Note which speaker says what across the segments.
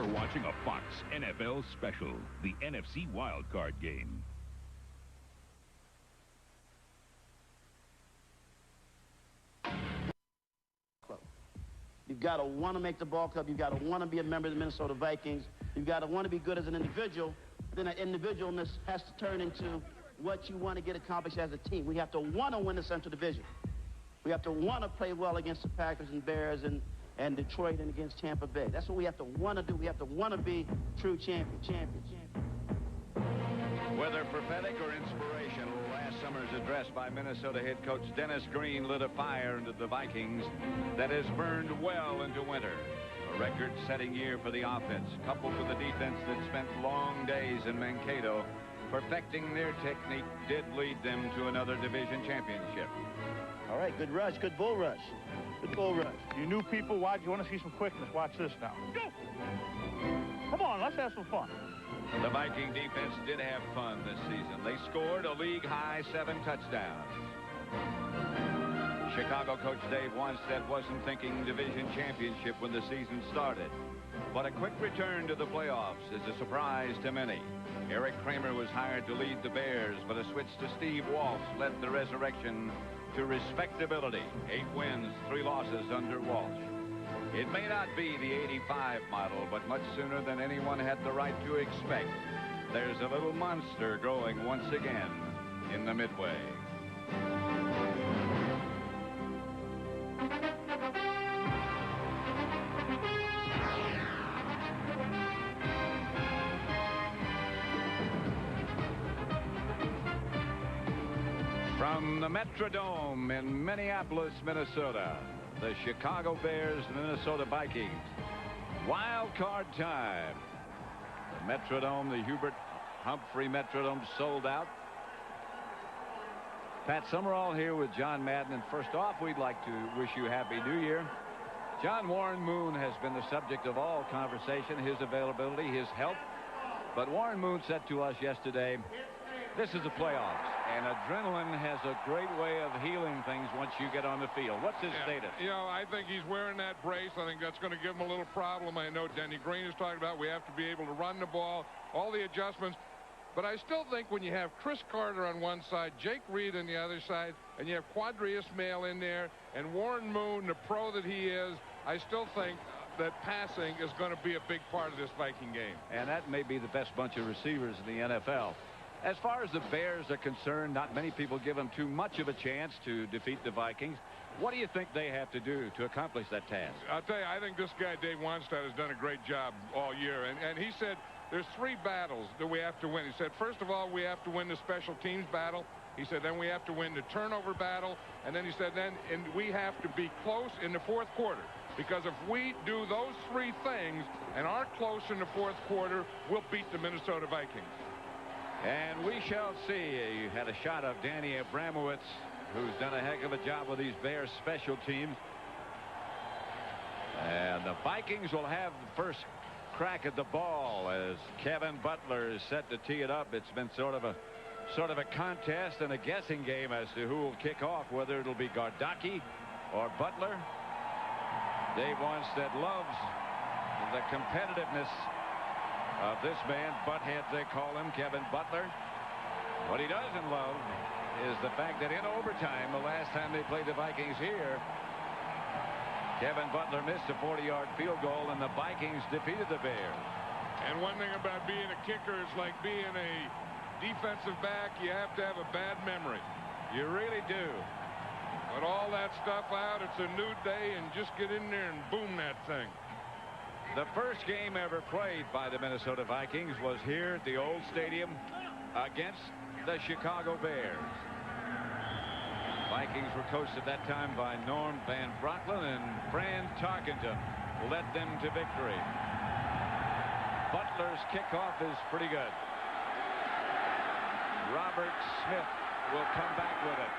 Speaker 1: You're watching a Fox NFL special, the NFC Wildcard Game.
Speaker 2: You've got to want to make the ball club. You've got to want to be a member of the Minnesota Vikings. You've got to want to be good as an individual. Then that individualness has to turn into what you want to get accomplished as a team. We have to want to win the Central Division. We have to want to play well against the Packers and Bears and Detroit and against Tampa Bay. That's what we have to want to do. We have to want to be true champions.
Speaker 3: Whether prophetic or inspirational, last summer's address by Minnesota head coach Dennis Green lit a fire into the Vikings that has burned well into winter. A record-setting year for the offense, coupled with a defense that spent long days in Mankato perfecting their technique, did lead them to another division championship.
Speaker 2: All right, good rush, good bull rush. Good bull rush.
Speaker 4: You new people, watch. You want to see some quickness? Watch this now. Go! Come on, let's have some fun.
Speaker 3: The Viking defense did have fun this season. They scored a league-high 7 touchdowns. Chicago coach Dave Wannstedt wasn't thinking division championship when the season started. But a quick return to the playoffs is a surprise to many. Eric Kramer was hired to lead the Bears, but a switch to Steve Walsh led the resurrection to respectability. 8 wins, 3 losses under Walsh. It may not be the 85 model, but much sooner than anyone had the right to expect, there's a little monster growing once again in the Midway. From the Metrodome in Minneapolis, Minnesota, the Chicago Bears and Minnesota Vikings. Wild card time. The Metrodome, the Hubert Humphrey Metrodome, sold out. Pat Summerall here with John Madden. And first off, we'd like to wish you Happy New Year. John, Warren Moon has been the subject of all conversation, his availability, his health. But Warren Moon said to us yesterday, this is the playoffs, and adrenaline has a great way of healing things once you get on the field. What's his status?
Speaker 5: You know, I think he's wearing that brace. I think that's going to give him a little problem. I know Denny Green is talking about we have to be able to run the ball, all the adjustments. But I still think when you have Chris Carter on one side, Jake Reed on the other side, and you have Quadri Ismail in there, and Warren Moon, the pro that he is, I still think that passing is going to be a big part of this Viking game.
Speaker 3: And that may be the best bunch of receivers in the NFL. As far as the Bears are concerned, not many people give them too much of a chance to defeat the Vikings. What do you think they have to do to accomplish that task?
Speaker 5: I'll tell you, I think this guy, Dave Wannstedt, has done a great job all year. And he said there's 3 battles that we have to win. He said, first of all, we have to win the special teams battle. He said, then we have to win the turnover battle. And then he said, and we have to be close in the 4th quarter. Because if we do those 3 things and are close in the 4th quarter, we'll beat the Minnesota Vikings.
Speaker 3: And we shall see. You had a shot of Danny Abramowitz, who's done a heck of a job with these Bears special teams. And the Vikings will have the first crack at the ball as Kevin Butler is set to tee it up. It's been sort of a contest and a guessing game as to who will kick off, whether it'll be Gardocki or Butler. Dave Wannstedt loves the competitiveness of this man, butthead they call him, Kevin Butler. What he doesn't love is the fact that in overtime, the last time they played the Vikings here, Kevin Butler missed a 40-yard field goal and the Vikings defeated the Bears.
Speaker 5: And one thing about being a kicker is like being a defensive back, you have to have a bad memory. You really do. Put all that stuff out, it's a new day, and just get in there and boom that thing.
Speaker 3: The first game ever played by the Minnesota Vikings was here at the old stadium against the Chicago Bears. Vikings were coached at that time by Norm Van Brocklin, and Fran Tarkenton led them to victory. Butler's kickoff is pretty good. Robert Smith will come back with it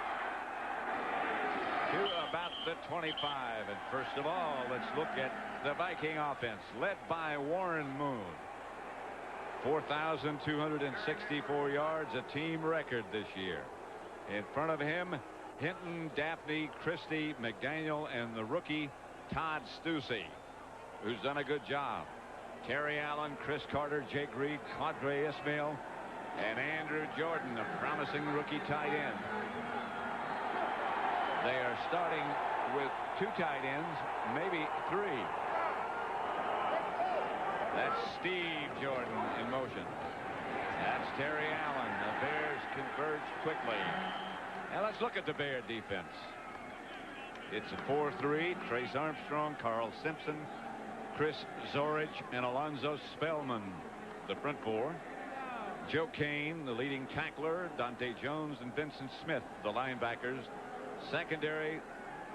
Speaker 3: to about the 25. And first of all, let's look at the Viking offense led by Warren Moon. 4,264 yards, a team record this year. In front of him, Hinton, Daphne, Christie, McDaniel, and the rookie Todd Stussy, who's done a good job. Terry Allen, Chris Carter, Jake Reed, Qadry Ismail, and Andrew Jordan, a promising rookie tight end. They are starting with 2 tight ends, maybe 3. That's Steve Jordan in motion. That's Terry Allen. The Bears converge quickly. Now let's look at the Bear defense. It's a 4-3. Trace Armstrong, Carl Simpson, Chris Zorich, and Alonzo Spellman, the front 4. Joe Kane, the leading tackler, Dante Jones and Vincent Smith, the linebackers. Secondary,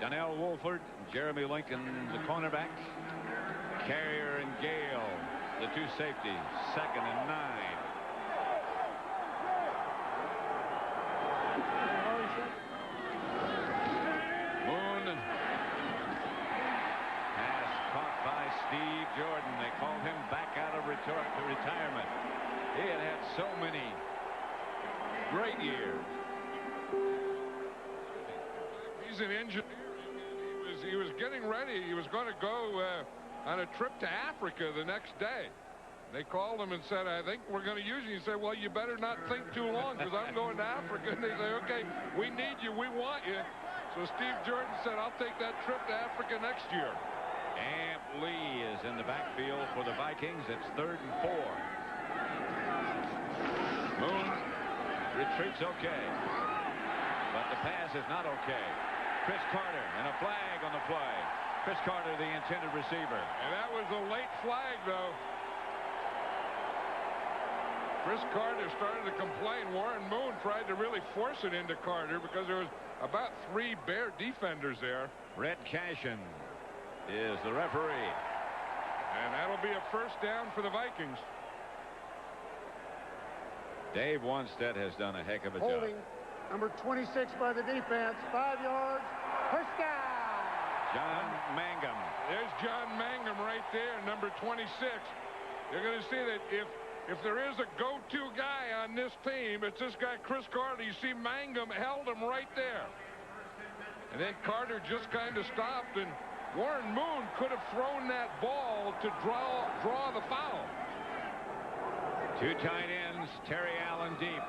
Speaker 3: Donnell Wolford, Jeremy Lincoln, the cornerbacks. Carrier and Gale, the 2 safeties, 2nd and 9. Moon pass caught by Steve Jordan. They called him back out of retirement. He had had so many great years.
Speaker 5: He's an engineer. He was getting ready. He was going to go on a trip to Africa the next day. They called him and said, I think we're going to use you. He said, well, you better not think too long because I'm going to Africa. And they say, okay, we need you. We want you. So Steve Jordan said, I'll take that trip to Africa next year.
Speaker 3: Amp Lee is in the backfield for the Vikings. It's 3rd and 4. Moon retreats okay, but the pass is not okay. Chris Carter and a flag on the play. Chris Carter, the intended receiver.
Speaker 5: And that was a late flag, though. Chris Carter started to complain. Warren Moon tried to really force it into Carter because there was about 3 Bear defenders there.
Speaker 3: Red Cashin is the referee.
Speaker 5: And that'll be a 1st down for the Vikings.
Speaker 3: Dave Wanstead has done a heck of a
Speaker 6: Holding
Speaker 3: job.
Speaker 6: number 26 by the defense. 5 yards. First down.
Speaker 3: John Mangum.
Speaker 5: There's John Mangum right there, number 26. You're going to see that if there is a go-to guy on this team, it's this guy, Chris Carter. You see Mangum held him right there. And then Carter just kind of stopped, and Warren Moon could have thrown that ball to draw the foul.
Speaker 3: 2 tight ends, Terry Allen deep.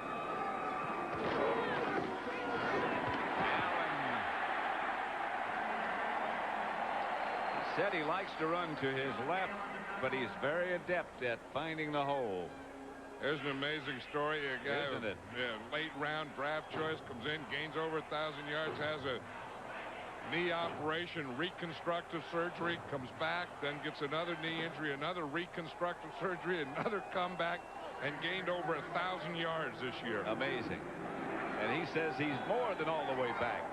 Speaker 3: Allen said he likes to run to his left, but he's very adept at finding the hole.
Speaker 5: There's an amazing story. A guy,
Speaker 3: isn't it?
Speaker 5: Yeah, late round draft choice, comes in, gains over 1,000 yards, has a knee operation, reconstructive surgery, comes back, then gets another knee injury, another reconstructive surgery, another comeback, and gained over 1,000 yards this year.
Speaker 3: Amazing. And he says he's more than all the way back.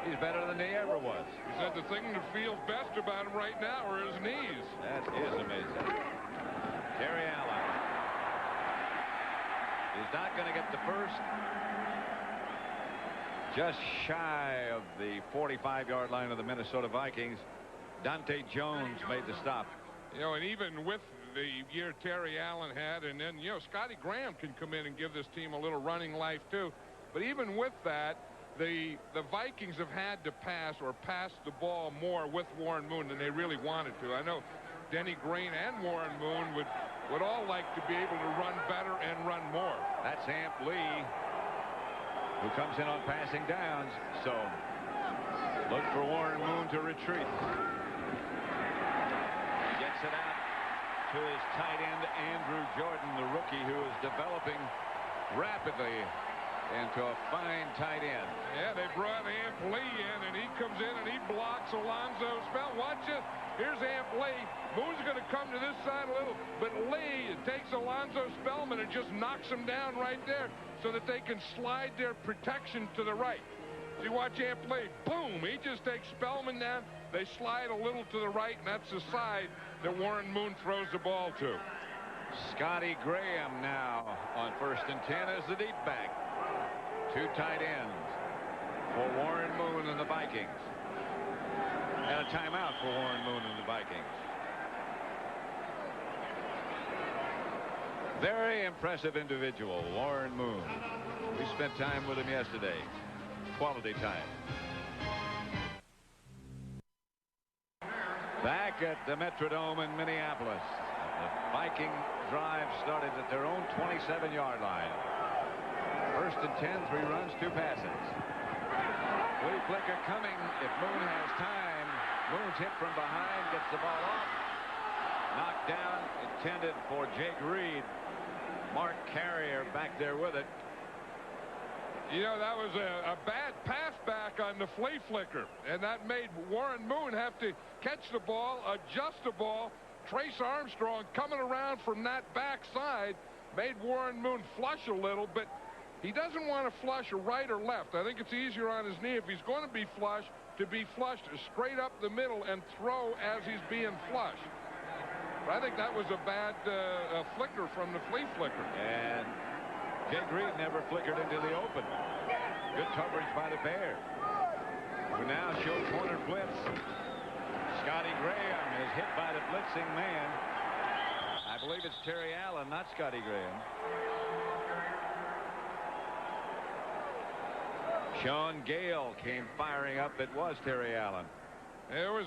Speaker 3: He's better than he ever was.
Speaker 5: He said the thing that feels best about him right now are his knees.
Speaker 3: That is amazing. Terry Allen. He's not going to get the first. Just shy of the 45-yard line of the Minnesota Vikings. Dante Jones made the stop.
Speaker 5: You know, and even with the year Terry Allen had, and then, you know, Scotty Graham can come in and give this team a little running life too. But even with that, the Vikings have had to pass the ball more with Warren Moon than they really wanted to. I know Denny Green and Warren Moon would all like to be able to run better and run more.
Speaker 3: That's Amp Lee, who comes in on passing downs. So look for Warren Moon to retreat. Gets it out to his tight end, Andrew Jordan, the rookie, who is developing rapidly into a fine tight end.
Speaker 5: Yeah, they brought Amp Lee in, and he comes in and he blocks Alonzo Spellman. Watch this. Here's Amp Lee. Moon's going to come to this side a little, but Lee takes Alonzo Spellman and just knocks him down right there so that they can slide their protection to the right. You watch Amp Lee. Boom. He just takes Spellman down. They slide a little to the right, and that's the side that Warren Moon throws the ball to.
Speaker 3: Scotty Graham now on 1st and 10 as the deep back. 2 tight ends for Warren Moon and the Vikings. And a timeout for Warren Moon and the Vikings. Very impressive individual, Warren Moon. We spent time with him yesterday. Quality time. Back at the Metrodome in Minneapolis. The Viking drive started at their own 27-yard line. First and 10, 3 runs, 2 passes. Flea flicker coming if Moon has time. Moon's hit from behind, gets the ball off. Knocked down, intended for Jake Reed. Mark Carrier back there with it.
Speaker 5: You know, that was a bad pass back on the flea flicker, and that made Warren Moon have to catch the ball, adjust the ball. Trace Armstrong coming around from that backside made Warren Moon flush a little, but he doesn't want to flush right or left. I think it's easier on his knee if he's going to be flush to be flushed straight up the middle and throw as he's being flushed. But I think that was a bad flicker from the flea flicker.
Speaker 3: And Jake Reed never flickered into the open. Good coverage by the Bears. We now show corner blitz. Scotty Graham is hit by the blitzing man. I believe it's Terry Allen, not Scotty Graham. Sean Gale came firing up. It was Terry Allen.
Speaker 5: There was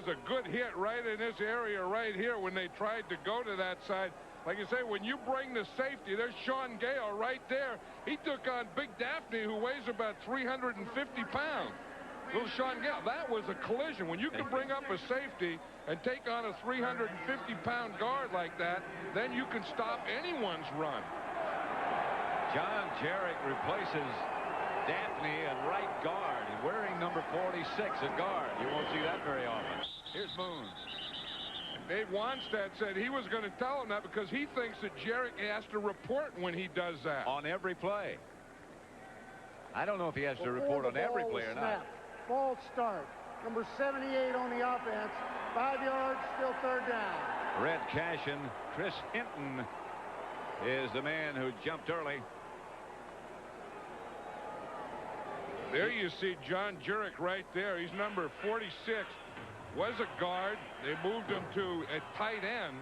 Speaker 5: a good hit right in this area right here when they tried to go to that side. Like you say, when you bring the safety, there's Sean Gale right there. He took on Big Daphne, who weighs about 350 pounds. Little Sean Gale, that was a collision. When you can bring up a safety and take on a 350-pound guard like that, then you can stop anyone's run.
Speaker 3: John Jarrett replaces Daphne at right guard. He's wearing number 46, a guard. You won't see that very often. Here's Moon.
Speaker 5: Dave Wannstedt said he was going to tell him that because he thinks that Jarrett has to report when he does that.
Speaker 3: On every play. I don't know if he has to report on every play or not.
Speaker 6: False start. Number 78 on the offense. 5 yards, still third down.
Speaker 3: Red Cashin. Chris Hinton is the man who jumped early.
Speaker 5: There you see John Jurek right there. He's number 46. Was a guard. They moved him to a tight end.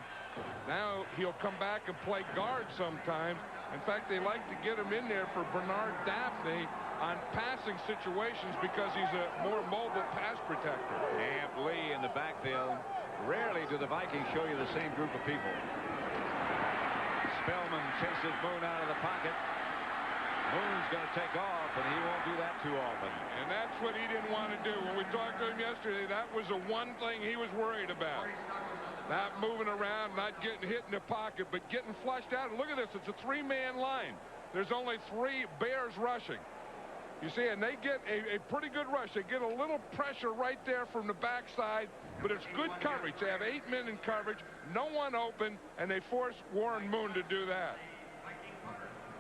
Speaker 5: Now he'll come back and play guard sometimes. In fact, they like to get him in there for Bernard Daphne on passing situations because he's a more mobile pass protector.
Speaker 3: Amp Lee in the backfield. Rarely do the Vikings show you the same group of people. Spellman chases Moon out of the pocket. Moon's going to take off, and he won't do that too often.
Speaker 5: And that's what he didn't want to do. When we talked to him yesterday, that was the one thing he was worried about. Not moving around, not getting hit in the pocket, but getting flushed out. And look at this. It's a 3-man line. There's only 3 Bears rushing. You see, and they get a pretty good rush. They get a little pressure right there from the backside, but it's good coverage. They have 8 men in coverage, no one open, and they force Warren Moon to do that.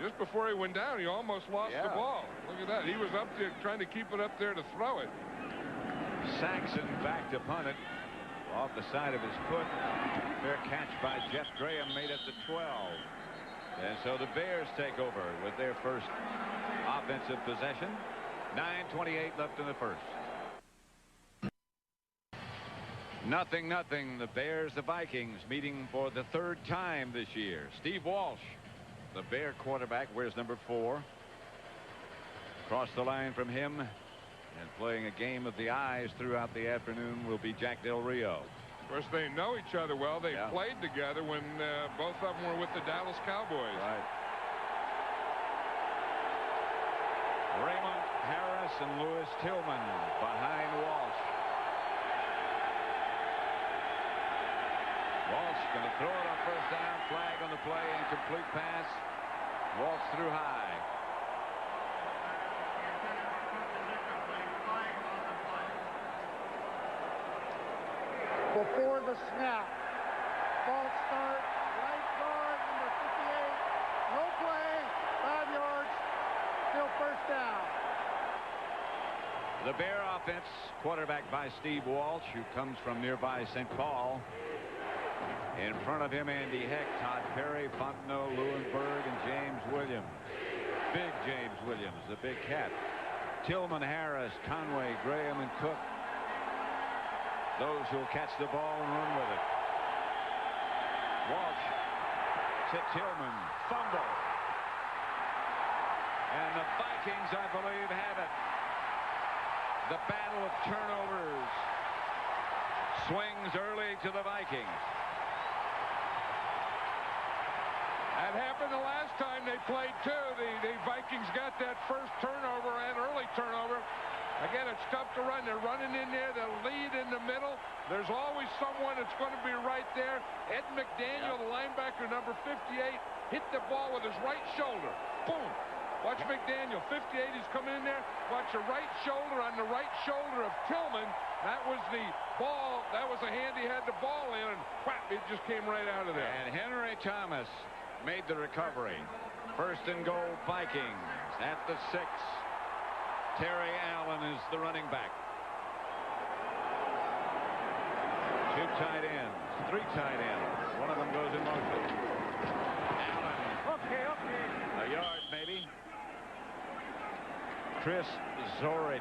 Speaker 5: Just before he went down, he almost lost the ball. Look at that. He was up there trying to keep it up there to throw it.
Speaker 3: Saxon back to punt it off the side of his foot. Fair catch by Jeff Graham, made it to 12. And so the Bears take over with their first offensive possession. 9:28 left in the first. 0-0. The Bears, the Vikings meeting for the 3rd time this year. Steve Walsh, the Bear quarterback, wears number 4. Across the line from him and playing a game of the eyes throughout the afternoon will be Jack Del Rio.
Speaker 5: Of course, they know each other well. They played together when both of them were with the Dallas Cowboys.
Speaker 3: Right. Raymond Harris and Lewis Tillman behind Walsh. Walsh going to throw it on first down. Flag on the play. Incomplete pass. Walsh threw high.
Speaker 6: Before the snap. False start. Right guard, number 58. No play. 5 yards. Still first down.
Speaker 3: The Bear offense, quarterbacked by Steve Walsh, who comes from nearby St. Paul. In front of him, Andy Heck, Todd Perry, Fontenot, Lewinberg, and James Williams. Big James Williams, the big cat. Tillman, Harris, Conway, Graham, and Cook. Those who'll catch the ball and run with it. Walsh to Tillman, fumble. And the Vikings, I believe, have it. The battle of turnovers swings early to the Vikings.
Speaker 5: That happened the last time they played, too. The Vikings got that first turnover and early turnover. Again, it's tough to run. They're running in there. The lead in the middle. There's always someone that's going to be right there. Ed McDaniel, the linebacker, number 58, hit the ball with his right shoulder. Boom. Watch McDaniel, 58, he's coming in there. Watch the right shoulder on the right shoulder of Tillman. That was the ball. That was the hand he had the ball in, and whap, it just came right out of there.
Speaker 3: And Henry Thomas made the recovery. First and goal, Vikings at the 6. Terry Allen is the running back. 2 tight ends, 3 tight ends. One of them goes in motion. Allen.
Speaker 6: Okay.
Speaker 3: A yard, maybe. Chris Zorich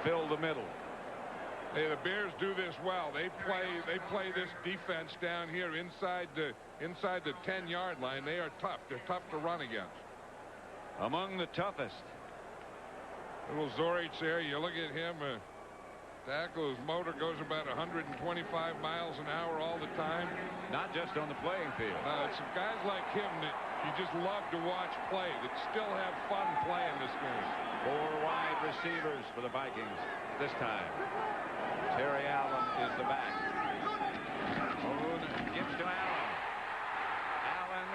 Speaker 3: filled the middle.
Speaker 5: Hey, the Bears do this well. They play this defense down here inside the 10-yard line. They are tough. They're tough to run against.
Speaker 3: Among the toughest.
Speaker 5: Little Zorich there. You look at him. Tackle, his motor goes about 125 miles an hour all the time.
Speaker 3: Not just on the playing field.
Speaker 5: It's guys like him that you just love to watch play, that still have fun playing this game.
Speaker 3: 4 wide receivers for the Vikings this time. Terry Allen is the back. Moon gives to Allen. Allen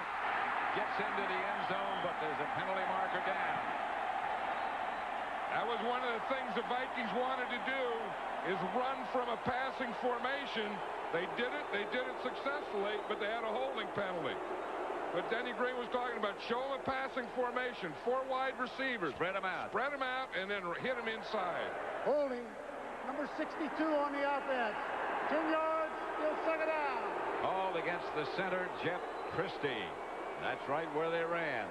Speaker 3: gets into the end zone, but there's a penalty marker down.
Speaker 5: That was one of the things the Vikings wanted to do, is run from a passing formation. They did it successfully, but they had a holding penalty. But Denny Green was talking about show them a passing formation, 4 wide receivers.
Speaker 3: Spread them out,
Speaker 5: and then hit them inside.
Speaker 6: Holding. Number 62 on the offense. 10 yards, still second down.
Speaker 3: Called against the center, Jeff Christie. That's right where they ran.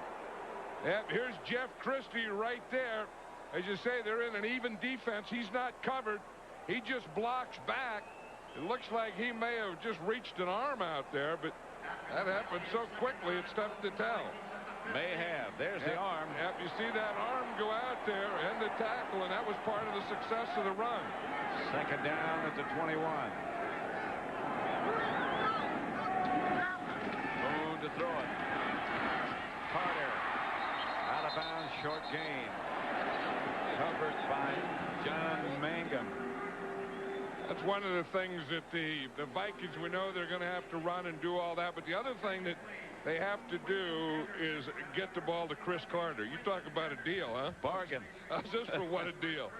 Speaker 5: Yep, here's Jeff Christie right there. As you say, they're in an even defense. He's not covered. He just blocks back. It looks like he may have just reached an arm out there, but that happened so quickly it's tough to tell.
Speaker 3: May have. There's the arm.
Speaker 5: Yep, you see that arm go out there and the tackle, and that was part of the success of the run.
Speaker 3: Second down at the 21. Boone to throw it. Carter. Out of bounds, short gain. Covered by John Mangum.
Speaker 5: That's one of the things that the Vikings, we know they're going to have to run and do all that, but the other thing that they have to do is get the ball to Chris Carter. You talk about a deal, huh?
Speaker 3: Bargain.
Speaker 5: Just for what a deal.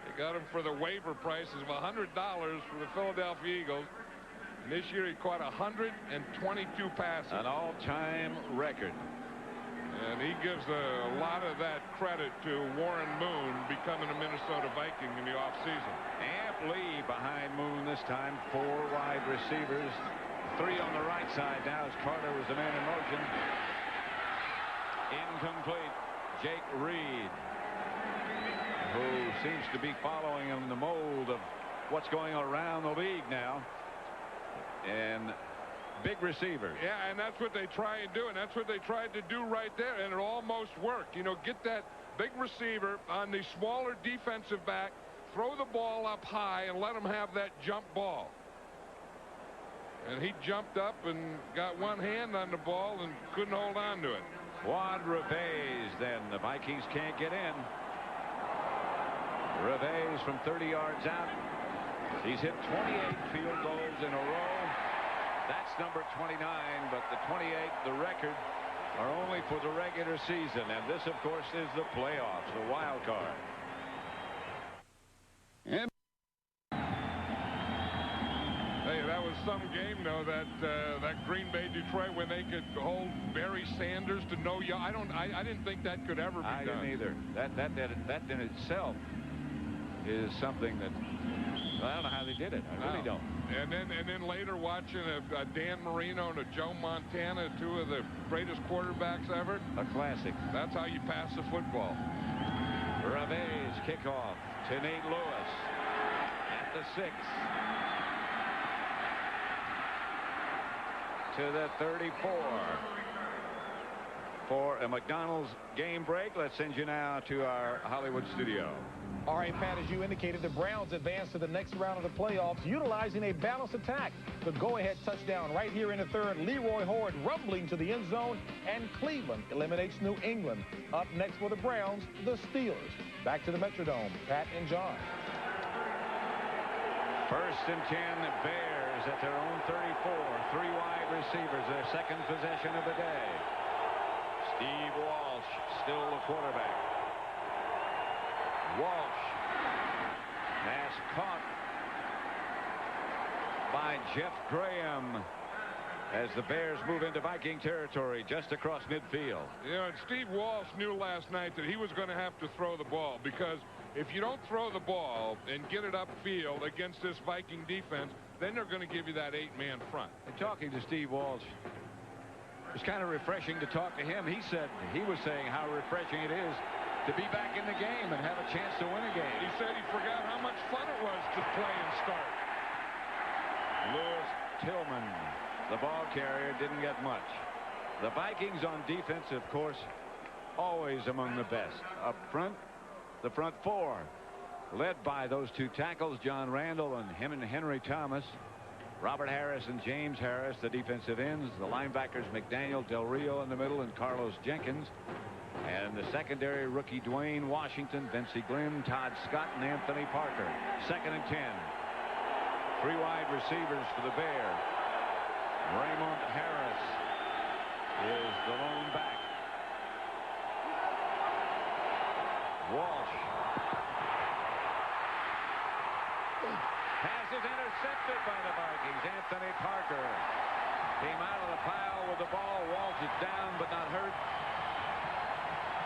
Speaker 5: They got him for the waiver prices of $100 for the Philadelphia Eagles. And this year he caught 122 passes.
Speaker 3: An all-time record.
Speaker 5: And he gives a lot of that credit to Warren Moon becoming a Minnesota Viking in the offseason.
Speaker 3: Amp Lee behind Moon this time. 4 wide receivers. 3 on the right side now as Carter was the man in motion. Incomplete. Jake Reed, who seems to be following in the mold of what's going on around the league now. And big receiver.
Speaker 5: Yeah, and that's what they try and do, and that's what they tried to do right there, and it almost worked. You know, get that big receiver on the smaller defensive back, throw the ball up high, and let him have that jump ball. And he jumped up and got one hand on the ball and couldn't hold on to it.
Speaker 3: Juan Reveiz, then. The Vikings can't get in. Reveiz from 30 yards out. He's hit 28 field goals in a row. That's number 29, but the 28, the record, are only for the regular season. And this, of course, is the playoffs, the wild card.
Speaker 5: And hey, that was some game, though, that Green Bay Detroit, when they could hold Barry Sanders to no yard. I didn't think that could ever be done.
Speaker 3: I didn't either. That in itself is something that, well, I don't know how they did it. I really don't.
Speaker 5: And then later watching a Dan Marino and a Joe Montana, 2 of the greatest quarterbacks ever.
Speaker 3: A classic.
Speaker 5: That's how you pass the football.
Speaker 3: Reveiz kickoff to Nate Lewis at the 6. To the 34. For a McDonald's game break, let's send you now to our Hollywood studio.
Speaker 7: All right, Pat, as you indicated, the Browns advance to the next round of the playoffs, utilizing a balanced attack. The go-ahead touchdown right here in the third. Leroy Horde rumbling to the end zone, and Cleveland eliminates New England. Up next for the Browns, the Steelers. Back to the Metrodome, Pat and John.
Speaker 3: 1st and 10, Bears at their own 34. 3 wide receivers, their second possession of the day. Steve Walsh still the quarterback. Walsh. Pass caught by Jeff Graham as the Bears move into Viking territory just across midfield.
Speaker 5: You know, and Steve Walsh knew last night that he was going to have to throw the ball, because if you don't throw the ball and get it upfield against this Viking defense, then they're going to give you that 8-man front.
Speaker 3: And talking to Steve Walsh, it was kind of refreshing to talk to him. He was saying how refreshing it is to be back in the game and have a chance to win a game.
Speaker 5: He said he forgot how much fun it was to play and start.
Speaker 3: Lewis Tillman, the ball carrier, didn't get much. The Vikings on defense, of course, always among the best. Up front, the front 4, led by those 2 tackles, John Randall and Henry Thomas. Robert Harris and James Harris, the defensive ends. The linebackers, McDaniel, Del Rio in the middle, and Carlos Jenkins. And the secondary, rookie Dwayne Washington, Vincey Glenn, Todd Scott, and Anthony Parker. 2nd and 10. 3 wide receivers for the Bears. Raymond Harris is the lone back. Walsh. Pass is intercepted by the Vikings. Anthony Parker came out of the pile with the ball. Walsh is down but not hurt.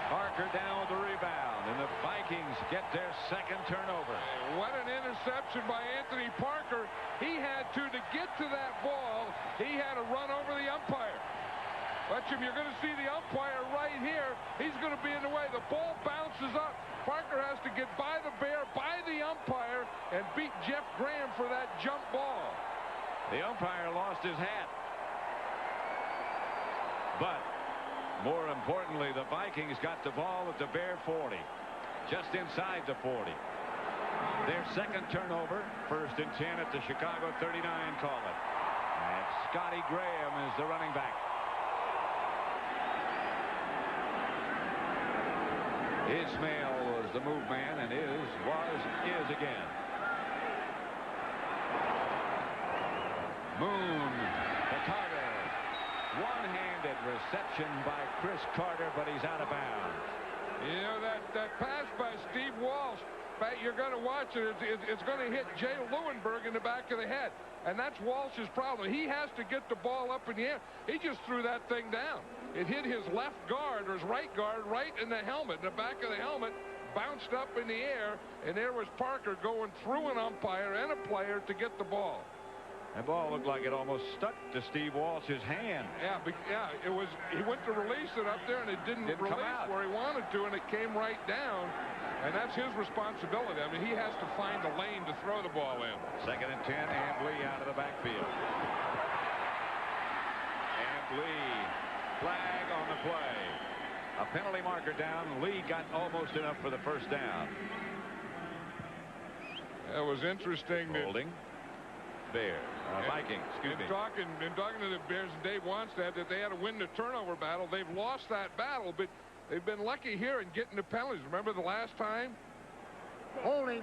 Speaker 3: Parker down with the rebound, and the Vikings get their 2nd turnover.
Speaker 5: What an interception by Anthony Parker. He had to get to that ball, he had to run over the umpire. Watch him, you're going to see the umpire right here. He's going to be in the way. The ball bounces up. Parker has to get by the Bear, by the umpire, and beat Jeff Graham for that jump ball.
Speaker 3: The umpire lost his hat. But more importantly, the Vikings got the ball at the Bear 40, just inside the 40. Their 2nd turnover, 1st and 10 at the Chicago 39, call it. And Scotty Graham is the running back. Ismail was the move man, and is again. Moon to Carter. One-handed reception by Chris Carter, but he's out of bounds.
Speaker 5: You know, that pass by Steve Walsh, you're going to watch it. It's going to hit Jay Lewinberg in the back of the head. And that's Walsh's problem. He has to get the ball up in the air. He just threw that thing down. It hit his left guard or his right guard right in the helmet. The back of the helmet bounced up in the air, and there was Parker going through an umpire and a player to get the ball.
Speaker 3: That ball looked like it almost stuck to Steve Walsh's hand.
Speaker 5: Yeah, it was. He went to release it up there, and it didn't release where he wanted to, and it came right down. And that's his responsibility. I mean, he has to find a lane to throw the ball in.
Speaker 3: 2nd and 10, and Lee out of the backfield. And Lee, flag on the play. A penalty marker down. Lee got almost enough for the 1st down.
Speaker 5: That was interesting.
Speaker 3: Holding. Bears. Vikings, excuse me.
Speaker 5: Talking to the Bears and Dave Wannstedt that they had to win the turnover battle. They've lost that battle, but they've been lucky here in getting the penalties. Remember the last time?
Speaker 6: Holding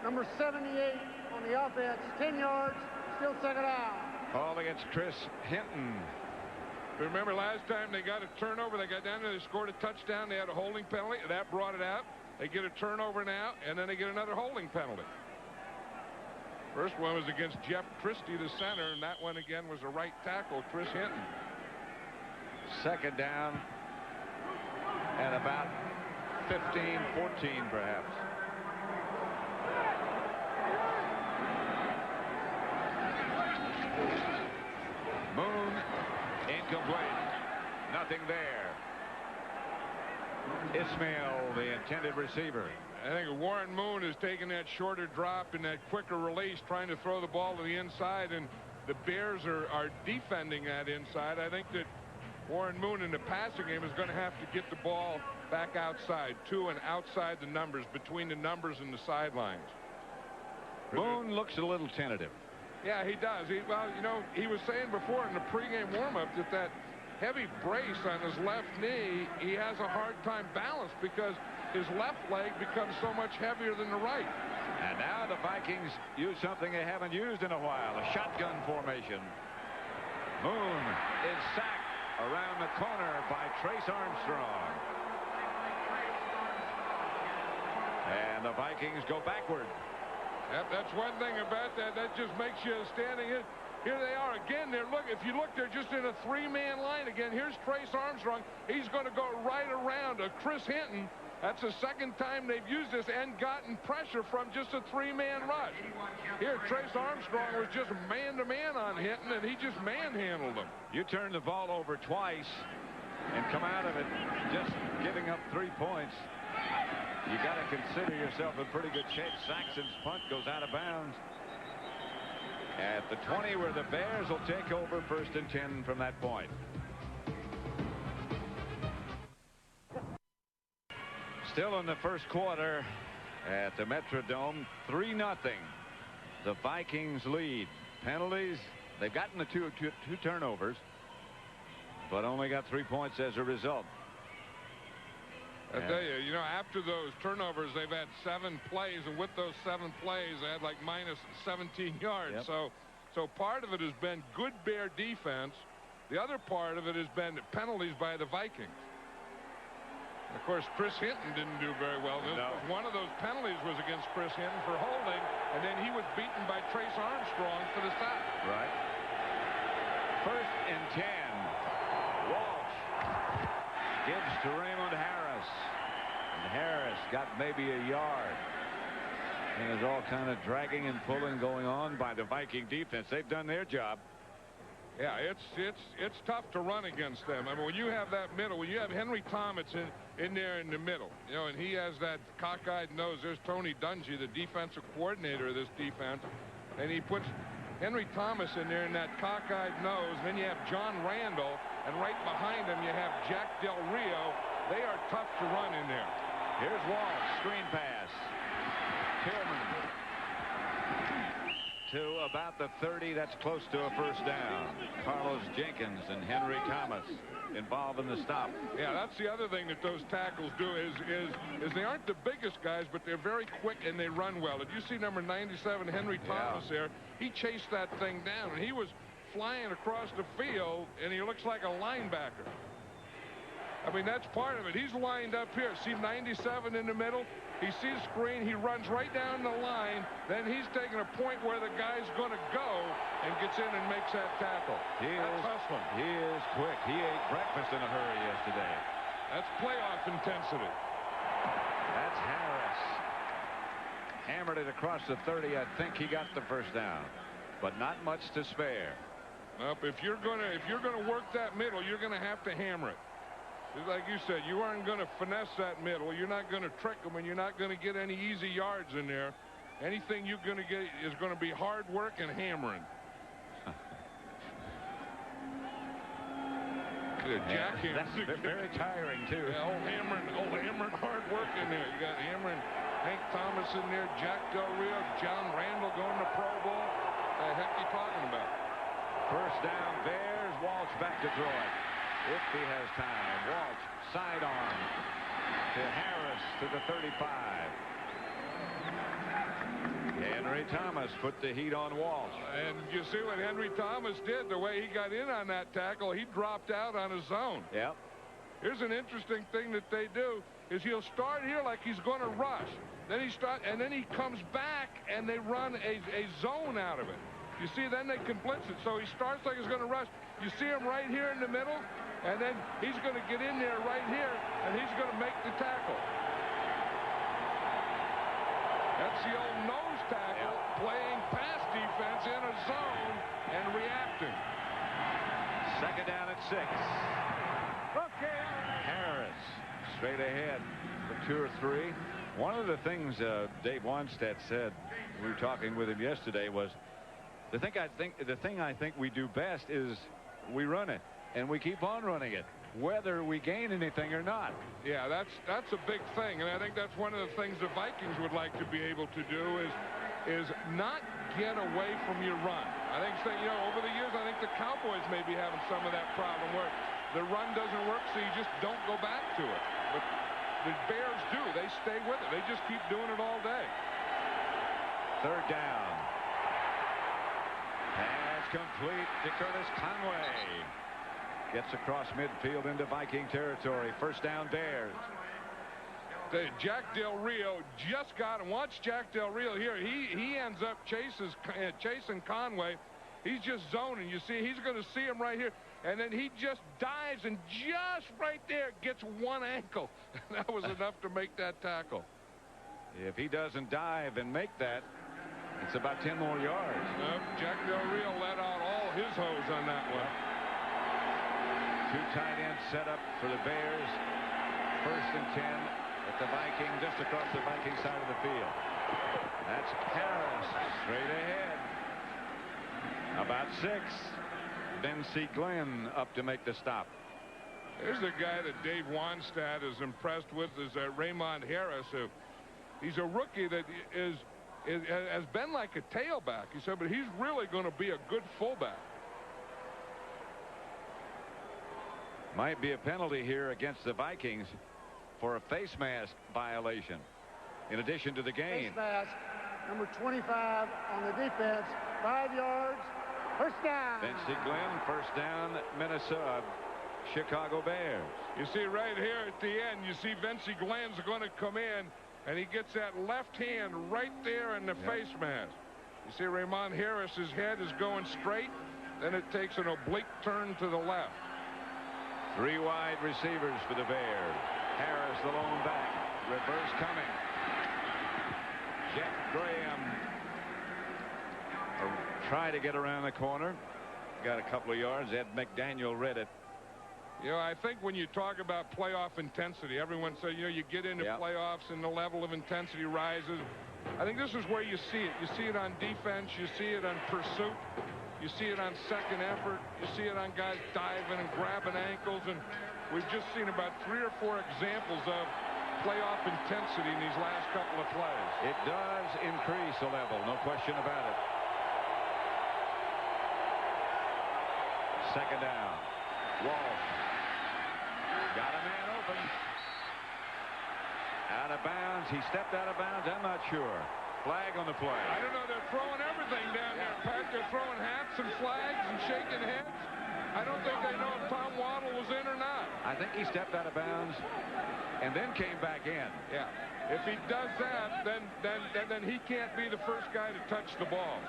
Speaker 6: number 78 on the offense, 10 yards, still 2nd down.
Speaker 3: Call against Chris Hinton.
Speaker 5: Remember last time they got a turnover, they got down there, they scored a touchdown, they had a holding penalty, that brought it out. They get a turnover now, and then they get another holding penalty. First one was against Jeff Christie, the center, and that one again was a right tackle, Chris Hinton.
Speaker 3: 2nd down and about 15, 14 perhaps. Moon, incomplete. Nothing there. Ismail, the intended receiver.
Speaker 5: I think Warren Moon is taking that shorter drop and that quicker release, trying to throw the ball to the inside, and the Bears are defending that inside. I think that Warren Moon in the passing game is going to have to get the ball back outside, to and outside the numbers, between the numbers and the sidelines.
Speaker 3: Moon looks a little tentative.
Speaker 5: Yeah, he does. Well, you know, he was saying before in the pregame warm-up that heavy brace on his left knee, he has a hard time balance because his left leg becomes so much heavier than the right.
Speaker 3: And now the Vikings use something they haven't used in a while, a shotgun formation. Moon is sacked around the corner by Trace Armstrong. And the Vikings go backward.
Speaker 5: Yep, that's one thing about that. That just makes you standing in. Here they are again. If you look, they're just in a three-man line again. Here's Trace Armstrong. He's going to go right around Chris Hinton. That's the second time they've used this and gotten pressure from just a three-man rush. Here, Trace Armstrong was just man-to-man on Hinton, and he just manhandled him.
Speaker 3: You turn the ball over twice and come out of it just giving up 3 points. You got to consider yourself in pretty good shape. Saxon's punt goes out of bounds at the 20, where the Bears will take over 1st and 10 from that point. Still in the first quarter at the Metrodome, 3-0. The Vikings lead. Penalties, they've gotten the two turnovers, but only got 3 points as a result.
Speaker 5: I tell you, you know, after those turnovers, they've had 7 plays, and with those 7 plays, they had like minus 17 yards.
Speaker 3: Yep.
Speaker 5: So part of it has been good Bear defense. The other part of it has been penalties by the Vikings. Of course, Chris Hinton didn't do very well.
Speaker 3: No.
Speaker 5: One of those penalties was against Chris Hinton for holding, and then he was beaten by Trace Armstrong for the sack.
Speaker 3: Right. 1st and 10. Walsh gives to Raymond Harris. And Harris got maybe a yard. And there's all kind of dragging and pulling going on by the Viking defense. They've done their job.
Speaker 5: Yeah, it's tough to run against them. I mean, when you have that middle, when you have Henry Thomas in there in the middle, you know, and he has that cockeyed nose. There's Tony Dungy, the defensive coordinator of this defense, and he puts Henry Thomas in there in that cockeyed nose. Then you have John Randall, and right behind him you have Jack Del Rio. They are tough to run in there.
Speaker 3: Here's Walsh, screen pass. Tillman to about the 30. That's close to a first down. Carlos Jenkins and Henry Thomas involved in the stop.
Speaker 5: Yeah, that's the other thing that those tackles do is they aren't the biggest guys, but they're very quick and they run well. If you see number 97 Henry Thomas there, he chased that thing down, and he was flying across the field, and he looks like a linebacker. I mean, that's part of it. He's lined up here. See 97 in the middle? He sees screen. He runs right down the line. Then he's taking a point where the guy's going to go and gets in and makes that tackle. That's hustling.
Speaker 3: He is quick. He ate breakfast in a hurry yesterday.
Speaker 5: That's playoff intensity.
Speaker 3: That's Harris. Hammered it across the 30. I think he got the first down, but not much to spare.
Speaker 5: Well, if you're gonna work that middle, you're gonna have to hammer it. Just like you said, you aren't going to finesse that middle. You're not going to trick them, and you're not going to get any easy yards in there. Anything you're going to get is going to be hard work and hammering.
Speaker 3: That's very tiring, too.
Speaker 5: Yeah, old hammering hard work in there. You got hammering Hank Thomas in there, Jack Del Rio, John Randall going to Pro Bowl. What the heck are you talking about?
Speaker 3: First down, Bears. Walsh back to throw it. If he has time. Walsh sidearm to Harris to the 35. Henry Thomas put the heat on Walsh.
Speaker 5: And you see what Henry Thomas did, the way he got in on that tackle. He dropped out on his zone.
Speaker 3: Yep.
Speaker 5: Here's an interesting thing that they do is he'll start here like he's going to rush. Then he comes back and they run a zone out of it. You see, then they can blitz it. So he starts like he's going to rush. You see him right here in the middle, and then he's going to get in there right here, and he's going to make the tackle. That's the old nose tackle, playing pass defense in a zone and reacting.
Speaker 3: Second down at 6.
Speaker 6: Okay.
Speaker 3: Harris straight ahead for 2 or 3. One of the things Dave Wannstedt said, we were talking with him yesterday, was the thing I think we do best is we run it. and we keep on running it, whether we gain anything or not.
Speaker 5: Yeah, that's a big thing, and I think that's one of the things the Vikings would like to be able to do is not get away from your run. I think, you know, over the years, I think the Cowboys may be having some of that problem where the run doesn't work, so you just don't go back to it. But the Bears do. They stay with it. They just keep doing it all day.
Speaker 3: Third down. Pass complete to Curtis Conway. Gets across midfield into Viking territory. First down, Bears.
Speaker 5: Jack Del Rio just got him. Watch Jack Del Rio here. He ends up chasing Conway. He's just zoning. You see, he's going to see him right here. And then he just dives and just right there gets one ankle. That was enough to make that tackle.
Speaker 3: If he doesn't dive and make that, it's about 10 more yards.
Speaker 5: Jack Del Rio let out all his hose on that one.
Speaker 3: Two tight ends set up for the Bears. First and 10 at the Viking, just across the Viking side of the field. That's Harris straight ahead. About 6. Bensie Glenn up to make the stop.
Speaker 5: There's a guy that Dave Wannstedt is impressed with, is Raymond Harris. He's a rookie that has been like a tailback. He said, but he's really going to be a good fullback.
Speaker 3: Might be a penalty here against the Vikings for a face mask violation. In addition to the gain.
Speaker 6: Face mask, number 25 on the defense, 5 yards. First down.
Speaker 3: Bensie Glenn, first down, Minnesota, Chicago Bears.
Speaker 5: You see right here at the end, you see Bensie Glenn's going to come in, and he gets that left hand right there in the face mask. You see Raymond Harris's head is going straight, then it takes an oblique turn to the left.
Speaker 3: 3 wide receivers for the Bears. Harris, the lone back. Reverse coming. Jeff Graham try to get around the corner. Got a couple of yards. Ed McDaniel read it.
Speaker 5: You know, I think when you talk about playoff intensity, everyone says, you know, you get into playoffs and the level of intensity rises. I think this is where you see it. You see it on defense. You see it on pursuit. You see it on second effort. You see it on guys diving and grabbing ankles. And we've just seen about 3 or 4 examples of playoff intensity in these last couple of plays.
Speaker 3: It does increase the level, no question about it. Second down. Walsh got a man open. Out of bounds. He stepped out of bounds. I'm not sure. Flag on the play.
Speaker 5: I don't know. They're throwing everything down there, Pat. They're throwing hats and flags and shaking heads. I don't think they know if Tom Waddle was in or not.
Speaker 3: I think he stepped out of bounds and then came back in.
Speaker 5: Yeah. If he does that, then he can't be the first guy to touch the ball.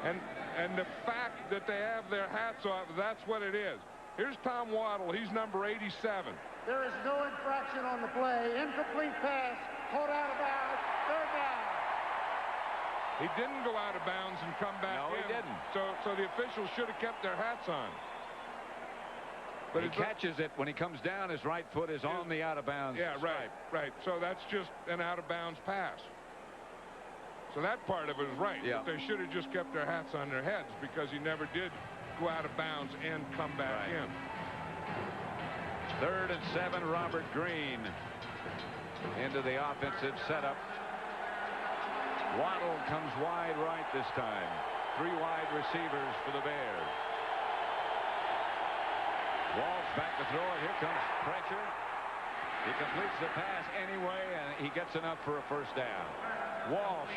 Speaker 5: And the fact that they have their hats off, that's what it is. Here's Tom Waddle. He's number 87.
Speaker 6: There is no infraction on the play. Incomplete pass. Caught out of bounds. Third down.
Speaker 5: He didn't go out of bounds and come back in.
Speaker 3: No, he didn't.
Speaker 5: So the officials should have kept their hats on.
Speaker 3: But he catches it when he comes down. His right foot is on the out of bounds.
Speaker 5: Yeah, right. So that's just an out of bounds pass. So that part of it is right.
Speaker 3: Yeah.
Speaker 5: But they should have just kept their hats on their heads because he never did go out of bounds and come back in.
Speaker 3: 3rd and 7. Robert Green into the offensive setup. Waddle comes wide right this time. 3 wide receivers for the Bears. Walsh back to throw it. Here comes pressure. He completes the pass anyway, and he gets enough for a first down. Walsh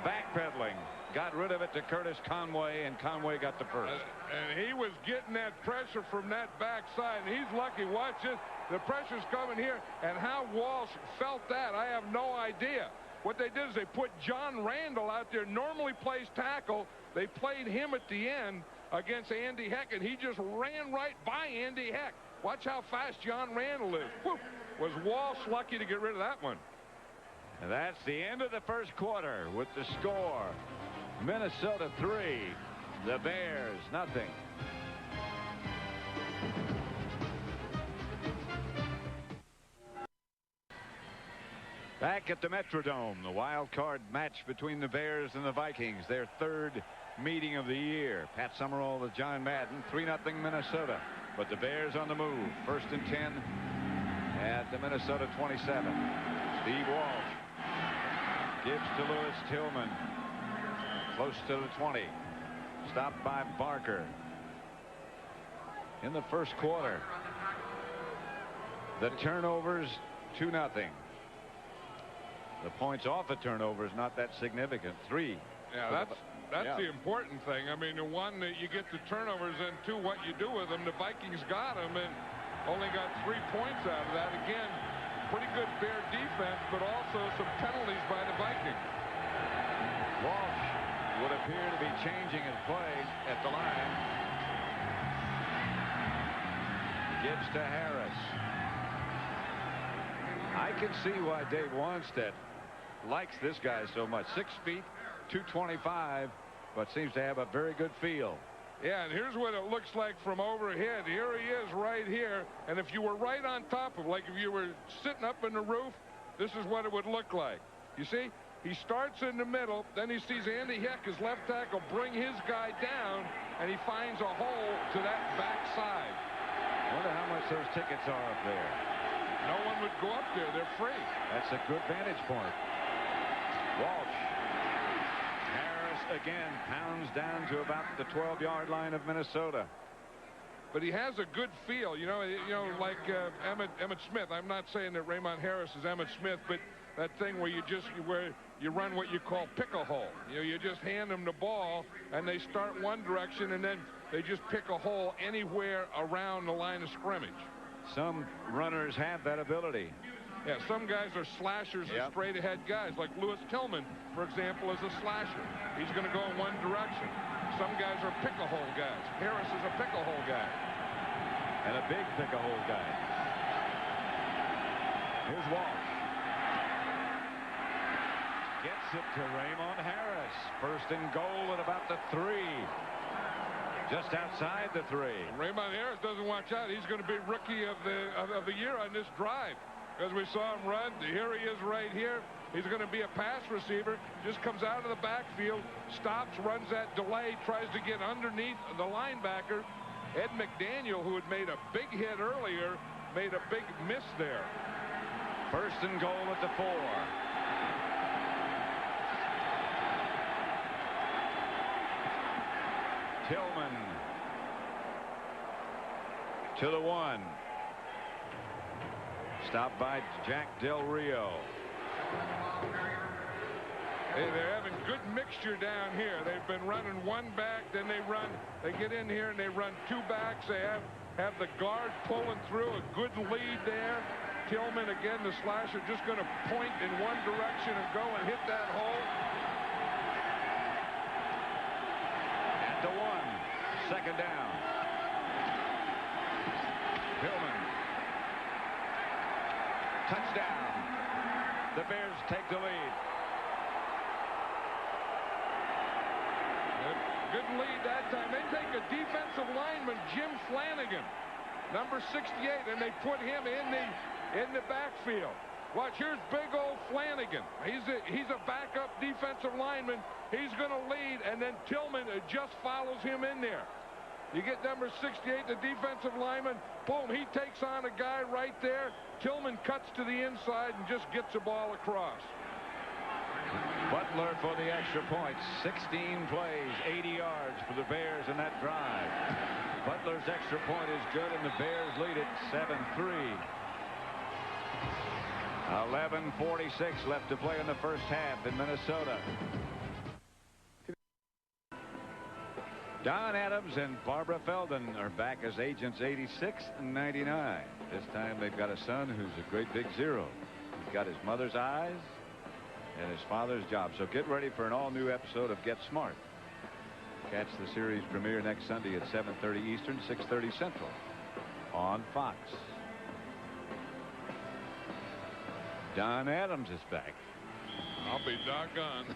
Speaker 3: backpedaling. Got rid of it to Curtis Conway, and Conway got the first.
Speaker 5: And he was getting that pressure from that backside, and he's lucky. Watch this. The pressure's coming here, and how Walsh felt that, I have no idea. What they did is they put John Randall out there, normally plays tackle. They played him at the end against Andy Heck, and he just ran right by Andy Heck. Watch how fast John Randall is. Whew. Was Walsh lucky to get rid of that one.
Speaker 3: And that's the end of the first quarter with the score. Minnesota 3, the Bears nothing. Back at the Metrodome, the wild card match between the Bears and the Vikings, their 3rd meeting of the year. Pat Summerall with John Madden. 3-0 Minnesota. But the Bears on the move. 1st and 10 at the Minnesota 27. Steve Walsh gives to Lewis Tillman. Close to the 20. Stopped by Barker. In the first quarter, the turnovers 2-0. The points off of turnovers not that significant. 3.
Speaker 5: Yeah, that's the important thing. I mean, the one that you get the turnovers, and 2, what you do with them. The Vikings got them and only got 3 points out of that. Again, pretty good Bear defense, but also some penalties by the Vikings.
Speaker 3: Walsh would appear to be changing his play at the line. Gives to Harris. I can see why Dave Wannstedt likes this guy so much. 6 feet, 225, but seems to have a very good feel.
Speaker 5: Yeah, and here's what it looks like from overhead. Here he is right here, and if you were right on top of, like if you were sitting up in the roof, this is what it would look like. You see, he starts in the middle, then he sees Andy Heck, his left tackle, bring his guy down, and he finds a hole to that back side.
Speaker 3: Wonder how much those tickets are up there.
Speaker 5: No one would go up there. They're free.
Speaker 3: That's a good vantage point. Walsh. Harris again pounds down to about the 12-yard line of Minnesota.
Speaker 5: But he has a good feel, you know, like Emmitt Smith. I'm not saying that Raymond Harris is Emmitt Smith, but that thing where you run what you call pick a hole. You know, you just hand them the ball and they start one direction and then they just pick a hole anywhere around the line of scrimmage.
Speaker 3: Some runners have that ability.
Speaker 5: Yeah, some guys are slashers and straight ahead guys, like Lewis Tillman, for example, is a slasher. He's going to go in one direction. Some guys are pick a hole guys. Harris is a pick a hole guy.
Speaker 3: And a big pick a hole guy. Here's Walsh. Gets it to Raymond Harris. 1st and goal at about the 3. Just outside the 3.
Speaker 5: Raymond Harris doesn't watch out. He's going to be rookie of the year on this drive, because we saw him run. Here he is right here. He's going to be a pass receiver. Just comes out of the backfield, stops, runs that delay, tries to get underneath the linebacker. Ed McDaniel, who had made a big hit earlier, made a big miss there.
Speaker 3: 1st and goal at the 4. Tillman to the 1. Stopped by Jack Del Rio.
Speaker 5: They're having good mixture down here. They've been running 1 back, then they get in here and they run 2 backs. They have the guard pulling through, a good lead there. Tillman, again, the slasher, just going to point in one direction and go and hit that hole.
Speaker 3: At the 1, 2nd down. Tillman. Touchdown. The Bears take the lead.
Speaker 5: Good lead that time. They take a defensive lineman, Jim Flanagan, number 68, and they put him in the backfield. Watch, here's big old Flanagan. He's a backup defensive lineman. He's going to lead, and then Tillman just follows him in there. You get number 68, the defensive lineman. Boom, he takes on a guy right there. Tillman cuts to the inside and just gets the ball across.
Speaker 3: Butler for the extra point. 16 plays, 80 yards for the Bears in that drive. Butler's extra point is good, and the Bears lead it 7-3. 11:46 left to play in the first half in Minnesota. Don Adams and Barbara Feldon are back as agents 86 and 99. This time they've got a son who's a great big 0. He's got his mother's eyes and his father's job. So get ready for an all-new episode of Get Smart. Catch the series premiere next Sunday at 7:30 Eastern, 6:30 Central on Fox. Don Adams is back.
Speaker 5: I'll be doggone.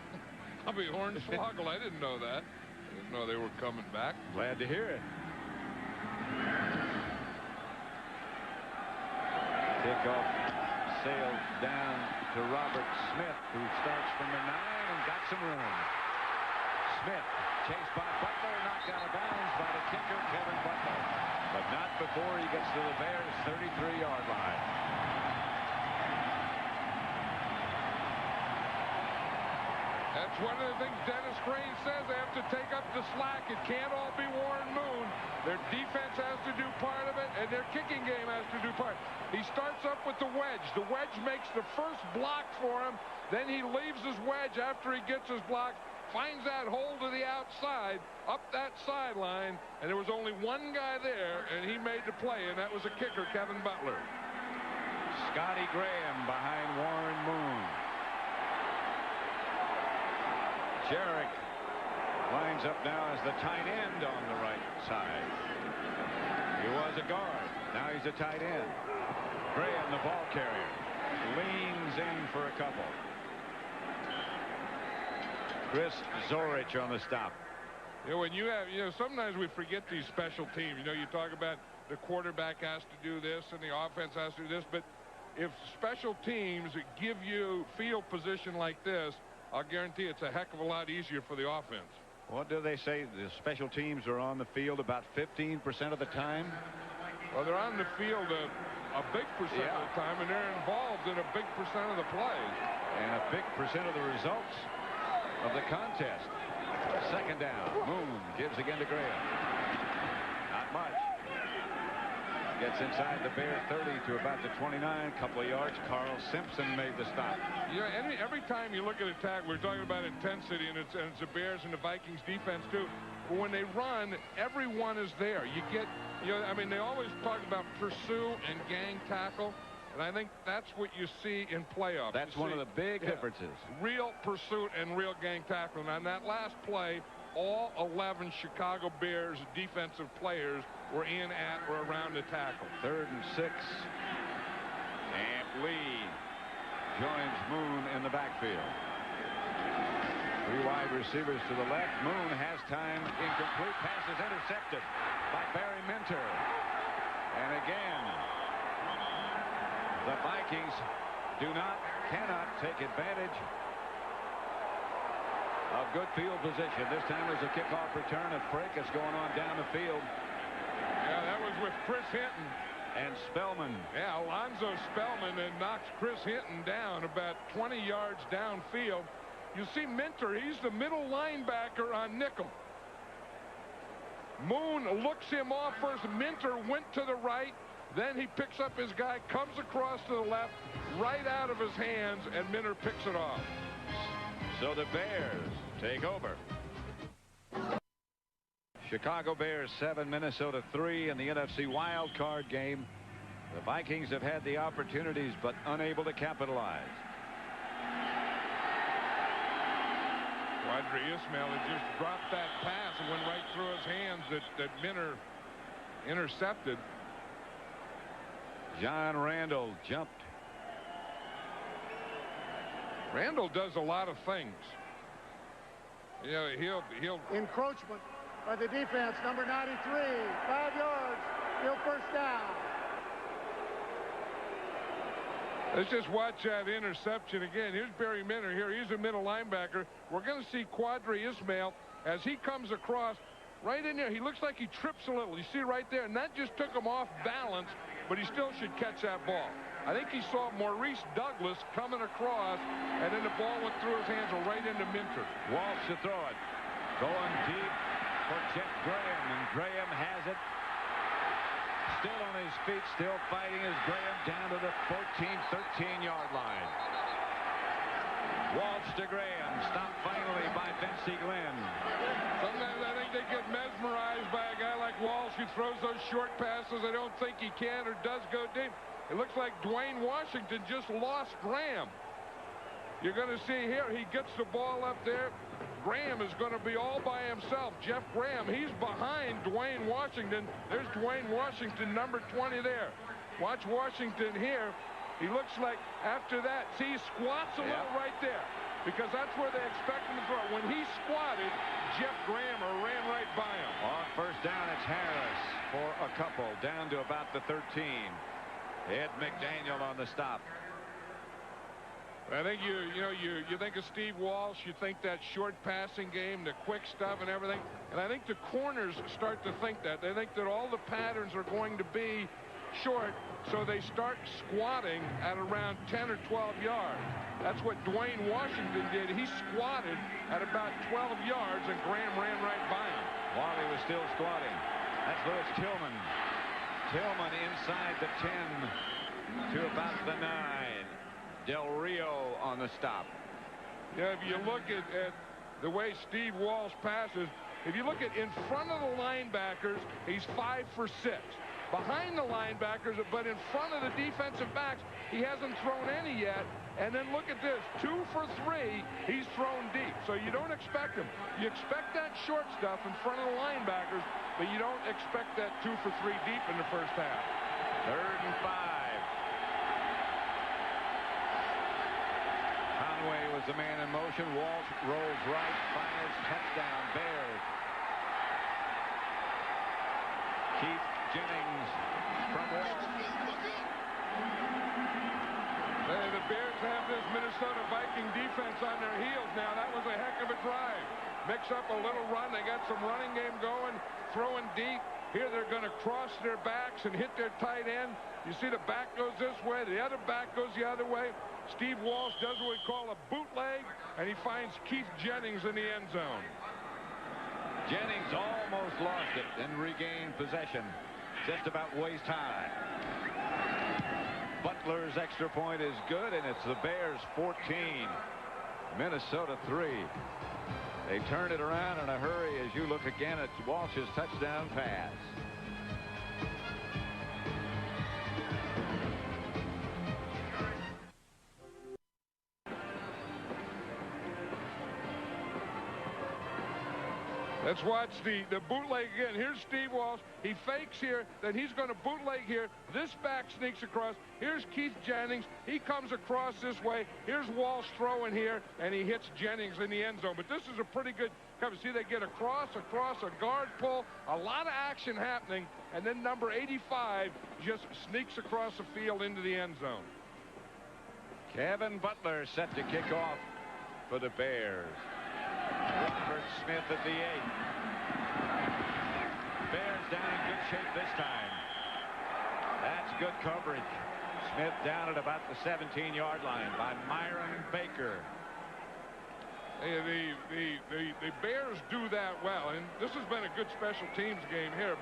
Speaker 5: I'll be hornswoggled. I didn't know that. I didn't know they were coming back.
Speaker 3: Glad to hear it. Kickoff sails down to Robert Smith, who starts from the 9 and got some room. Smith Chased by Butler, knocked out of bounds by the kicker, Kevin Butler. But not before he gets to the Bears' 33-yard line.
Speaker 5: That's one of the things Dennis Green says. They have to take up the slack. It can't all be Warren Moon. Their defense has to do part of it, and their kicking game has to do part. He starts up with the wedge. The wedge makes the first block for him. Then he leaves his wedge after he gets his block, finds that hole to the outside, up that sideline, and there was only one guy there, and he made the play, and that was a kicker, Kevin Butler.
Speaker 3: Scotty Graham behind Warren Moon. Jarek lines up now as the tight end on the right side. He was a guard. Now he's a tight end. Graham, the ball carrier, leans in for a couple. Chris Zorich on the stop.
Speaker 5: When you have, sometimes we forget these special teams. You talk about the quarterback has to do this and the offense has to do this, but if special teams give you field position like this, I'll guarantee it's a heck of a lot easier for the offense.
Speaker 3: What do they say? The special teams are on the field about 15% of the time?
Speaker 5: Well, they're on the field a big percent of the time, and they're involved in a big percent of the plays.
Speaker 3: And a big percent of the results of the contest. Second down. Moon gives again to Graham. Not much. Gets inside the Bear 30 to about the 29, couple of yards. Carl Simpson made the stop.
Speaker 5: Every time you look at attack, we're talking about intensity, and it's the Bears and the Vikings defense too. But when they run, everyone is there. You get, they always talk about pursue and gang tackle, and I think that's what you see in playoffs.
Speaker 3: That's one of the big differences.
Speaker 5: Real pursuit and real gang tackle. And on that last play, all 11 Chicago Bears defensive players were in, at, or around the tackle.
Speaker 3: 3rd and 6. And Lee joins Moon in the backfield. 3 wide receivers to the left. Moon has time. Incomplete. Pass is intercepted by Barry Minter. And again, the Vikings cannot take advantage of good field position. This time there's a kickoff return. A fracas going on down the field.
Speaker 5: Yeah, that was with Chris Hinton.
Speaker 3: And Spellman.
Speaker 5: Yeah, Alonzo Spellman and knocks Chris Hinton down about 20 yards downfield. You see Minter, he's the middle linebacker on nickel. Moon looks him off first. Minter went to the right. Then he picks up his guy, comes across to the left, right out of his hands, and Minter picks it off.
Speaker 3: So the Bears take over. Chicago Bears 7, Minnesota 3 in the NFC wild card game. The Vikings have had the opportunities but unable to capitalize.
Speaker 5: Quadri Ismail had just dropped that pass and went right through his hands that Minter intercepted.
Speaker 3: John Randall jumped.
Speaker 5: Randall does a lot of things. He'll
Speaker 6: encroachment by the defense, number 93, 5 yards, still first down.
Speaker 5: Let's just watch that interception again. Here's Barry Minter here. He's a middle linebacker. We're going to see Quadri Ismail as he comes across right in there. He looks like he trips a little. You see right there, and that just took him off balance, but he still should catch that ball. I think he saw Maurice Douglas coming across, and then the ball went through his hands right into Minter.
Speaker 3: Walsh to throw it. Going deep for Jeff Graham, and Graham has it. Still on his feet, still fighting as Graham down to the 13-yard line. Walsh to Graham, stopped finally by Vince Glenn.
Speaker 5: Sometimes I think they get mesmerized by a guy like Walsh who throws those short passes. I don't think he can or does go deep. It looks like Dwayne Washington just lost Graham. You're going to see here, he gets the ball up there. Graham is going to be all by himself. Jeff Graham, he's behind Dwayne Washington. There's Dwayne Washington, number 20 there. Watch Washington here. He looks like after that, see, he squats a little right there because that's where they expect him to throw. When he squatted, Jeff Graham ran right by him.
Speaker 3: On first down, it's Harris for a couple, down to about the 13. Ed McDaniel on the stop.
Speaker 5: I think you think of Steve Walsh, you think that short passing game, the quick stuff and everything. And I think the corners start to think that. They think that all the patterns are going to be short, so they start squatting at around 10 or 12 yards. That's what Dwayne Washington did. He squatted at about 12 yards, and Graham ran right by him.
Speaker 3: Wally was still squatting. That's Louis Tillman. Tillman inside the 10 to about the 9. Del Rio on the stop.
Speaker 5: Yeah, if you look at the way Steve Walsh passes, if you look at in front of the linebackers, he's 5 for 6. Behind the linebackers, but in front of the defensive backs, he hasn't thrown any yet. And then look at this, 2 for 3, he's thrown deep. So you don't expect him. You expect that short stuff in front of the linebackers, but you don't expect that 2 for 3 deep in the first half.
Speaker 3: 3rd and 5. Conway was the man in motion. Walsh rolls right, fires, touchdown, Bears. Keith Jennings from Walsh.
Speaker 5: The Bears have this Minnesota Viking defense on their heels now. That was a heck of a drive. Mix up a little run. They got some running game going, throwing deep. Here they're going to cross their backs and hit their tight end. You see the back goes this way, the other back goes the other way. Steve Walsh does what we call a bootleg, and he finds Keith Jennings in the end zone.
Speaker 3: Jennings almost lost it and regained possession. Just about waist high. Butler's extra point is good, and it's the Bears 14, Minnesota 3. They turn it around in a hurry as you look again at Walsh's touchdown pass.
Speaker 5: Let's watch the bootleg again. Here's Steve Walsh. He fakes here, then he's going to bootleg here. This back sneaks across. Here's Keith Jennings. He comes across this way. Here's Walsh throwing here, and he hits Jennings in the end zone. But this is a pretty good cover. See, they get across, a guard pull, a lot of action happening, and then number 85 just sneaks across the field into the end zone.
Speaker 3: Kevin Butler set to kick off for the Bears. Robert Smith at the 8. Bears down in good shape this time. That's good coverage. Smith down at about the 17-yard line by Myron Baker.
Speaker 5: The Bears do that well, and this has been a good special teams game here,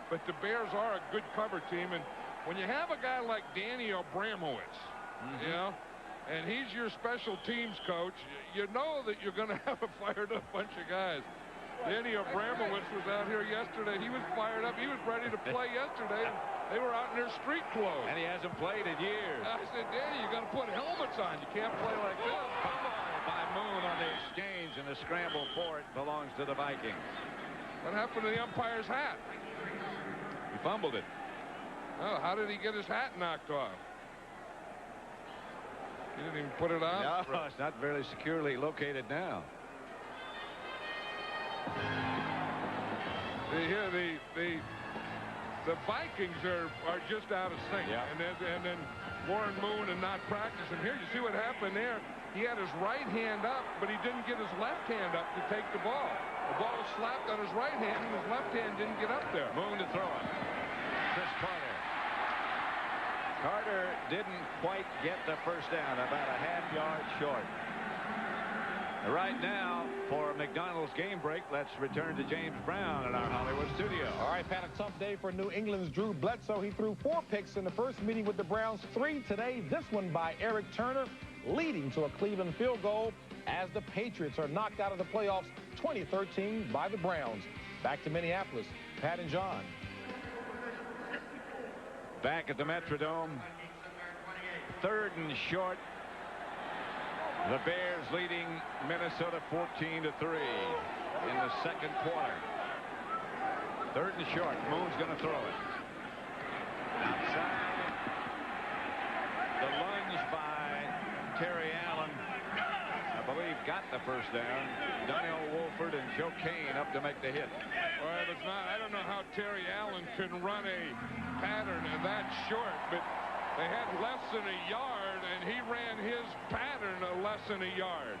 Speaker 5: but the Bears are a good cover team, and when you have a guy like Danny Abramowitz, you know, and he's your special teams coach, you know that you're going to have a fired up bunch of guys. Danny Abramowitz was out here yesterday. He was fired up. He was ready to play yesterday. They were out in their street clothes.
Speaker 3: And he hasn't played in years.
Speaker 5: I said, Danny, you got to put helmets on. You can't play like this.
Speaker 3: Fumble by Moon on the exchange, and the scramble for it belongs to the Vikings.
Speaker 5: What happened to the umpire's hat?
Speaker 3: He fumbled it.
Speaker 5: Oh, how did he get his hat knocked off? He didn't even put it on?
Speaker 3: No, it's not very securely located now.
Speaker 5: The Vikings are just out of sync.
Speaker 3: Yeah.
Speaker 5: And then Warren Moon and not practicing. Here, you see what happened there? He had his right hand up, but he didn't get his left hand up to take the ball. The ball was slapped on his right hand, and his left hand didn't get up there.
Speaker 3: Moon to throw it. Chris Carter. Carter didn't quite get the first down, about a half-yard short. Right now, for McDonald's game break, let's return to James Brown in our Hollywood studio.
Speaker 7: All right, Pat, a tough day for New England's Drew Bledsoe. He threw 4 picks in the first meeting with the Browns, 3 today. This one by Eric Turner, leading to a Cleveland field goal as the Patriots are knocked out of the playoffs 2013 by the Browns. Back to Minneapolis, Pat and John.
Speaker 3: Back at the Metrodome, 3rd and short. The Bears leading Minnesota 14-3 in the second quarter. 3rd and short. Moon's going to throw it. Outside. The lunge by Terry Allen, I believe, got the first down. Donnell Wolford and Joe Kane up to make the hit.
Speaker 5: Well, it's not. I don't know how Terry Allen could run a pattern that short, but they had less than a yard, and he ran his pattern less than a yard.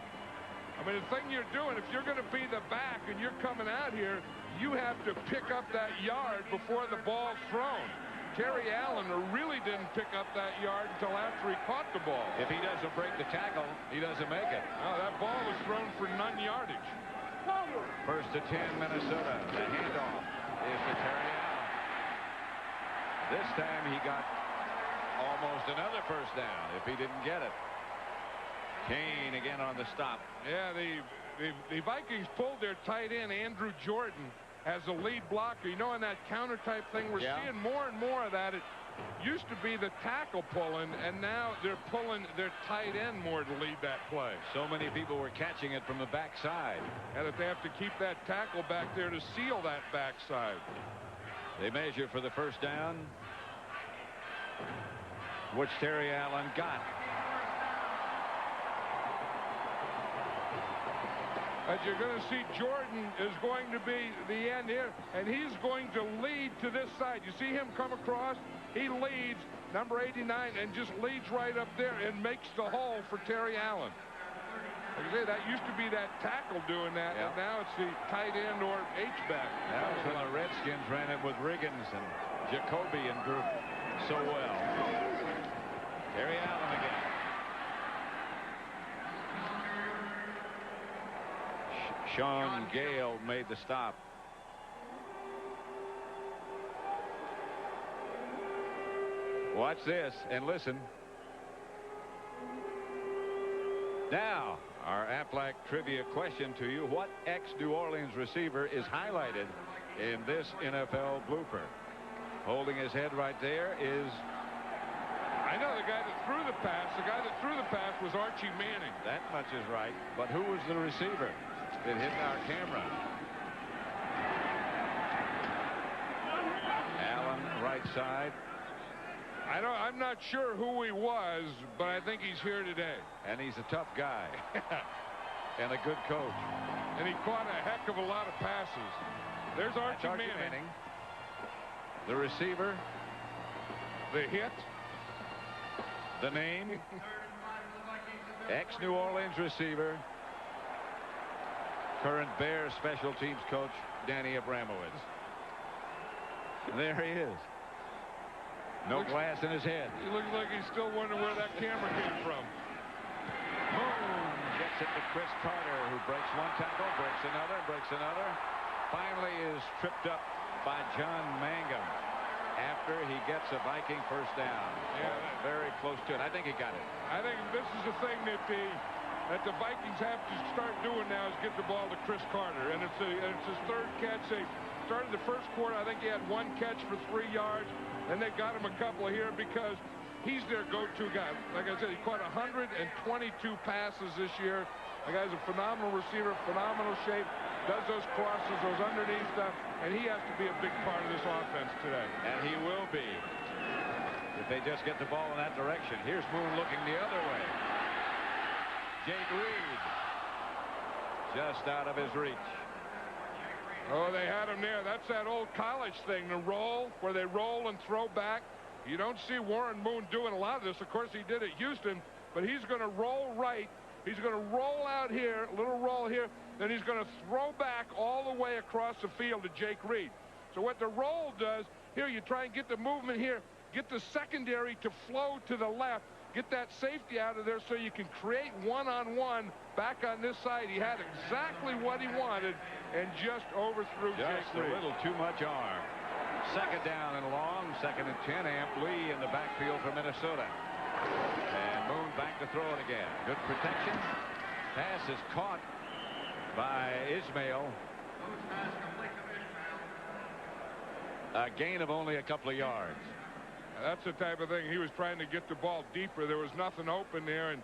Speaker 5: I mean, the thing you're doing, if you're going to be the back and you're coming out here, you have to pick up that yard before the ball's thrown. Terry Allen really didn't pick up that yard until after he caught the ball.
Speaker 3: If he doesn't break the tackle, he doesn't make it.
Speaker 5: No, that ball was thrown for none yardage.
Speaker 3: First to 10, Minnesota. The handoff is to Terry Allen. This time he got almost another first down if he didn't get it. Kane again on the stop.
Speaker 5: Yeah, the Vikings pulled their tight end, Andrew Jordan, as a lead blocker. You know, in that counter type thing, we're seeing more and more of that. It used to be the tackle pulling, and now they're pulling their tight end more to lead that play.
Speaker 3: So many people were catching it from the backside.
Speaker 5: And that they have to keep that tackle back there to seal that backside.
Speaker 3: They measure for the first down, which Terry Allen got.
Speaker 5: As you're going to see, Jordan is going to be the end here, and he's going to lead to this side. You see him come across? He leads, number 89, and just leads right up there and makes the hole for Terry Allen. Like I say, that used to be that tackle doing that, and now it's the tight end or H-back.
Speaker 3: That was when the Redskins ran it with Riggins and Jacoby and group so well. Terry Allen again. Sean Gale made the stop. Watch this and listen. Now, our Aflac trivia question to you. What ex-New Orleans receiver is highlighted in this NFL blooper? Holding his head right there is...
Speaker 5: I know the guy that threw the pass. The guy that threw the pass was Archie Manning.
Speaker 3: That much is right. But who was the receiver that hit our camera? Allen, right side.
Speaker 5: I'm not sure who he was, but I think he's here today.
Speaker 3: And he's a tough guy. And a good coach.
Speaker 5: And he caught a heck of a lot of passes. There's Archie Manning.
Speaker 3: The receiver.
Speaker 5: The hit.
Speaker 3: The name. Ex-New Orleans receiver. Current Bears special teams coach Danny Abramowitz. And there he is. No glass in his head.
Speaker 5: He looks like he's still wondering where that camera came from.
Speaker 3: Boom! Gets it to Chris Carter, who breaks one tackle, breaks another. Finally is tripped up by John Mangum after he gets a Viking first down.
Speaker 5: Yeah,
Speaker 3: very close to it. I think he got it.
Speaker 5: I think this is the thing that the Vikings have to start doing now is get the ball to Chris Carter. And it's his third catch. They started the first quarter. I think he had one catch for 3 yards. And they got him a couple here because he's their go-to guy. Like I said, he caught 122 passes this year. The guy's a phenomenal receiver, phenomenal shape, does those crosses, those underneath stuff, and he has to be a big part of this offense today.
Speaker 3: And he will be if they just get the ball in that direction. Here's Moon looking the other way. Jake Reed just out of his reach.
Speaker 5: Oh, they had him there. That's that old college thing, the roll, where they roll and throw back. You don't see Warren Moon doing a lot of this. Of course, he did at Houston, but he's going to roll right. He's going to roll out here, a little roll here, then he's going to throw back all the way across the field to Jake Reed. So what the roll does, here you try and get the movement here, get the secondary to flow to the left, get that safety out of there so you can create one-on-one back on this side. He had exactly what he wanted and just overthrew Jake Reed.
Speaker 3: A little too much arm. Second down and long, 2nd and 10. Amp Lee in the backfield for Minnesota. And Moon back to throw it again. Good protection. Pass is caught by Ismail. A gain of only a couple of yards.
Speaker 5: That's the type of thing. He was trying to get the ball deeper. There was nothing open there, and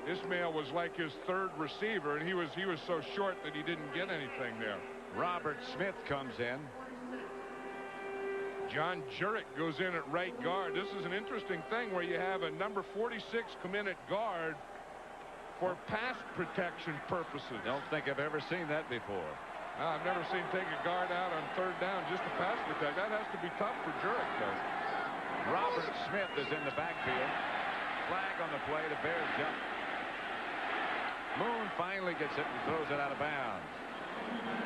Speaker 5: Ismail was like his third receiver, and he was so short that he didn't get anything there.
Speaker 3: Robert Smith comes in.
Speaker 5: John Jurek goes in at right guard. This is an interesting thing where you have a number 46 come in at guard for pass protection purposes.
Speaker 3: Don't think I've ever seen that before.
Speaker 5: No, I've never seen take a guard out on 3rd down just to pass protect. That has to be tough for Jurek, though.
Speaker 3: Robert Smith is in the backfield. flag on the play. The Bears jump. Moon finally gets it and throws it out of bounds.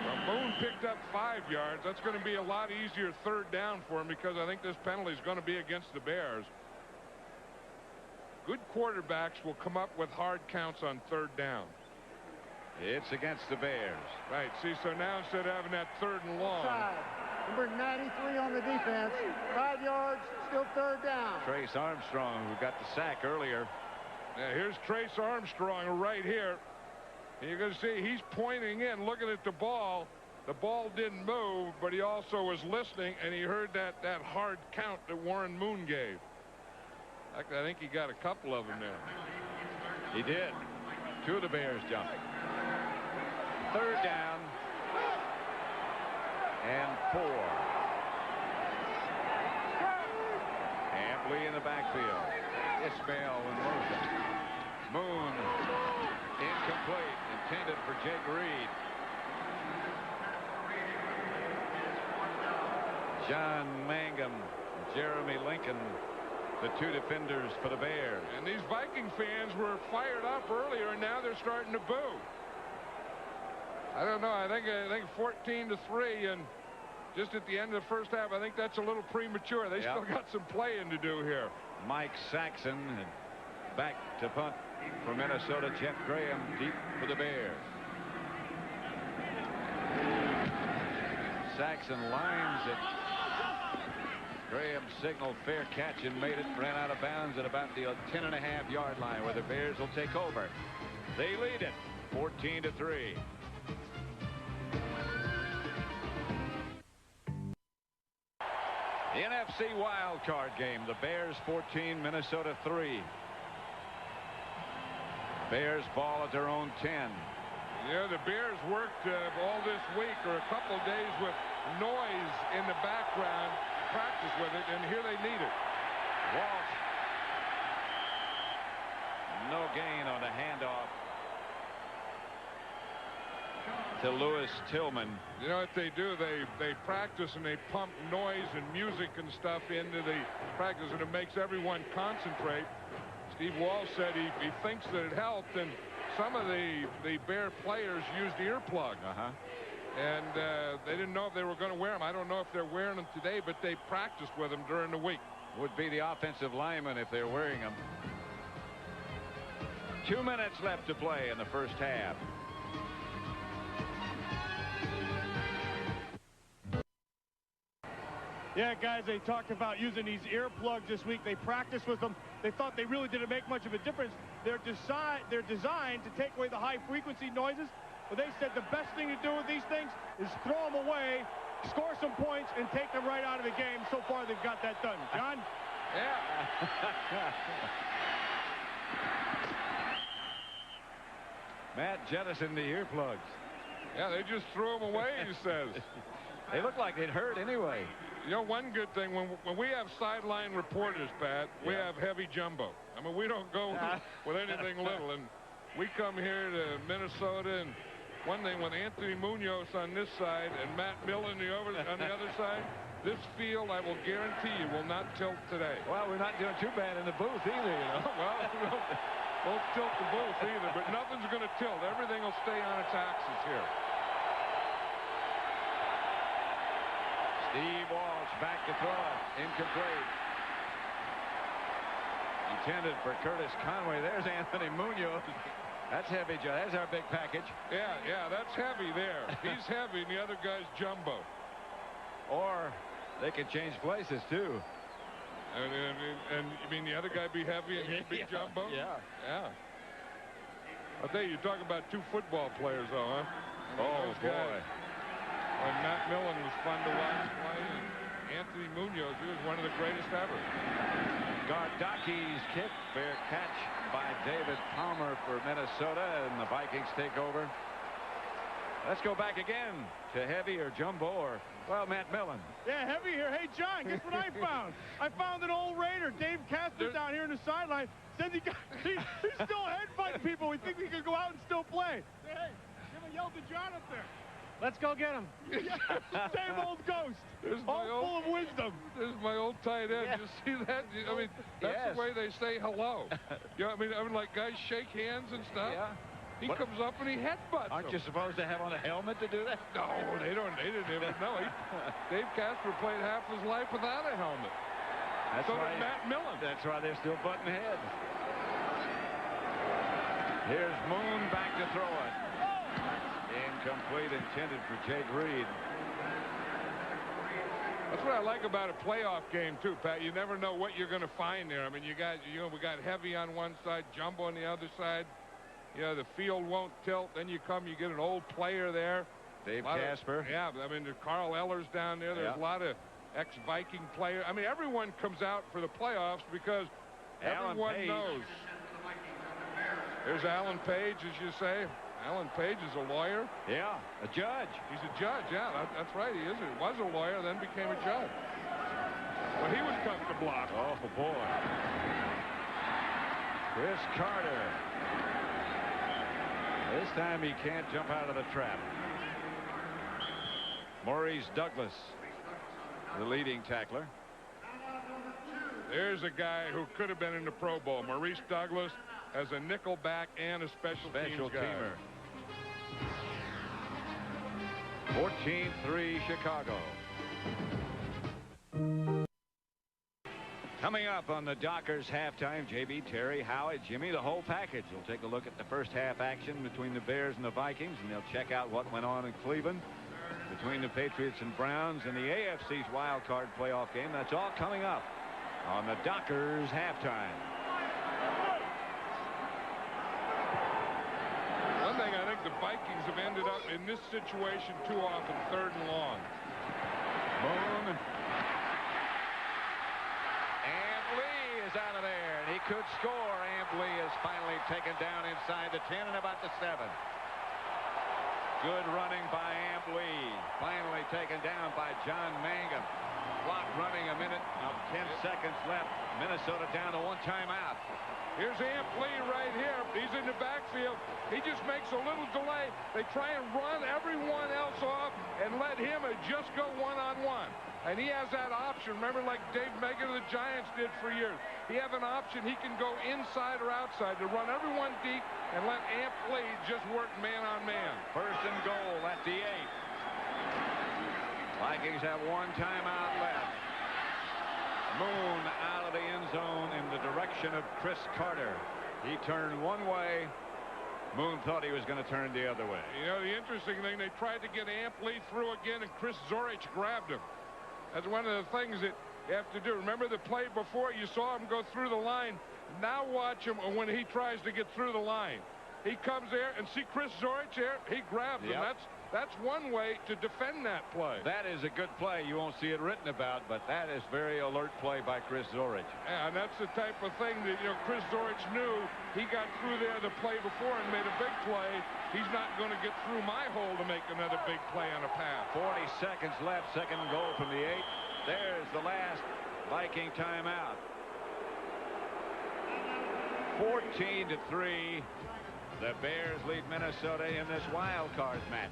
Speaker 5: Well, Moon picked up 5 yards. That's going to be a lot easier third down for him because I think this penalty is going to be against the Bears. Good quarterbacks will come up with hard counts on third down.
Speaker 3: It's against the Bears.
Speaker 5: Right. See, so now instead of having that third and long.
Speaker 6: Side. Number 93 on the defense. 5 yards, still third down.
Speaker 3: Trace Armstrong, who got the sack earlier.
Speaker 5: Now, here's Trace Armstrong right here. And you're going to see he's pointing in, looking at the ball. The ball didn't move, but he also was listening, and he heard that hard count that Warren Moon gave. I think he got a couple of them there.
Speaker 3: He did. 2 of the Bears jumping. Third down. And 4. Ampley in the backfield. Ismail in motion. Moon. Incomplete. Intended for Jake Reed. John Mangum. Jeremy Lincoln. The 2 defenders for the Bears.
Speaker 5: And these Viking fans were fired up earlier, and now they're starting to boo. I don't know. I think 14-3, and just at the end of the first half, I think that's a little premature. They still got some playing to do here.
Speaker 3: Mike Saxon back to punt for Minnesota. Jeff Graham deep for the Bears. Saxon lines it. Graham signaled fair catch and made it. Ran out of bounds at about the 10.5-yard line, where the Bears will take over. They lead it 14-3. The NFC wild card game. The Bears 14, Minnesota 3. Bears ball at their own 10.
Speaker 5: Yeah, the Bears worked all this week or a couple days with noise in the background, practice with it, and here they need it.
Speaker 3: Walsh. No gain on the handoff to Lewis Tillman.
Speaker 5: You know what they do? They practice and they pump noise and music and stuff into the practice, and it makes everyone concentrate. Steve Walsh said he thinks that it helped, and some of the Bear players used earplugs. And they didn't know if they were going to wear them. I don't know if they're wearing them today, but they practiced with them during the week.
Speaker 3: Would be the offensive lineman if they're wearing them. 2 minutes left to play in the first half.
Speaker 8: Yeah, guys, they talked about using these earplugs this week. They practiced with them. They thought they really didn't make much of a difference. They're designed to take away the high-frequency noises. But they said the best thing to do with these things is throw them away, score some points, and take them right out of the game. So far, they've got that done. John?
Speaker 5: Yeah.
Speaker 3: Matt jettisoned the earplugs.
Speaker 5: Yeah, they just threw them away, he says.
Speaker 3: They look like they'd hurt anyway.
Speaker 5: You know, one good thing, when we have sideline reporters, Pat, we have heavy jumbo. I mean, we don't go with anything little. And we come here to Minnesota, and one thing, with Anthony Munoz on this side and Matt Millen on the other side, this field, I will guarantee you, will not tilt today.
Speaker 3: Well, we're not doing too bad in the booth either, you know.
Speaker 5: Well, won't tilt the booth either, but nothing's going to tilt. Everything will stay on its axis here.
Speaker 3: Steve Walsh back to throw it. Incomplete. Intended for Curtis Conway. There's Anthony Munoz. That's heavy, Joe. That's our big package.
Speaker 5: Yeah, that's heavy there. He's heavy, and the other guy's jumbo.
Speaker 3: Or they could change places, too.
Speaker 5: And you mean the other guy be heavy and he'd be jumbo?
Speaker 3: Yeah.
Speaker 5: I'll tell you, you're talking about 2 football players, though, huh?
Speaker 3: Oh, boy.
Speaker 5: And Matt Millen was fun to watch play, and Anthony Munoz, he was one of the greatest ever.
Speaker 3: Gardaki's kick, fair catch by David Palmer for Minnesota, and the Vikings take over. Let's go back again to heavy or jumbo or, well, Matt Millen.
Speaker 8: Yeah, heavy here. Hey, John, guess what I found? I found an old Raider, Dave Castor, down here in the sideline. Says he's still headbutting people. We think we could go out and still play. Say, hey, give a yell to John up there. Let's go get him. Same old ghost. All full of wisdom.
Speaker 5: This is my old tight end.
Speaker 3: Yeah.
Speaker 5: You see that? I mean, that's the way they say hello. You know, I mean, like guys shake hands and stuff.
Speaker 3: Yeah.
Speaker 5: He comes up and he headbutts
Speaker 3: Aren't
Speaker 5: him.
Speaker 3: you supposed to have on a helmet to do that?
Speaker 5: No, they don't. They didn't even know. Dave Casper played half his life without a helmet.
Speaker 3: That's
Speaker 5: So
Speaker 3: why,
Speaker 5: did Matt Millen.
Speaker 3: That's why they're still butting heads. Here's Moon back to throw it. Incomplete, intended for Jake Reed.
Speaker 5: That's what I like about a playoff game too, Pat. You never know what you're going to find there. I mean, we got Heavy on one side, Jumbo on the other side. You know, the field won't tilt. Then you get an old player there.
Speaker 3: Dave Casper.
Speaker 5: Yeah, I mean, there's Carl Ehlers down there. There's a lot of ex-Viking players. I mean, everyone comes out for the playoffs because everyone knows. There's Alan Page, as you say. Alan Page is a lawyer.
Speaker 3: Yeah, a judge.
Speaker 5: He's a judge, yeah, that's right. He was a lawyer, then became a judge. Well, he was tough to block.
Speaker 3: Oh, boy. Chris Carter. This time he can't jump out of the trap. Maurice Douglas, the leading tackler.
Speaker 5: There's a guy who could have been in the Pro Bowl. Maurice Douglas as a nickel back and a special teams guy.
Speaker 3: Teamer. 14-3 Chicago. Coming up on the Dockers halftime, JB, Terry, Howie, Jimmy, the whole package. We'll take a look at the first half action between the Bears and the Vikings, and they'll check out what went on in Cleveland between the Patriots and Browns and the AFC's wild card playoff game. That's all coming up on the Dockers halftime.
Speaker 5: One thing, I think the Vikings have ended up in this situation too often, 3rd and long.
Speaker 3: Moon. Amp Lee is out of there, and he could score. Amp Lee is finally taken down inside the 10 and about the 7. Good running by Amp Lee. Finally taken down by John Mangum. Clock running, a minute of 10 seconds left. Minnesota down to 1 timeout.
Speaker 5: Here's Amp Lee right here. He's in the backfield. He just makes a little delay. They try and run everyone else off and let him just go one-on-one. And he has that option. Remember, like Dave Megan of the Giants did for years. He have an option. He can go inside or outside to run everyone deep and let Amp Lee just work man-on-man.
Speaker 3: 1st and goal at the 8. Vikings have 1 timeout left. Moon out of the end zone in the direction of Chris Carter. He turned one way. Moon thought he was going to turn the other way.
Speaker 5: You know, the interesting thing, they tried to get Amp Lee through again, and Chris Zorich grabbed him. That's one of the things that you have to do. Remember the play before? You saw him go through the line. Now watch him when he tries to get through the line. He comes there and see Chris Zorich there. He grabs him. That's one way to defend that play.
Speaker 3: That is a good play. You won't see it written about, but that is very alert play by Chris Zorich.
Speaker 5: Yeah, and that's the type of thing that, you know, Chris Zorich knew. He got through there the play before and made a big play. He's not going to get through my hole to make another big play on a pass.
Speaker 3: 40 seconds left. 2nd and goal from the 8. There's the last Viking timeout. 14-3. The Bears lead Minnesota in this wild card match.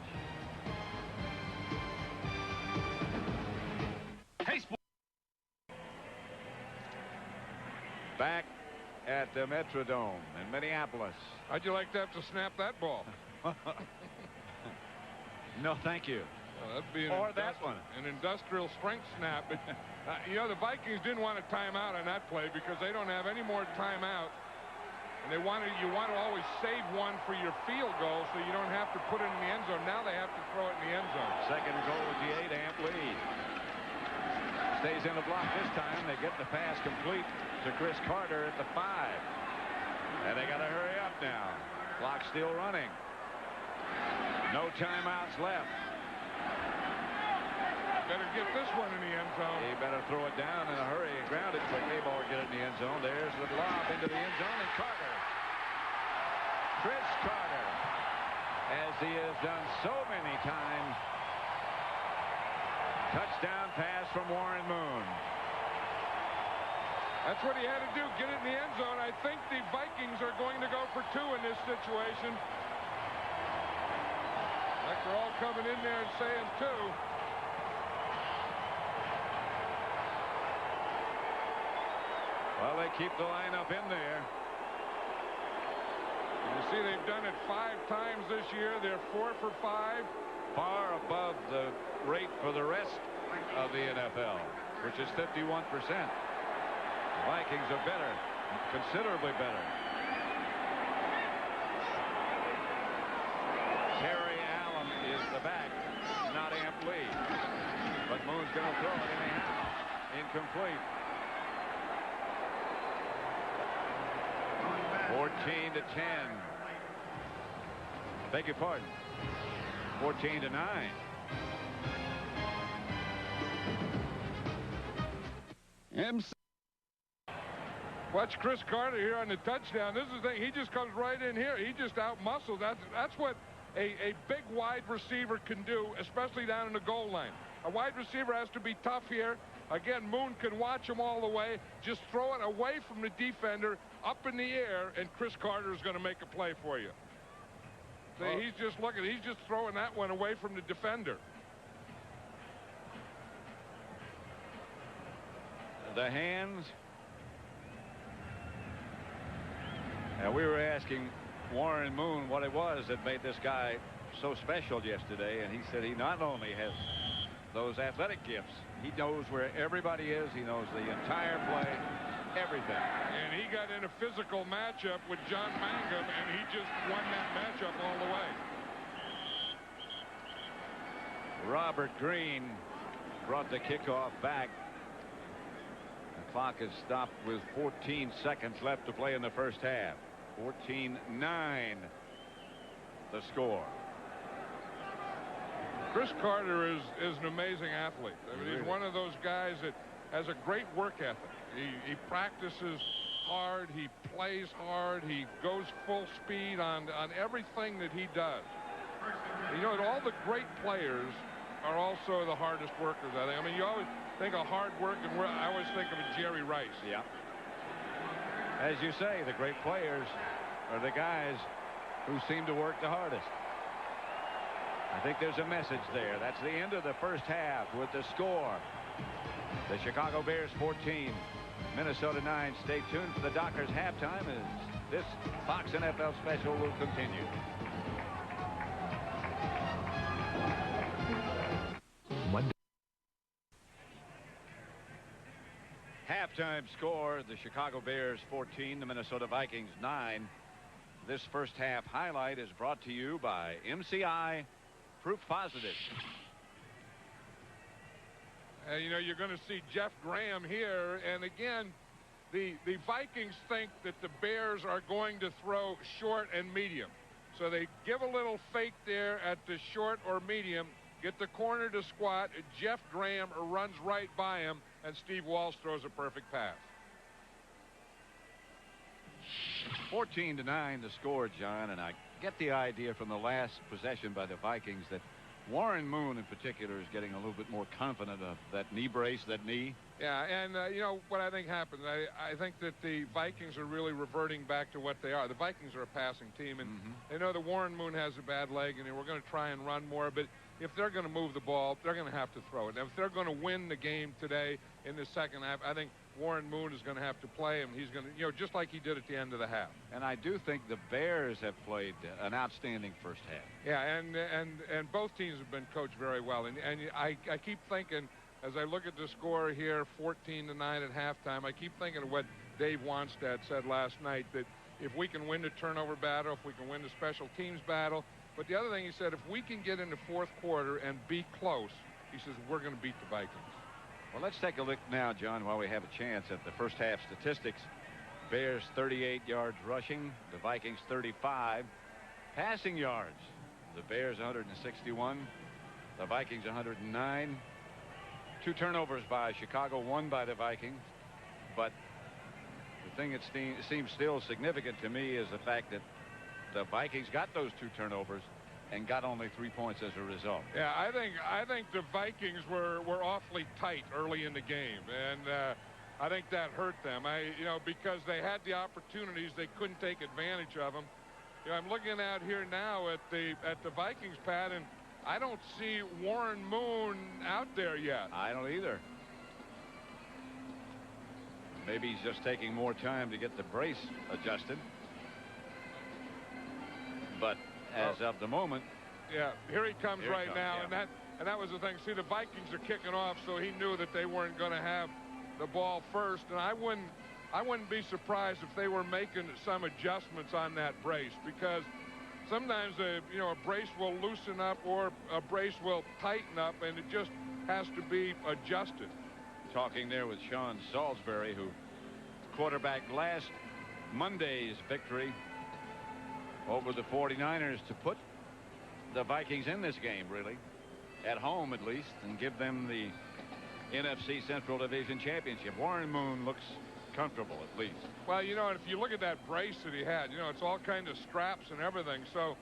Speaker 3: Back at the Metrodome in Minneapolis.
Speaker 5: How'd you like to have to snap that ball?
Speaker 3: No, thank you.
Speaker 5: That'd be an industrial strength snap. But, you know, the Vikings didn't want a timeout on that play because they don't have any more timeout. And you want to always save one for your field goal so you don't have to put it in the end zone. Now they have to throw it in the end zone.
Speaker 3: 2nd goal at the 8. Amp Lee stays in the block this time. They get the pass complete to Chris Carter at the 5. And they got to hurry up now. Clock still running. No timeouts left.
Speaker 5: Better get this one in the end zone.
Speaker 3: He better throw it down in a hurry and ground it quickly. Ball get it in the end zone. There's the lob into the end zone, and Carter. Chris Carter, as he has done so many times. Touchdown pass from Warren Moon.
Speaker 5: That's what he had to do, get it in the end zone. I think the Vikings are going to go for 2 in this situation. Like I They're all coming in there and saying two.
Speaker 3: Well, they keep the lineup in there.
Speaker 5: You see, they've done it 5 times this year. They're 4 for 5.
Speaker 3: Far above the rate for the rest of the NFL, which is 51%. The Vikings are better, considerably better. Terry Allen is the back, not Amp Lee. But Moon's going to throw it anyhow. Incomplete. 14-10. Beg your pardon. 14-9.
Speaker 5: Watch Chris Carter here on the touchdown. This is the thing. He just comes right in here. He just out-muscles. That's what a big wide receiver can do, especially down in the goal line. A wide receiver has to be tough here. Again, Moon can watch him all the way. Just throw it away from the defender, up in the air, and Chris Carter is going to make a play for you. See, he's just looking. He's just throwing that one away from the defender.
Speaker 3: The hands. And we were asking Warren Moon what it was that made this guy so special yesterday, and he said he not only has those athletic gifts, he knows where everybody is. He knows the entire play, everything.
Speaker 5: And he got in a physical matchup with John Mangum, and he just won that matchup all the way.
Speaker 3: Robert Green brought the kickoff back. The clock is stopped with 14 seconds left to play in the first half. 14-9 the score.
Speaker 5: Chris Carter is an amazing athlete. I mean, he's one of those guys that has a great work ethic. He practices hard. He plays hard. He goes full speed on everything that he does. You know, all the great players are also the hardest workers, I think. I mean, you always think of hard work, and I always think of a Jerry Rice.
Speaker 3: Yeah. As you say, the great players are the guys who seem to work the hardest. I think there's a message there. That's the end of the first half with the score. The Chicago Bears 14, Minnesota 9. Stay tuned for the Dockers halftime as this Fox NFL special will continue. Halftime score, the Chicago Bears 14, the Minnesota Vikings 9. This first half highlight is brought to you by MCI Proof Positive.
Speaker 5: You know, you're going to see Jeff Graham here, and again, the Vikings think that the Bears are going to throw short and medium. So they give a little fake there at the short or medium, get the corner to squat. Jeff Graham runs right by him, and Steve Walsh throws a perfect pass.
Speaker 3: 14-9 the score, John, and I get the idea from the last possession by the Vikings that Warren Moon in particular is getting a little bit more confident of that knee brace, that knee.
Speaker 5: Yeah, and you know what I think happened? I think that the Vikings are really reverting back to what they are. The Vikings are a passing team, and they know that Warren Moon has a bad leg, and we're going to try and run more, but if they're going to move the ball, they're going to have to throw it. And if they're going to win the game today in the second half, I think Warren Moon is going to have to play him. He's going to, you know, just like he did at the end of the half.
Speaker 3: And I do think the Bears have played an outstanding first half.
Speaker 5: Yeah, and both teams have been coached very well. And I keep thinking, as I look at the score here, 14-9 at halftime, I keep thinking of what Dave Wannstedt said last night, that if we can win the turnover battle, if we can win the special teams battle. But the other thing he said, if we can get in the fourth quarter and be close, he says, we're going to beat the Vikings.
Speaker 3: Well, let's take a look now, John, while we have a chance at the first half statistics. Bears 38 yards rushing, the Vikings 35. Passing yards, the Bears 161, the Vikings 109. 2 turnovers by Chicago, 1 by the Vikings. But the thing that seems still significant to me is the fact that the Vikings got those 2 turnovers and got only 3 points as a result.
Speaker 5: Yeah, I think the Vikings were awfully tight early in the game, and I think that hurt them. You know, because they had the opportunities, they couldn't take advantage of them. You know, I'm looking out here now at the Vikings, Pat, and I don't see Warren Moon out there yet.
Speaker 3: I don't either. Maybe he's just taking more time to get the brace adjusted. But as of the moment.
Speaker 5: Yeah, here he comes
Speaker 3: Here he
Speaker 5: right
Speaker 3: comes,
Speaker 5: now.
Speaker 3: yeah.
Speaker 5: And that was the thing. See, the Vikings are kicking off, so he knew that they weren't going to have the ball first. And I wouldn't be surprised if they were making some adjustments on that brace, because sometimes a brace will loosen up or a brace will tighten up, and it just has to be adjusted.
Speaker 3: Talking there with Sean Salisbury, who quarterbacked last Monday's victory over the 49ers to put the Vikings in this game, really, at home at least, and give them the NFC Central Division Championship. Warren Moon looks comfortable, at least.
Speaker 5: Well, and if you look at that brace that he had, it's all kind of straps and everything. So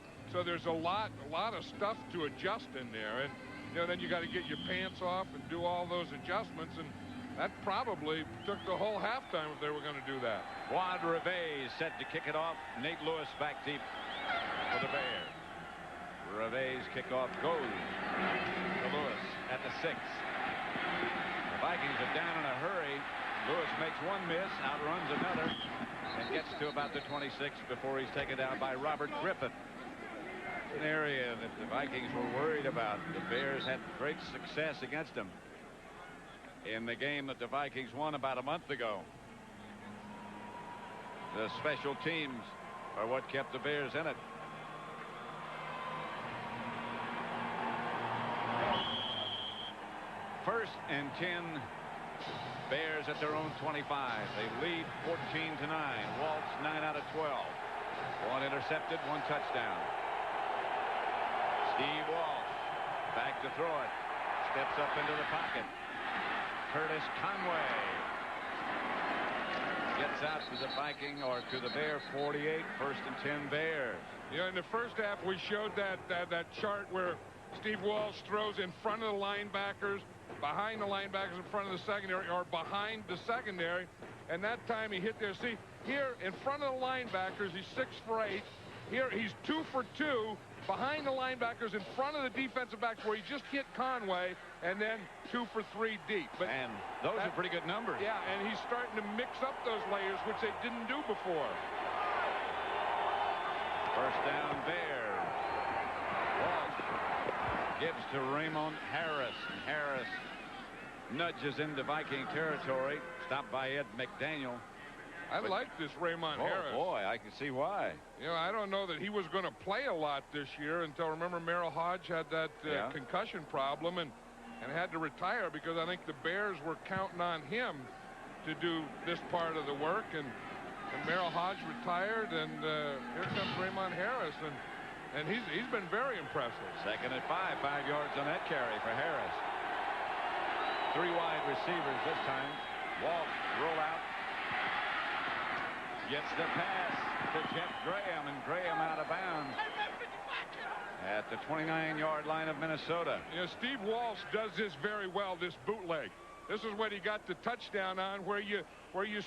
Speaker 5: there's a lot of stuff to adjust in there. And, then you got to get your pants off and do all those adjustments. And that probably took the whole halftime if they were going to do that.
Speaker 3: Juan Revés set to kick it off. Nate Lewis back deep for the Bears. Revés kickoff goes to Lewis at the 6. The Vikings are down in a hurry. Lewis makes one miss, outruns another, and gets to about the 26 before he's taken down by Robert Griffin. An area that the Vikings were worried about. The Bears had great success against them in the game that the Vikings won about a month ago. The special teams are what kept the Bears in it. First and 10. Bears at their own 25. They lead 14-9. Waltz 9 out of 12. One intercepted, one touchdown. Steve Walsh back to throw it. Steps up into the pocket. Curtis Conway gets out to the Viking, or to the Bear 48. First and 10 Bears.
Speaker 5: In the first half we showed that chart where Steve Walsh throws in front of the linebackers, behind the linebackers, in front of the secondary, or behind the secondary, and that time he hit there. See, here in front of the linebackers, he's 6 for 8. Here he's 2 for 2 behind the linebackers, in front of the defensive backs, where he just hit Conway, and then 2 for 3 deep.
Speaker 3: And those are pretty good numbers.
Speaker 5: Yeah, and he's starting to mix up those layers, which they didn't do before.
Speaker 3: First down Bears. Walsh gives to Raymond Harris. Harris nudges into Viking territory. Stopped by Ed McDaniel.
Speaker 5: I like this Raymond Harris.
Speaker 3: Oh, boy, I can see why.
Speaker 5: I don't know that he was going to play a lot this year until, remember, Merrill Hodge had that concussion problem and had to retire, because I think the Bears were counting on him to do this part of the work. And Merrill Hodge retired, and here comes Raymond Harris. And he's been very impressive.
Speaker 3: Second and 5 yards on that carry for Harris. 3 wide receivers this time. Walsh roll out. Gets the pass to Jeff Graham, and Graham out of bounds at the 29-yard line of Minnesota.
Speaker 5: Steve Walsh does this very well, this bootleg. This is what he got the touchdown on, where you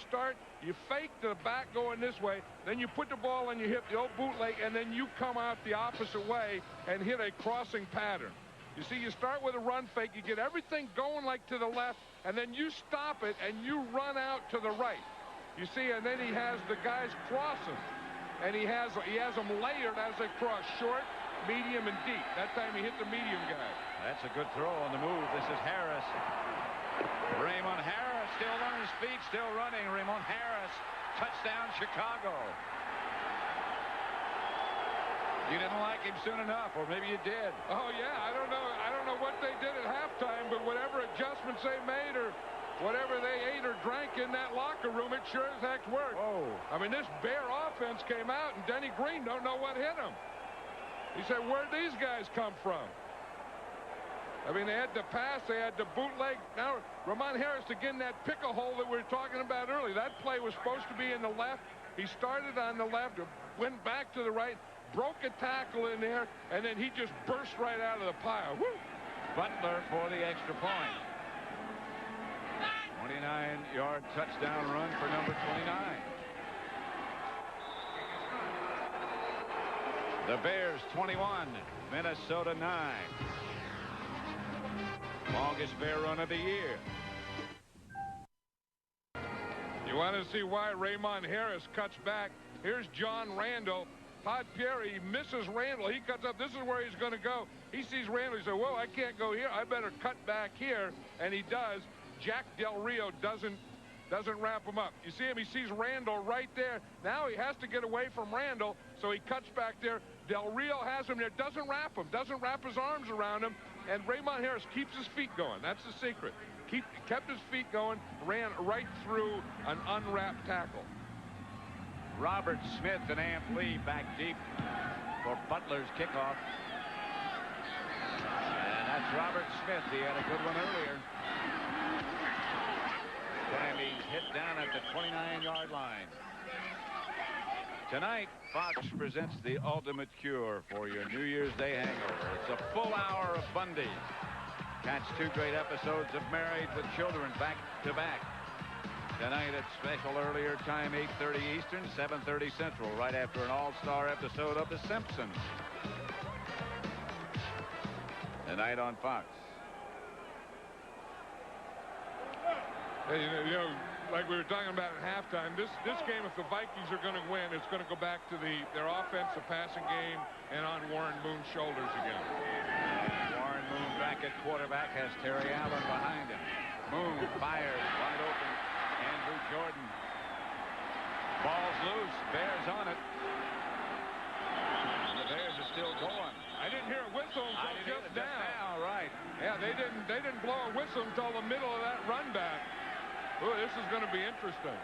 Speaker 5: start, you fake the back going this way, then you put the ball on your hip, the old bootleg, and then you come out the opposite way and hit a crossing pattern. You see, you start with a run fake, you get everything going like to the left, and then you stop it and you run out to the right. You see, and then he has the guys crossing, and he has them layered as they cross, short, medium, and deep. That time he hit the medium guy.
Speaker 3: That's a good throw on the move. This is Harris. Raymond Harris still on his feet, still running. Raymond Harris, touchdown Chicago. You didn't like him soon enough, or maybe you did.
Speaker 5: Oh yeah, I don't know what they did at halftime, but whatever adjustments they made, or whatever they ate or drank in that locker room, it sure as heck worked.
Speaker 3: Oh.
Speaker 5: I mean, this Bear offense came out, and Denny Green don't know what hit him. He said, where'd these guys come from? I mean, they had the pass, they had the bootleg. Now, Ramon Harris, again, that pick-a-hole that we were talking about earlier, that play was supposed to be in the left. He started on the left, went back to the right, broke a tackle in there, and then he just burst right out of the pile. Woo!
Speaker 3: Butler for the extra point. 29-yard touchdown run for number 29. The Bears 21, Minnesota 9. Longest Bear run of the year.
Speaker 5: You want to see why Raymond Harris cuts back? Here's John Randall. Todd Perry misses Randall. He cuts up. This is where he's going to go. He sees Randall. He says, whoa, I can't go here. I better cut back here. And he does. Jack Del Rio doesn't wrap him up. You see him? He sees Randall right there. Now he has to get away from Randall, so he cuts back there. Del Rio has him there. Doesn't wrap him. Doesn't wrap his arms around him. And Raymond Harris keeps his feet going. That's the secret. Kept his feet going, ran right through an unwrapped tackle.
Speaker 3: Robert Smith and Amp Lee back deep for Butler's kickoff. And that's Robert Smith. He had a good one earlier. And he's hit down at the 29-yard line. Tonight, Fox presents the ultimate cure for your New Year's Day hangover. It's a full hour of Bundy. Catch 2 great episodes of Married with Children back to back. Tonight at special earlier time, 8:30 Eastern, 7:30 Central, right after an all-star episode of The Simpsons. Tonight on Fox.
Speaker 5: Hey, you know, like we were talking about at halftime, this game, if the Vikings are going to win, it's going to go back to their offensive passing game and on Warren Moon's shoulders again.
Speaker 3: Warren Moon back at quarterback, has Terry Allen behind him. Moon fires wide open. Andrew Jordan. Ball's loose. Bears on it. And the Bears are still going.
Speaker 5: I didn't hear a whistle until just now.
Speaker 3: Right.
Speaker 5: Yeah, they didn't blow a whistle until the middle of that run back. Oh, this is going to be interesting.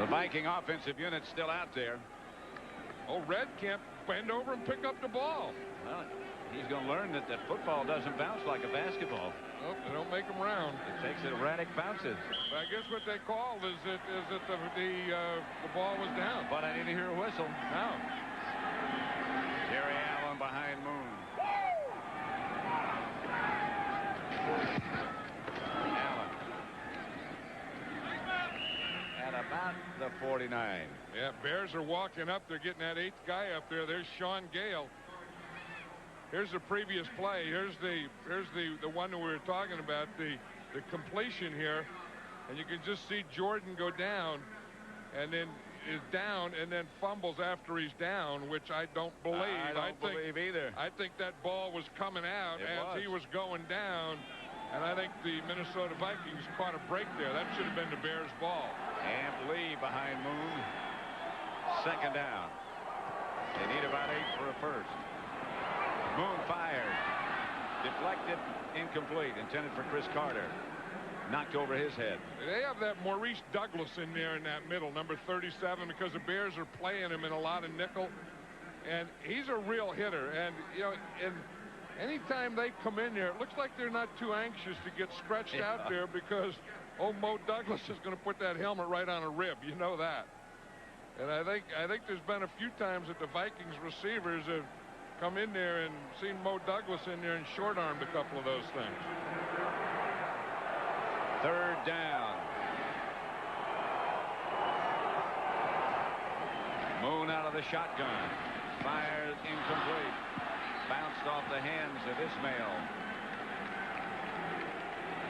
Speaker 3: The Viking offensive unit's still out there.
Speaker 5: Oh, Red can't bend over and pick up the ball.
Speaker 3: Well, he's going to learn that football doesn't bounce like a basketball.
Speaker 5: Nope, they don't make them round.
Speaker 3: It takes erratic bounces.
Speaker 5: But I guess what they called is that the ball was down.
Speaker 3: But I didn't hear a whistle.
Speaker 5: No.
Speaker 3: Terry Allen behind Moon. Allen at about the 49.
Speaker 5: Yeah, Bears are walking up. They're getting that 8th guy up there. There's Sean Gale. Here's the previous play. Here's the one that we were talking about, the completion here, and you can just see Jordan go down, and then is down, and then fumbles after he's down, which I don't believe.
Speaker 3: I don't believe either.
Speaker 5: I think that ball was coming out he was going down, and I think the Minnesota Vikings caught a break there. That should have been the Bears' ball.
Speaker 3: Amp Lee behind Moon. 2nd down. They need about 8 for a first. Moon fires. Deflected, incomplete. Intended for Chris Carter. Knocked over his head.
Speaker 5: They have that Maurice Douglas in there in that middle, number 37, because the Bears are playing him in a lot of nickel. And he's a real hitter. And, you know, anytime they come in there, it looks like they're not too anxious to get stretched out there because old Mo Douglas is going to put that helmet right on a rib. You know that. And I think there's been a few times that the Vikings receivers have come in there and seen Mo Douglas in there and short-armed a couple of those things.
Speaker 3: 3rd down. Moon out of the shotgun. Fires incomplete. Bounced off the hands of Ismail.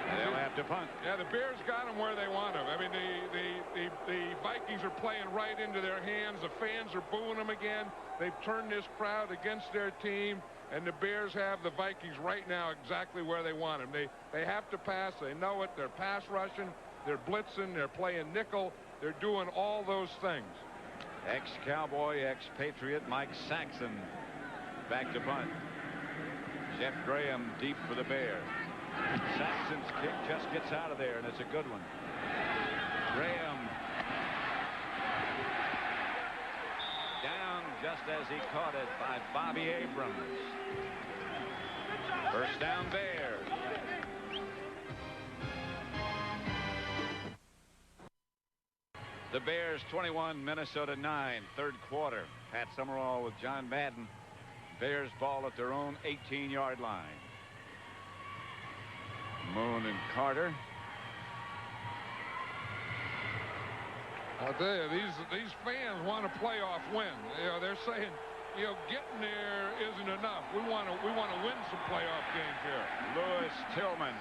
Speaker 3: And they'll have to punt.
Speaker 5: Yeah, the Bears got them where they want them. I mean, the Vikings are playing right into their hands. The fans are booing them again. They've turned this crowd against their team, and the Bears have the Vikings right now exactly where they want them. They have to pass. They know it. They're pass rushing. They're blitzing. They're playing nickel. They're doing all those things.
Speaker 3: Ex-Cowboy, ex-Patriot Mike Saxon back to punt. Jeff Graham deep for the Bears. Saxon's kick just gets out of there, and it's a good one. Graham down just as he caught it by Bobby Abrams. First down Bears. The Bears 21, Minnesota 9, 3rd quarter. Pat Summerall with John Madden. Bears ball at their own 18-yard line. Moon and Carter.
Speaker 5: I'll tell you, these fans want a playoff win. You know, they're saying, you know, getting there isn't enough. We want to win some playoff games here.
Speaker 3: Louis Tillman.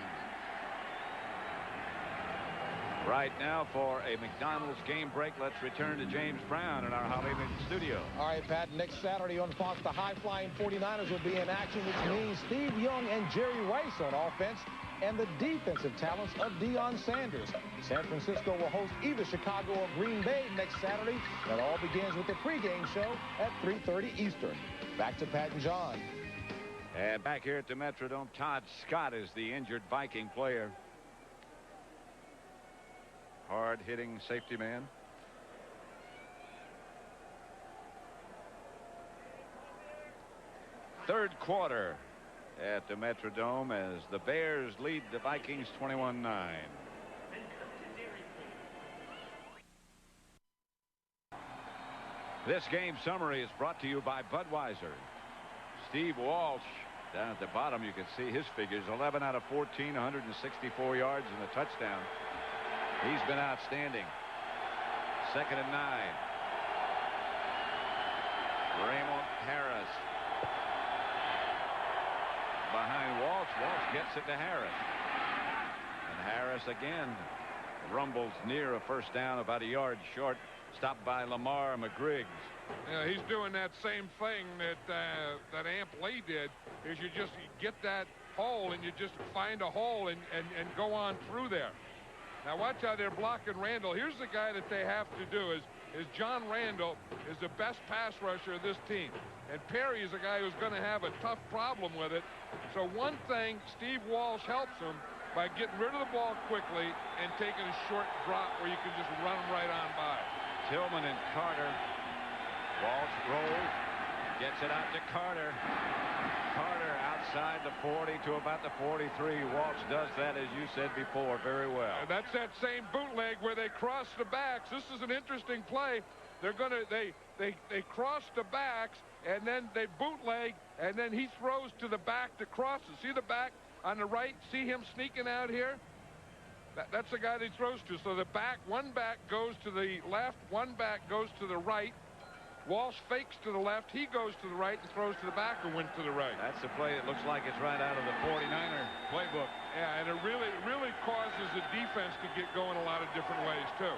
Speaker 3: Right now for a McDonald's game break, let's return to James Brown in our Hollywood studio.
Speaker 7: All right, Pat, next Saturday on Fox, the high-flying 49ers will be in action, which means Steve Young and Jerry Rice on offense and the defensive talents of Deion Sanders. San Francisco will host either Chicago or Green Bay next Saturday. That all begins with the pregame show at 3:30 Eastern. Back to Pat and John.
Speaker 3: And back here at the Metrodome, Todd Scott is the injured Viking player. Hard-hitting safety man. Third quarter at the Metrodome as the Bears lead the Vikings 21-9. This game summary is brought to you by Budweiser. Steve Walsh, down at the bottom, you can see his figures. 11 out of 14, 164 yards and a touchdown. He's been outstanding. 2nd and 9. Raymond Harris behind Walsh. Walsh gets it to Harris. And Harris again rumbles near a first down, about a yard short. Stopped by Lamar McGriggs.
Speaker 5: Yeah, he's doing that same thing that Amp Lee did. Is you just get that hole and you just find a hole and go on through there. Now watch how they're blocking Randall. Here's the guy that they have to do is John Randall is the best pass rusher of this team. And Perry is a guy who's going to have a tough problem with it. So one thing, Steve Walsh helps him by getting rid of the ball quickly and taking a short drop where you can just run him right on by.
Speaker 3: Tillman and Carter. Walsh rolls. Gets it out to Carter. Carter outside the 40 to about the 43. Walsh does that, as you said before, very well.
Speaker 5: And that's that same bootleg where they cross the backs. This is an interesting play. They're going to, they cross the backs, and then they bootleg, and then he throws to the back to cross it. See the back on the right? See him sneaking out here? That's the guy that he throws to. So the back, one back goes to the left, one back goes to the right. Walsh fakes to the left. He goes to the right and throws to the back and went to the right.
Speaker 3: That's the play. It looks like it's right out of the 49er playbook.
Speaker 5: Yeah, and it really causes the defense to get going a lot of different ways, too.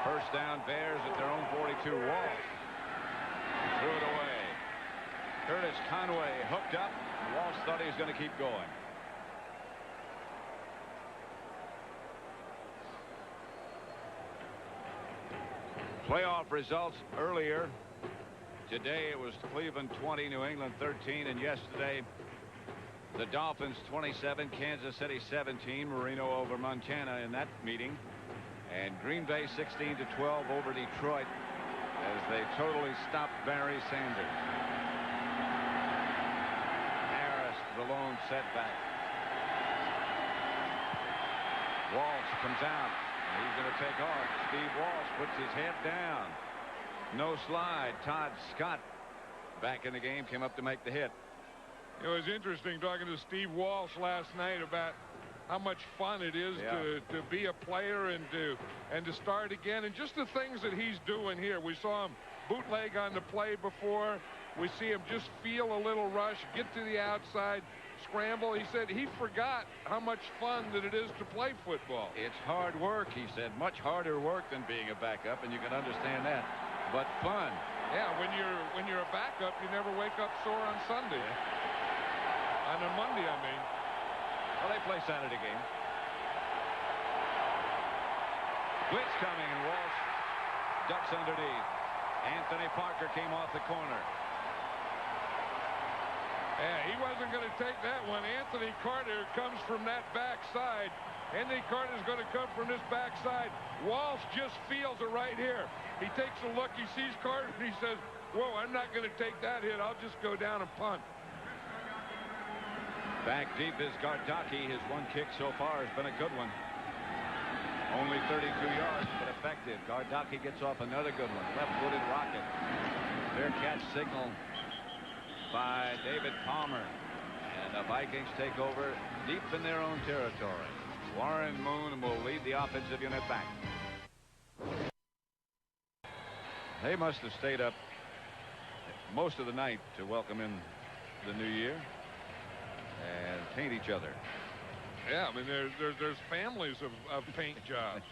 Speaker 3: First down, Bears at their own 42. Walsh threw it away. Curtis Conway hooked up. Walsh thought he was going to keep going. Playoff results earlier. Today it was Cleveland 20, New England 13, and yesterday the Dolphins 27, Kansas City 17, Marino over Montana in that meeting, and Green Bay 16-12 over Detroit as they totally stopped Barry Sanders. Harris, the lone setback. Walsh comes out. He's going to take off. Steve Walsh puts his head down. No slide. Todd Scott back in the game, came up to make the hit.
Speaker 5: It was interesting talking to Steve Walsh last night about how much fun it is to be a player and to start again, and just the things that he's doing here. We saw him bootleg on the play before. We see him just feel a little rush, get to the outside, scramble. He said he forgot how much fun that it is to play football.
Speaker 3: It's hard work, he said. Much harder work than being a backup, and you can understand that. But fun.
Speaker 5: Yeah, when you're a backup, you never wake up sore on Sunday. On a Monday, I mean.
Speaker 3: Well, they play Saturday game. Blitz coming, and Walsh ducks underneath. Anthony Parker came off the corner.
Speaker 5: Yeah, he wasn't going to take that one. Anthony Carter comes from that backside. Anthony Carter's going to come from this backside. Walsh just feels it right here. He takes a look. He sees Carter, and he says, whoa, I'm not going to take that hit. I'll just go down and punt.
Speaker 3: Back deep is Gardocki. His one kick so far has been a good one. Only 32 yards, but effective. Gardocki gets off another good one. Left-footed rocket. Fair catch signal by David Palmer, and the Vikings take over deep in their own territory. Warren Moon will lead the offensive unit back. They must have stayed up most of the night to welcome in the new year and paint each other.
Speaker 5: Yeah, I mean, there's families of paint jobs.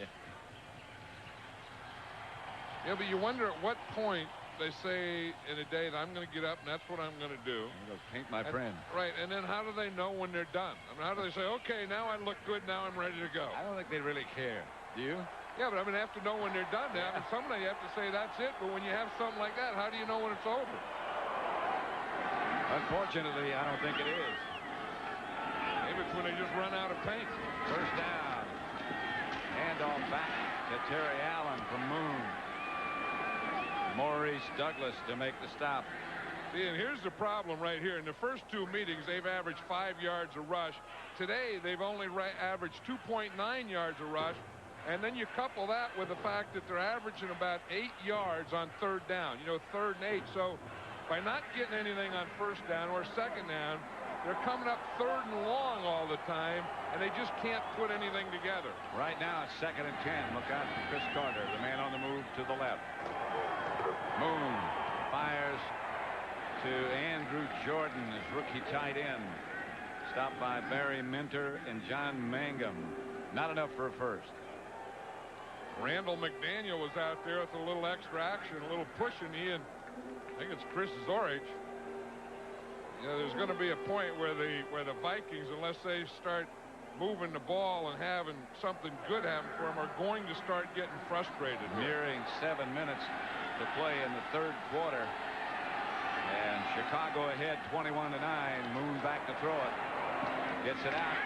Speaker 5: Yeah, but you wonder at what point they say in a day that I'm going to get up and that's what I'm going to do.
Speaker 3: I'm going to paint my friend.
Speaker 5: Right, and then how do they know when they're done? I mean, how do they say, okay, now I look good, now I'm ready to go?
Speaker 3: I don't think they really care. Do you?
Speaker 5: Yeah, but I mean, they have to know when they're done. Now, I mean, somebody have to say that's it, but when you have something like that, how do you know when it's over?
Speaker 3: Unfortunately, I don't think it is.
Speaker 5: Maybe it's when they just run out of paint.
Speaker 3: First down. Handoff back to Terry Allen from Moon. Maurice Douglas to make the stop.
Speaker 5: See, and here's the problem right here. In the first two meetings, they've averaged 5 yards a rush. Today, they've only averaged 2.9 yards a rush. And then you couple that with the fact that they're averaging about 8 yards on third down. You know, 3rd and 8. So by not getting anything on first down or second down, they're coming up 3rd and long all the time, and they just can't put anything together.
Speaker 3: Right now, it's 2nd and 10. Look out for Chris Carter, the man on the move to the left. Moon fires to Andrew Jordan, his rookie tight end. Stopped by Barry Minter and John Mangum. Not enough for a first.
Speaker 5: Randall McDaniel was out there with a little extra action, a little push, and I think it's Chris Zorich. You know, there's going to be a point where the Vikings, unless they start moving the ball and having something good happen for them, are going to start getting frustrated.
Speaker 3: Nearing 7 minutes to play in the 3rd quarter. And Chicago ahead 21-9. Moon back to throw it. Gets it out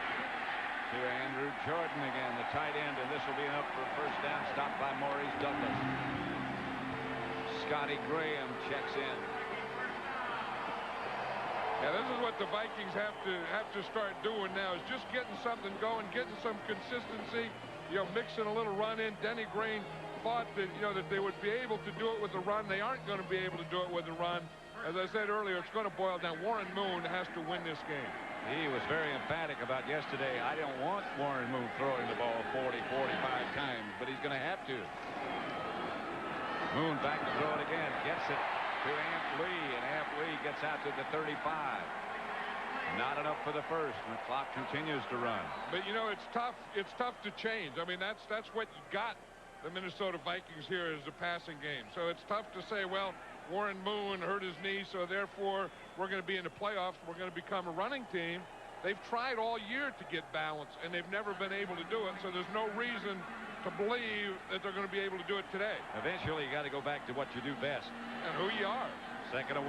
Speaker 3: to Andrew Jordan again, the tight end, and this will be enough for a first down. Stopped by Maurice Douglas. Scotty Graham checks in.
Speaker 5: Yeah, this is what the Vikings have to start doing now, is just getting something going, getting some consistency, you know, mixing a little run in. Denny Green thought that, you know, that they would be able to do it with the run. They aren't going to be able to do it with the run. As I said earlier, it's going to boil down. Warren Moon has to win this game.
Speaker 3: He was very emphatic about yesterday. I don't want Warren Moon throwing the ball 40, 45 times, but he's going to have to. Moon back to throw it again. Gets it to Amp Lee, and Amp Lee gets out to the 35. Not enough for the first, and the clock continues to run.
Speaker 5: But, you know, it's tough to change. I mean, that's what you got the Minnesota Vikings here is a passing game. So it's tough to say, well, Warren Moon hurt his knee, so therefore we're going to be in the playoffs. We're going to become a running team. They've tried all year to get balance, and they've never been able to do it. So there's no reason to believe that they're going to be able to do it today.
Speaker 3: Eventually, you got to go back to what you do best.
Speaker 5: And who you are.
Speaker 3: 2nd and 1.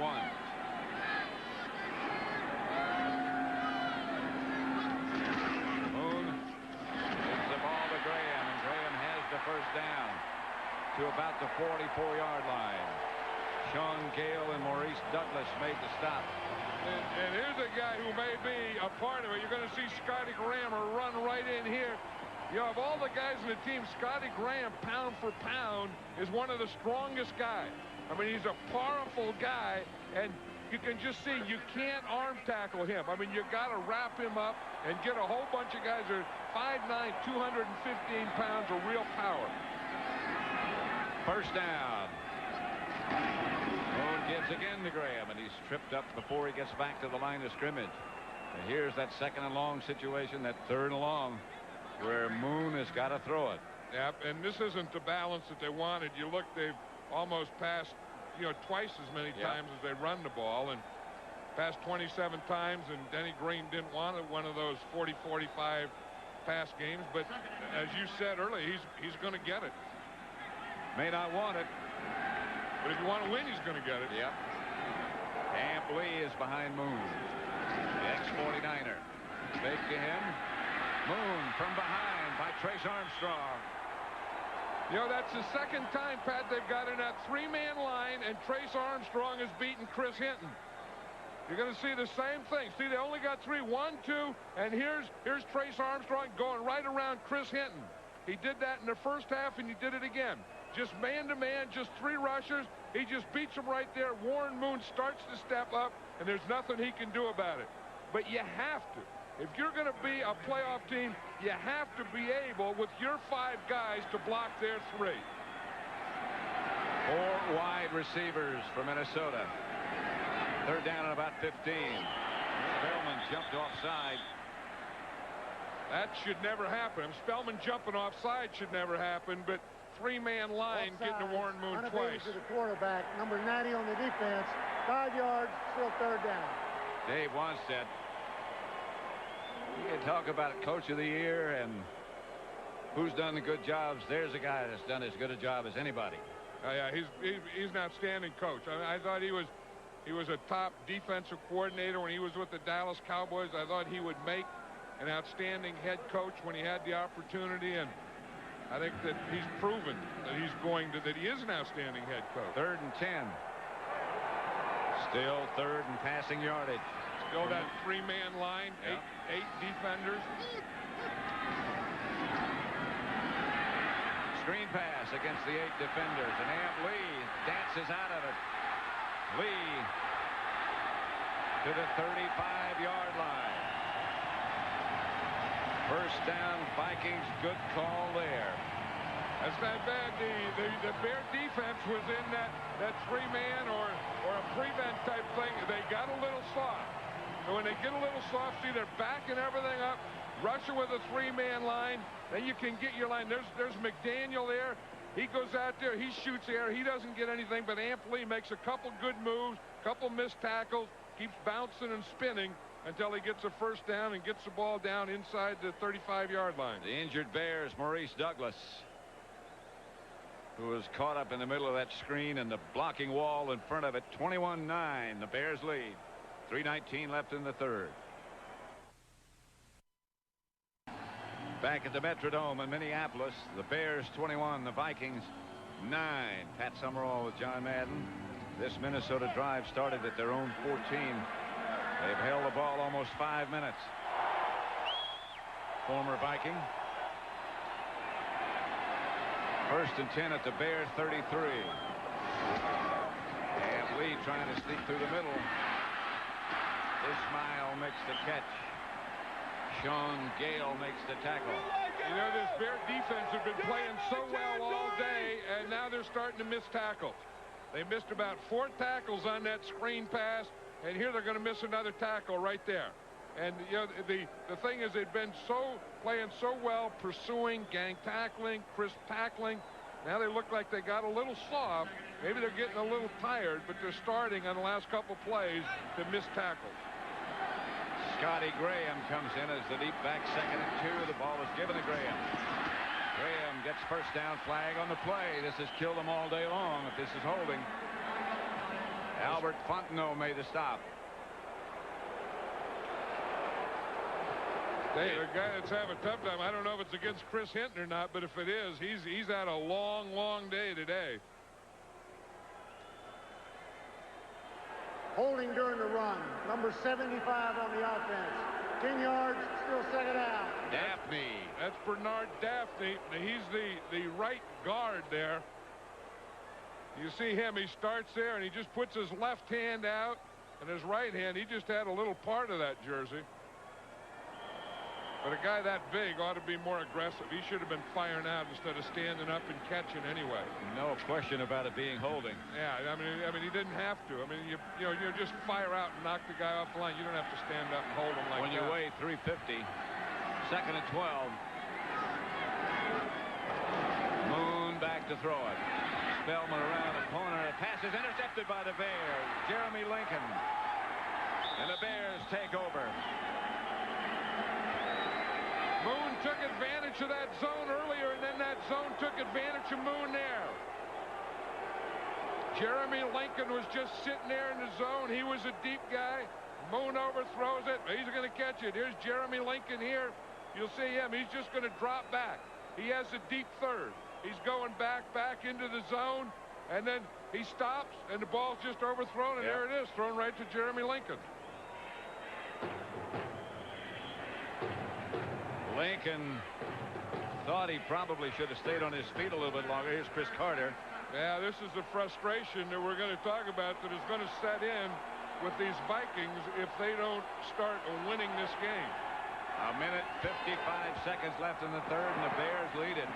Speaker 3: Moon gives the ball to Graham, and Graham has the first down to about the 44-yard line. Sean Gale and Maurice Douglas made the stop.
Speaker 5: And here's a guy who may be a part of it. You're going to see Scotty Graham run right in here. You know, of all the guys in the team, Scotty Graham, pound for pound, is one of the strongest guys. I mean, he's a powerful guy, and you can just see you can't arm tackle him. I mean, you got to wrap him up and get a whole bunch of guys that are 5'9", 215 pounds of real power.
Speaker 3: First down. Moon gives again to Graham, and he's tripped up before he gets back to the line of scrimmage. And here's that 2nd and long situation, that 3rd and long, where Moon has got to throw it.
Speaker 5: Yep, and this isn't the balance that they wanted. You look, they've almost passed, you know, twice as many times as they run the ball, and passed 27 times, and Denny Green didn't want it, one of those 40-45 pass games. But as you said earlier, he's going to get it.
Speaker 3: May not want it.
Speaker 5: But if you want to win, he's going to get it.
Speaker 3: Yep. Amp Lee is behind Moon. The ex-49er. Fake to him. Moon from behind by Trace Armstrong.
Speaker 5: You know, that's the 2nd time, Pat, they've got in that 3-man line, and Trace Armstrong has beaten Chris Hinton. You're going to see the same thing. See, they only got 3, 1, 2, and here's Trace Armstrong going right around Chris Hinton. He did that in the first half, and he did it again. Just man-to-man, just 3 rushers. He just beats them right there. Warren Moon starts to step up, and there's nothing he can do about it. But you have to. If you're going to be a playoff team, you have to be able, with your 5 guys, to block their 3.
Speaker 3: Four wide receivers for Minnesota. Third down at about 15. Spellman jumped offside.
Speaker 5: That should never happen. Spellman jumping offside should never happen, but three-man line getting to Warren Moon twice.
Speaker 6: To the quarterback, number 90 on the defense, 5 yards, still third down.
Speaker 3: Dave Wannstedt. You can talk about Coach of the Year and who's done the good jobs. There's a guy that's done as good a job as anybody.
Speaker 5: Yeah, he's an outstanding coach. I thought he was a top defensive coordinator when he was with the Dallas Cowboys. I thought he would make an outstanding head coach when he had the opportunity, and I think that he's proven that that he is an outstanding head coach.
Speaker 3: 3rd and 10. Still third in passing yardage.
Speaker 5: Still that three-man line, eight defenders.
Speaker 3: Screen pass against the 8 defenders, and Amp Lee dances out of it. Lee to the 35-yard line. First down, Vikings. Good call there.
Speaker 5: That's not bad. The Bear defense was in that three-man or a prevent type thing. They got a little soft. And when they get a little soft, see, they're backing everything up, rushing with a three-man line. Then you can get your line. There's McDaniel there. He goes out there. He shoots air. He doesn't get anything, but Amp Lee makes a couple good moves, couple missed tackles, keeps bouncing and spinning until he gets a first down and gets the ball down inside the 35-yard line.
Speaker 3: The injured Bears, Maurice Douglas, who was caught up in the middle of that screen and the blocking wall in front of it. 21-9, the Bears lead. 3:19 left in the third. Back at the Metrodome in Minneapolis, the Bears 21, the Vikings 9. Pat Summerall with John Madden. This Minnesota drive started at their own 14. They've held the ball almost 5 minutes. Former Viking. 1st and 10 at the Bears 33. And Lee trying to sneak through the middle. Ismail makes the catch. Sean Gale makes the tackle.
Speaker 5: You know, this Bear defense has been playing so well all day, and now they're starting to miss tackles. They missed about 4 tackles on that screen pass, and here they're going to miss another tackle right there. And you know, the thing is, they've been playing so well, pursuing, gang tackling, crisp tackling. Now they look like they got a little soft. Maybe they're getting a little tired, but they're starting on the last couple plays to miss tackles.
Speaker 3: Scotty Graham comes in as the deep back, 2nd and 2. The ball is given to Graham. Graham gets first down, flag on the play. This has killed them all day long if this is holding. Albert Fontenot made the stop.
Speaker 5: The guy that's having a tough time, I don't know if it's against Chris Hinton or not, but if it is, he's had a long day today.
Speaker 6: Holding during the run, number 75 on the offense. 10 yards, still second down.
Speaker 3: Daphne.
Speaker 5: That's Bernard Daphne. He's the right guard there. You see him, he starts there and he just puts his left hand out and his right hand. He just had a little part of that jersey. But a guy that big ought to be more aggressive. He should have been firing out instead of standing up and catching anyway.
Speaker 3: No question about it being holding.
Speaker 5: Yeah, I mean he didn't have to. I mean, you just fire out and knock the guy off the line. You don't have to stand up and hold him like that.
Speaker 3: When you weigh 350, 2nd and 12. Moon back to throw it. Spellman around the corner. The pass is intercepted by the Bears. Jeremy Lincoln. And the Bears take over.
Speaker 5: Moon took advantage of that zone earlier, and then that zone took advantage of Moon there. Jeremy Lincoln was just sitting there in the zone. He was a deep guy. Moon overthrows it. He's going to catch it. Here's Jeremy Lincoln here. You'll see him. He's just going to drop back. He has a deep third. He's going back into the zone, and then he stops, and the ball's just overthrown, and there it is, thrown right to Jeremy Lincoln.
Speaker 3: Lincoln thought he probably should have stayed on his feet a little bit longer. Here's Chris Carter.
Speaker 5: Yeah, this is the frustration that we're going to talk about that is going to set in with these Vikings if they don't start winning this game.
Speaker 3: 1:55 left in the third, and the Bears lead it.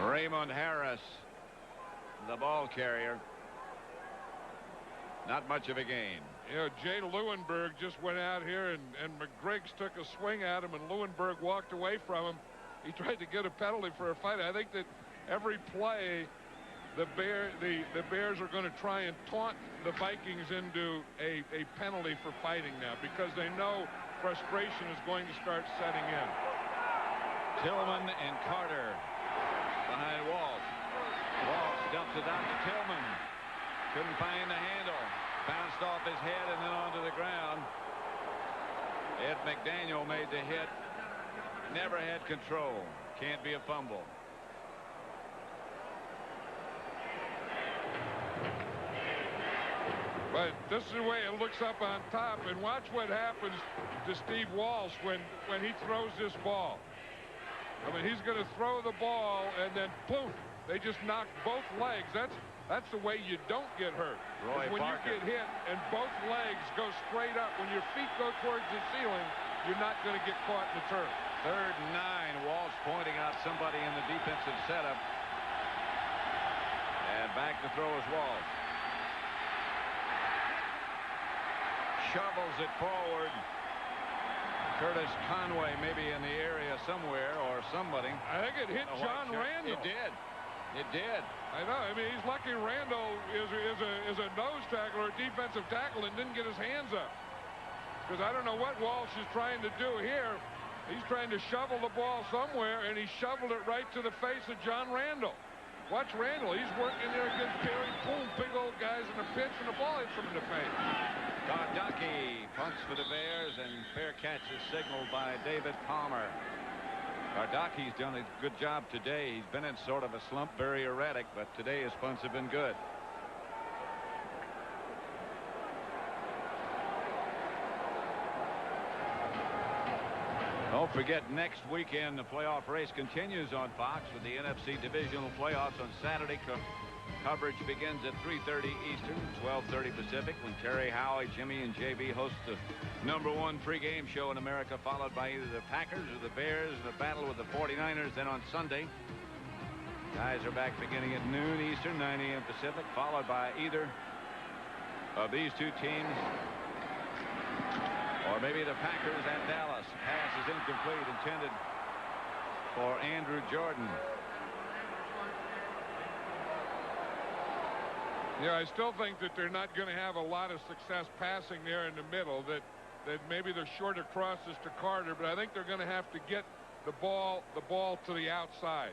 Speaker 3: Raymond Harris, the ball carrier. Not much of a gain.
Speaker 5: You know, Jay Lewinberg just went out here, and McGriggs took a swing at him, and Lewinberg walked away from him. He tried to get a penalty for a fight. I think that every play, the Bears are going to try and taunt the Vikings into a penalty for fighting now, because they know frustration is going to start setting in.
Speaker 3: Tillman and Carter behind Walsh. Walsh dumps it out to Tillman. Couldn't find the handle. Bounced off his head and then onto the ground. Ed McDaniel made the hit. Never had control. Can't be a fumble.
Speaker 5: But this is the way it looks up on top, and watch what happens to Steve Walsh when he throws this ball. I mean, he's going to throw the ball, and then poof, they just knock both legs. That's the way you don't get hurt. When you get hit and both legs go straight up, when your feet go towards the ceiling, you're not going to get caught in the turf.
Speaker 3: 3rd and 9. Walsh pointing out somebody in the defensive setup. And back to throw is Walsh. Shovels it forward. Curtis Conway maybe in the area somewhere, or somebody.
Speaker 5: I think it hit John Randall.
Speaker 3: It did. It did.
Speaker 5: I know. I mean, he's lucky Randall is a nose tackle or a defensive tackle and didn't get his hands up. Because I don't know what Walsh is trying to do here. He's trying to shovel the ball somewhere, and he shoveled it right to the face of John Randall. Watch Randall. He's working there against Perry. Boom, big old guys in a pinch, and the ball hits him in the face.
Speaker 3: Gardocki punts for the Bears, and fair catch is signaled by David Palmer. Gardocki's done a good job today. He's been in sort of a slump, very erratic, but today his punts have been good. Don't forget, next weekend the playoff race continues on Fox with the NFC divisional playoffs on Saturday. Coverage begins at 3:30 Eastern, 12:30 Pacific, when Terry, Howie, Jimmy, and JB host the #1 pregame show in America, followed by either the Packers or the Bears in a battle with the 49ers. Then on Sunday, guys are back beginning at noon Eastern, 9 a.m. Pacific, followed by either of these two teams, or maybe the Packers at Dallas. Pass is incomplete, intended for Andrew Jordan.
Speaker 5: Yeah, I still think that they're not going to have a lot of success passing there in the middle, that maybe they're shorter crosses to Carter, but I think they're going to have to get the ball to the outside,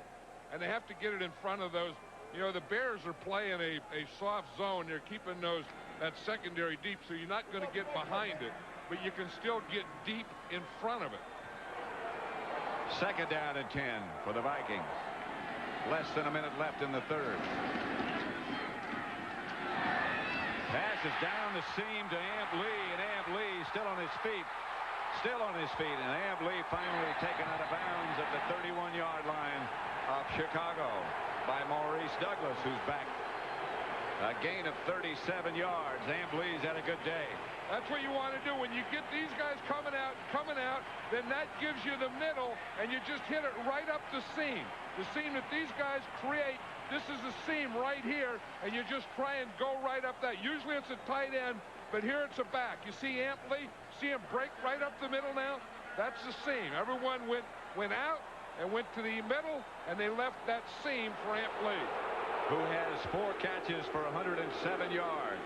Speaker 5: and they have to get it in front of those. You know, the Bears are playing a soft zone. They're keeping that secondary deep, so you're not going to get behind it, but you can still get deep in front of it.
Speaker 3: 2nd down and 10 for the Vikings. Less than a minute left in the 3rd. Pass is down the seam to Amp Lee, and Amp Lee still on his feet. And Amp Lee finally taken out of bounds at the 31-yard line of Chicago by Maurice Douglas, who's back. A gain of 37 yards. Amp Lee's had a good day.
Speaker 5: That's what you want to do. When you get these guys coming out, then that gives you the middle, and you just hit it right up the seam. The seam that these guys create, this is the seam right here, and you just try and go right up that. Usually it's a tight end, but here it's a back. You see Amp Lee? See him break right up the middle now? That's the seam. Everyone went out and went to the middle, and they left that seam for Amp Lee,
Speaker 3: who has 4 catches for 107 yards.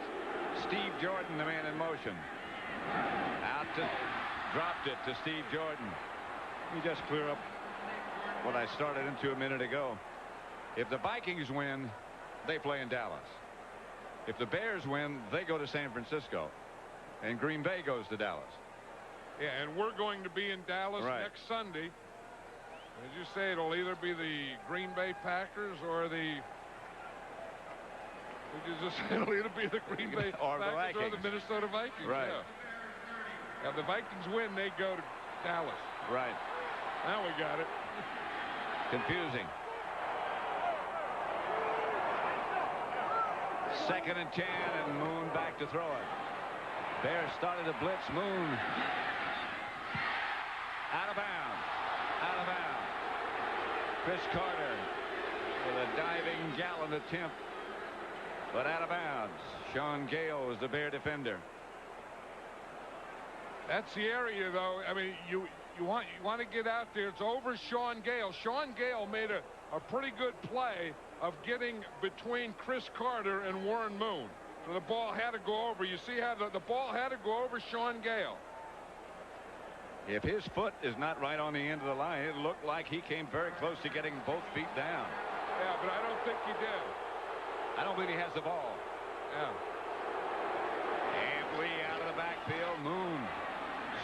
Speaker 3: Steve Jordan, the man in motion. Dropped it to Steve Jordan. Let me just clear up what I started into a minute ago. If the Vikings win, they play in Dallas. If the Bears win, they go to San Francisco, and Green Bay goes to Dallas.
Speaker 5: Yeah, and we're going to be in Dallas next Sunday. As you say, it'll either be the Green Bay Packers or the it'll either be the Green Bay Packers or the Minnesota Vikings.
Speaker 3: Right.
Speaker 5: Yeah. If the Vikings win, they go to Dallas.
Speaker 3: Right.
Speaker 5: Now we got it.
Speaker 3: Confusing. 2nd and 10, and Moon back to throw it. Bears started to blitz. Moon out of bounds. Chris Carter with a diving gallant attempt, but out of bounds. Sean Gale was the Bear defender.
Speaker 5: That's the area, though. I mean, you want to get out there. It's over Sean Gale. Sean Gale made a pretty good play of getting between Chris Carter and Warren Moon. So the ball had to go over. You see how the ball had to go over Sean Gale.
Speaker 3: If his foot is not right on the end of the line, it looked like he came very close to getting both feet down.
Speaker 5: Yeah, but I don't think he did.
Speaker 3: I don't believe he has the ball.
Speaker 5: Yeah.
Speaker 3: And Lee out of the backfield. Moon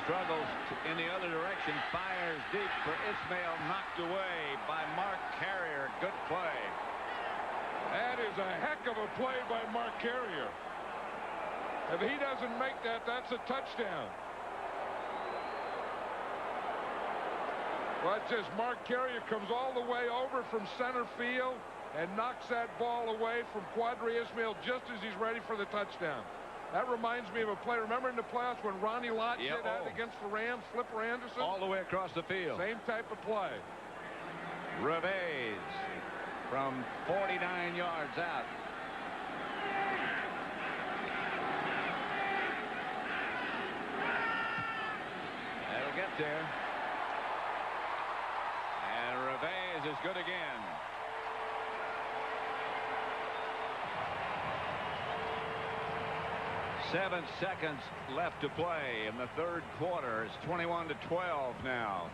Speaker 3: struggles in the other direction. Fires deep for Ismail. Knocked away by Mark Carrier. Good play.
Speaker 5: That is a heck of a play by Mark Carrier. If he doesn't make that, that's a touchdown. Watch this. Mark Carrier comes all the way over from center field and knocks that ball away from Quadri Ismail just as he's ready for the touchdown. That reminds me of a play. Remember in the playoffs when Ronnie Lott did that against the Rams, Flipper Anderson?
Speaker 3: All the way across the field.
Speaker 5: Same type of play.
Speaker 3: Reveiz from 49 yards out. That'll get there. And Reveiz is good again. Seven seconds left to play in the third quarter. It's 21-12 now.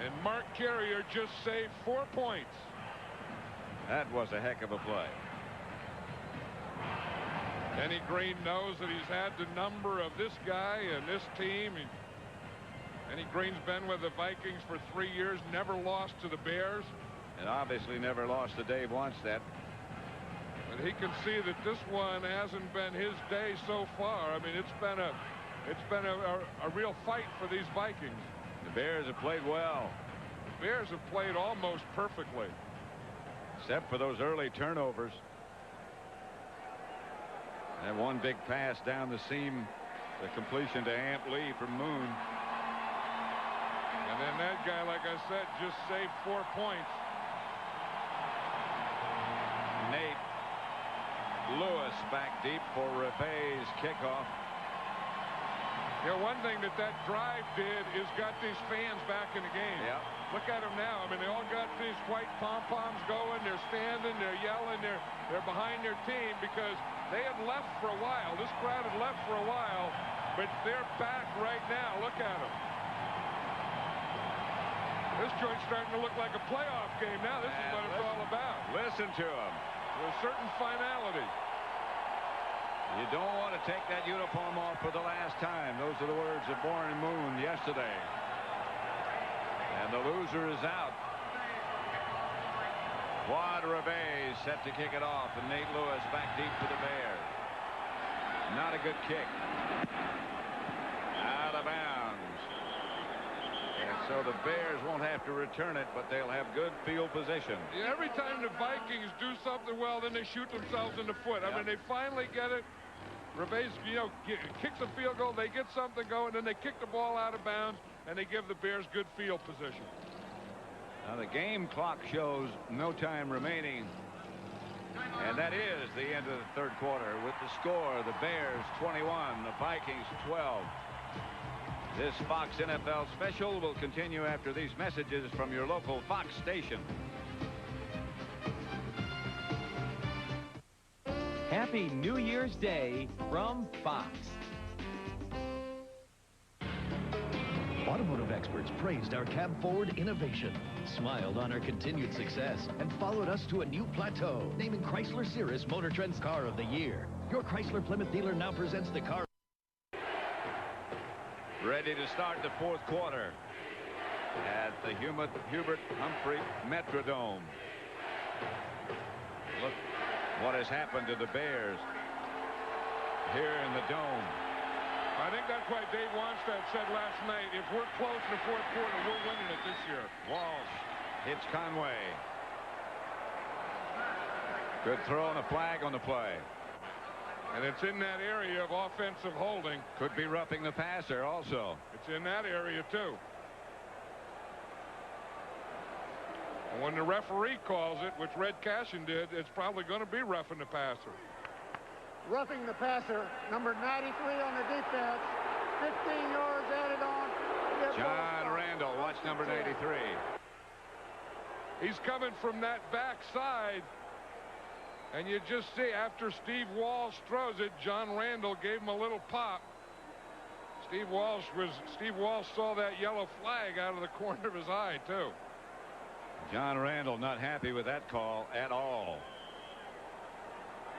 Speaker 5: And Mark Carrier just saved 4 points.
Speaker 3: That was a heck of a play.
Speaker 5: Denny Green knows that he's had the number of this guy and this team. Denny Green's been with the Vikings for 3 years, never lost to the Bears.
Speaker 3: And obviously never lost to Dave Wannstedt.
Speaker 5: But he can see that this one hasn't been his day so far. I mean, it's been a real fight for these Vikings.
Speaker 3: The Bears have played well.
Speaker 5: The Bears have played almost perfectly.
Speaker 3: Except for those early turnovers. And one big pass down the seam. The completion to Amp Lee from Moon.
Speaker 5: And then that guy, like I said, just saved 4 points.
Speaker 3: Nate Lewis back deep for Reveiz kickoff.
Speaker 5: You know, one thing that drive did is got these fans back in the game.
Speaker 3: Yeah.
Speaker 5: Look at them now. I mean, they all got these white pom-poms going. They're standing, they're yelling, they're behind their team because they had left for a while. This crowd had left for a while, but they're back right now. Look at them. This joint's starting to look like a playoff game now. This is what it's all about.
Speaker 3: Listen to them.
Speaker 5: With a certain finality.
Speaker 3: You don't want to take that uniform off for the last time. Those are the words of Warren Moon yesterday. And the loser is out. Quad Reveiz set to kick it off, and Nate Lewis back deep for the Bears. Not a good kick. Out of bounds. And so the Bears won't have to return it, but they'll have good field position.
Speaker 5: Yeah, every time the Vikings do something well, then they shoot themselves in the foot. I mean, they finally get it. Reveiz, kicks a field goal, they get something going, then they kick the ball out of bounds, and they give the Bears good field position.
Speaker 3: Now the game clock shows no time remaining. And that is the end of the third quarter with the score, the Bears 21, the Vikings 12. This Fox NFL special will continue after these messages from your local Fox station.
Speaker 9: Happy New Year's Day from Fox.
Speaker 10: Automotive experts praised our cab forward innovation, smiled on our continued success, and followed us to a new plateau, naming Chrysler Cirrus Motor Trend's Car of the Year. Your Chrysler Plymouth dealer now presents the car.
Speaker 3: Ready to start the fourth quarter at the Hubert Humphrey Metrodome. Look what has happened to the Bears here in the dome.
Speaker 5: I think that's why Dave Wannstedt said last night, if we're close in the fourth quarter, we're winning it this year.
Speaker 3: Walsh hits Conway. Good throw and a flag on the play.
Speaker 5: And it's in that area of offensive holding.
Speaker 3: Could be roughing the passer also.
Speaker 5: It's in that area, too. And when the referee calls it, which Red Cashin did, it's probably going to be roughing the passer.
Speaker 6: Roughing the passer, number 93 on the defense. 15 yards added on.
Speaker 3: John Randall, watch number 93.
Speaker 5: He's coming from that backside. And you just see, after Steve Walsh throws it, John Randall gave him a little pop. Steve Walsh saw that yellow flag out of the corner of his eye, too.
Speaker 3: John Randall not happy with that call at all.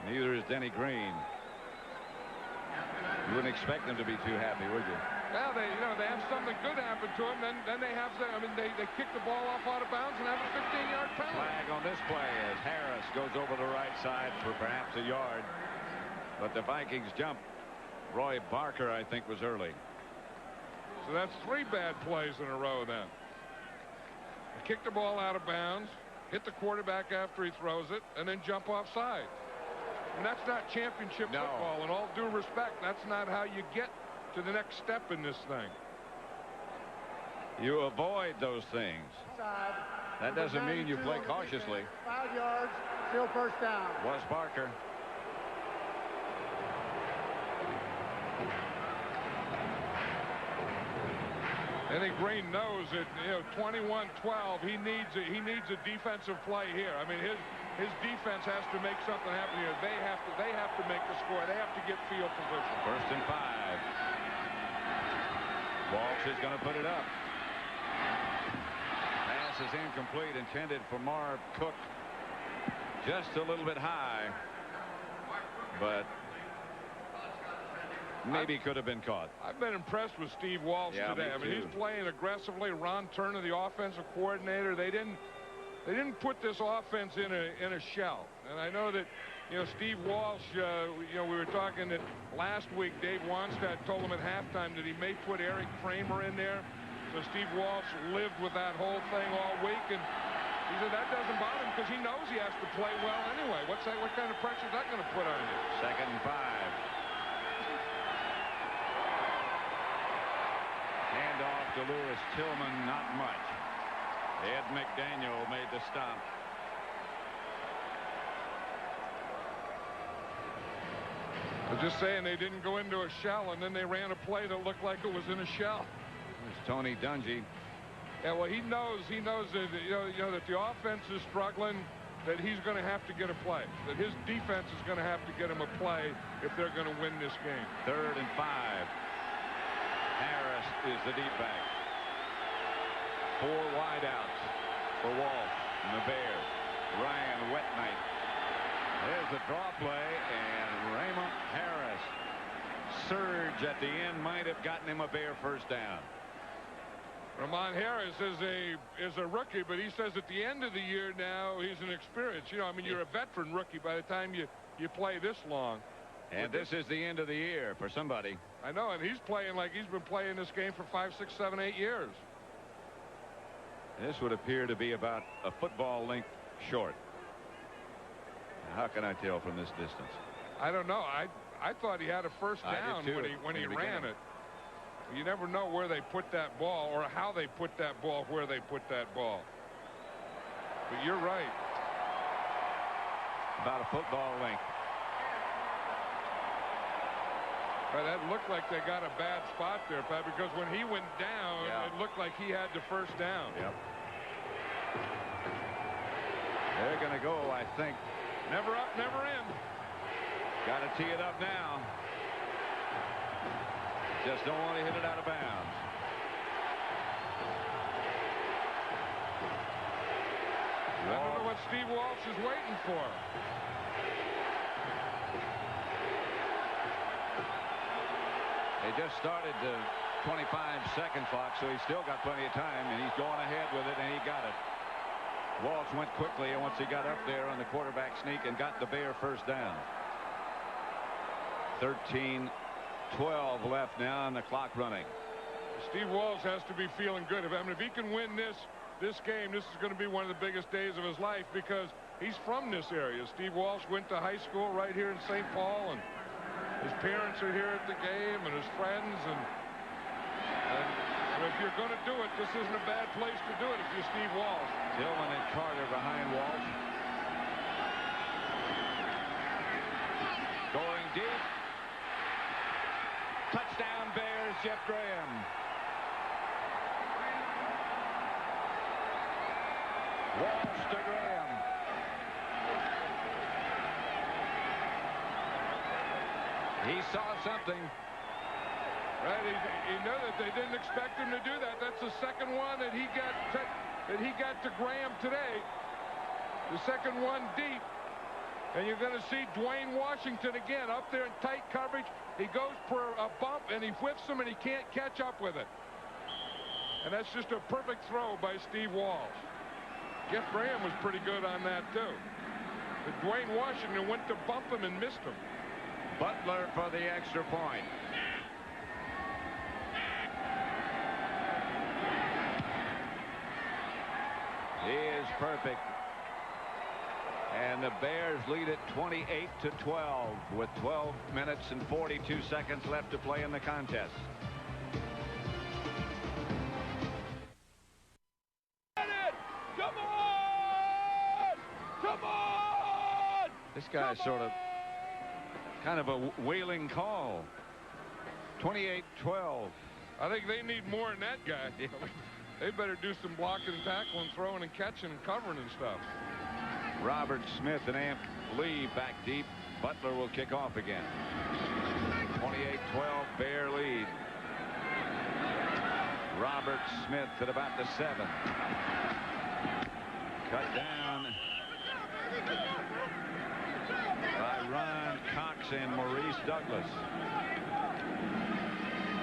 Speaker 3: Neither is Denny Green. You wouldn't expect them to be too happy, would you?
Speaker 5: Well, they have something good happen to them, then they have, they kick the ball off out of bounds and have a 15-yard penalty.
Speaker 3: Flag on this play as Harris goes over the right side for perhaps a yard. But the Vikings jump. Roy Barker, I think, was early.
Speaker 5: So that's 3 bad plays in a row then. They kick the ball out of bounds, hit the quarterback after he throws it, and then jump offside. And that's not championship football. In all due respect, that's not how you get to the next step in this thing.
Speaker 3: You avoid those things. That doesn't mean you play cautiously.
Speaker 6: 5 yards, still first down.
Speaker 3: Was Barker.
Speaker 5: Denny Green knows that 21-12. He needs a defensive play here. I mean, his defense has to make something happen here. They have to make the score. They have to get field position.
Speaker 3: 1st and 5. Walsh is going to put it up. Pass is incomplete, intended for Marv Cook. Just a little bit high, but maybe could have been caught.
Speaker 5: I've been impressed with Steve Walsh today. I mean, he's playing aggressively. Ron Turner, the offensive coordinator, they didn't put this offense in a shell. And I know that Steve Walsh, we were talking that last week Dave Wanstead told him at halftime that he may put Eric Kramer in there. So Steve Walsh lived with that whole thing all week, and he said that doesn't bother him because he knows he has to play well anyway. What kind of pressure is that going to put on you?
Speaker 3: 2nd and 5. Handoff to Lewis Tillman, not much. Ed McDaniel made the stop.
Speaker 5: I'm just saying they didn't go into a shell, and then they ran a play that looked like it was in a shell.
Speaker 3: There's Tony Dungy.
Speaker 5: Yeah, well, he knows that that the offense is struggling, that he's going to have to get a play, that his defense is going to have to get him a play if they're going to win this game.
Speaker 3: 3rd and 5. Harris is the deep back. 4 wideouts for Walsh and the Bears. Ryan Wetnight. There's the draw play, and Raymond Harris. Surge at the end might have gotten him a Bear first down.
Speaker 5: Ramon Harris is a rookie, but he says at the end of the year now he's an experience. I mean, you're a veteran rookie by the time you play this long.
Speaker 3: And this is the end of the year for somebody.
Speaker 5: I know, and he's playing like he's been playing this game for 5, 6, 7, 8 years.
Speaker 3: This would appear to be about a football length short. How can I tell from this distance?
Speaker 5: I don't know. I thought he had a first down when he ran it. You never know where they put that ball or how they put that ball where they put that ball. But you're right.
Speaker 3: About a football length.
Speaker 5: But that looked like they got a bad spot there, Pat, because when he went down, it looked like he had the first down.
Speaker 3: Yep. They're going to go, I think.
Speaker 5: Never up, never in.
Speaker 3: Got to tee it up now. Just don't want to hit it out of bounds.
Speaker 5: I don't know what Steve Walsh is waiting for.
Speaker 3: They just started the 25-second clock, so he's still got plenty of time, and he's going ahead with it, and he got it. Walsh went quickly, and once he got up there on the quarterback sneak and got the Bear first down. 13-12 left now, and the clock running.
Speaker 5: Steve Walsh has to be feeling good. If he can win this game, this is going to be one of the biggest days of his life because he's from this area. Steve Walsh went to high school right here in St. Paul, and his parents are here at the game, and his friends, and And if you're going to do it, this isn't a bad place to do it if you're Steve Walsh.
Speaker 3: Tillman and Carter behind Walsh. Going deep. Touchdown Bears, Jeff Graham. Walsh to Graham. He saw something.
Speaker 5: Right, he knew that they didn't expect him to do that. That's the second one that he got to Graham today. The second one deep. And you're going to see Dwayne Washington again up there in tight coverage. He goes for a bump and he whiffs him and he can't catch up with it. And that's just a perfect throw by Steve Walsh. Jeff Graham was pretty good on that too. But Dwayne Washington went to bump him and missed him.
Speaker 3: Butler for the extra point. He is perfect. And the Bears lead it 28-12 with 12 minutes and 42 seconds left to play in the contest.
Speaker 5: Come on! Come on!
Speaker 3: This guy's sort of kind of a wailing call. 28-12.
Speaker 5: I think they need more than that guy. They better do some blocking and tackling, throwing and catching and covering and stuff.
Speaker 3: Robert Smith and Amp Lee back deep. Butler will kick off again. 28-12 Bear lead. Robert Smith at about the 7. Cut down by Ron Cox and Maurice Douglas.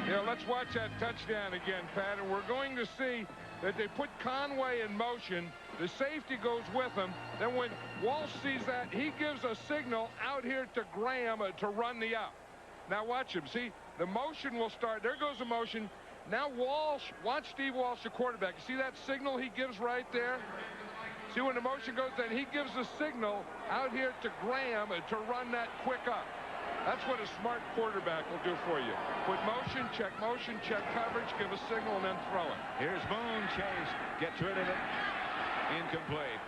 Speaker 5: Yeah, let's watch that touchdown again, Pat, and we're going to see that they put Conway in motion. The safety goes with him. Then when Walsh sees that, he gives a signal out here to Graham to run the up. Now watch him. See, the motion will start. There goes the motion. Now Walsh, watch Steve Walsh, the quarterback. You see that signal he gives right there? See, when the motion goes, then he gives a signal out here to Graham to run that quick up. That's what a smart quarterback will do for you. Put motion, check coverage, give a signal, and then throw it.
Speaker 3: Here's Moon. Chase gets rid of it. Incomplete.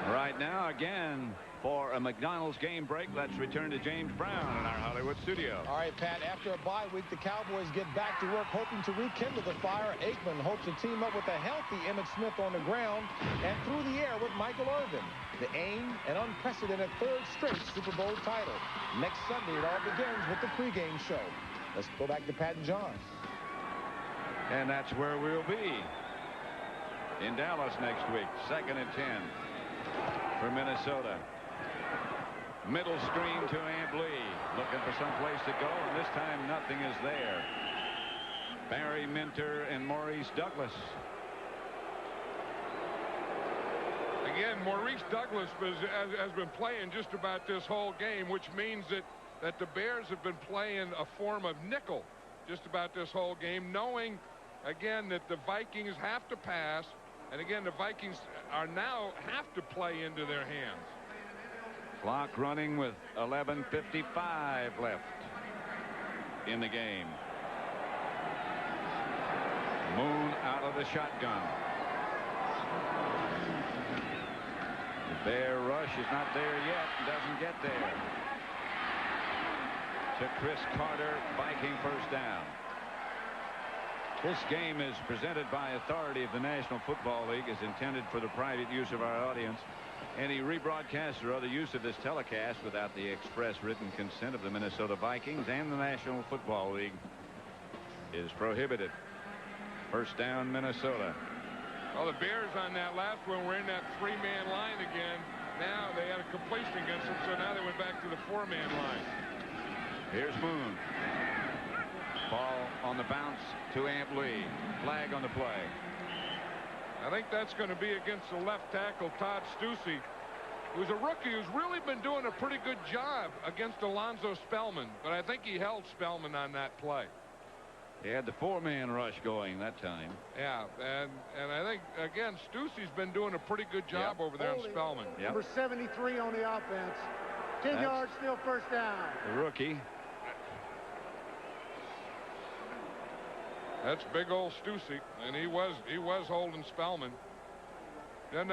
Speaker 3: Right now, again, for a McDonald's game break, let's return to James Brown in our Hollywood studio.
Speaker 7: All right, Pat, after a bye week, the Cowboys get back to work hoping to rekindle the fire. Aikman hopes to team up with a healthy Emmitt Smith on the ground and through the air with Michael Irvin. The aim, an unprecedented third straight Super Bowl title. Next Sunday, it all begins with the pregame show. Let's go back to Pat and John.
Speaker 3: And that's where we'll be. In Dallas next week. 2nd and 10 for Minnesota. Middle screen to Amp Lee. Looking for some place to go, and this time nothing is there. Barry Minter and Maurice Douglas.
Speaker 5: Again, Maurice Douglas has been playing just about this whole game, which means that the Bears have been playing a form of nickel just about this whole game, knowing, again, that the Vikings have to pass. And again, the Vikings are now have to play into their hands.
Speaker 3: Clock running with 11:55 left in the game. Moon out of the shotgun. The Bear rush is not there yet. Doesn't get there. To Chris Carter, Viking first down. This game is presented by authority of the National Football League, is intended for the private use of our audience. Any rebroadcast or other use of this telecast without the express written consent of the Minnesota Vikings and the National Football League is prohibited. First down, Minnesota.
Speaker 5: Well, the Bears on that last one were in that 3-man line again. Now they had a completion against them, so now they went back to the 4-man line.
Speaker 3: Here's Moon. Ball on the bounce to Amp Lee. Flag on the play.
Speaker 5: I think that's going to be against the left tackle, Todd Stussy, who's a rookie who's really been doing a pretty good job against Alonzo Spellman. But I think he held Spellman on that play.
Speaker 3: He had the 4-man rush going that time.
Speaker 5: Yeah, and I think, again, Stussy's been doing a pretty good job over there on Spellman.
Speaker 6: Number 73 on the offense. 10 yards, still first down.
Speaker 3: The rookie.
Speaker 5: That's big old Stussy, and he was holding Spellman. Then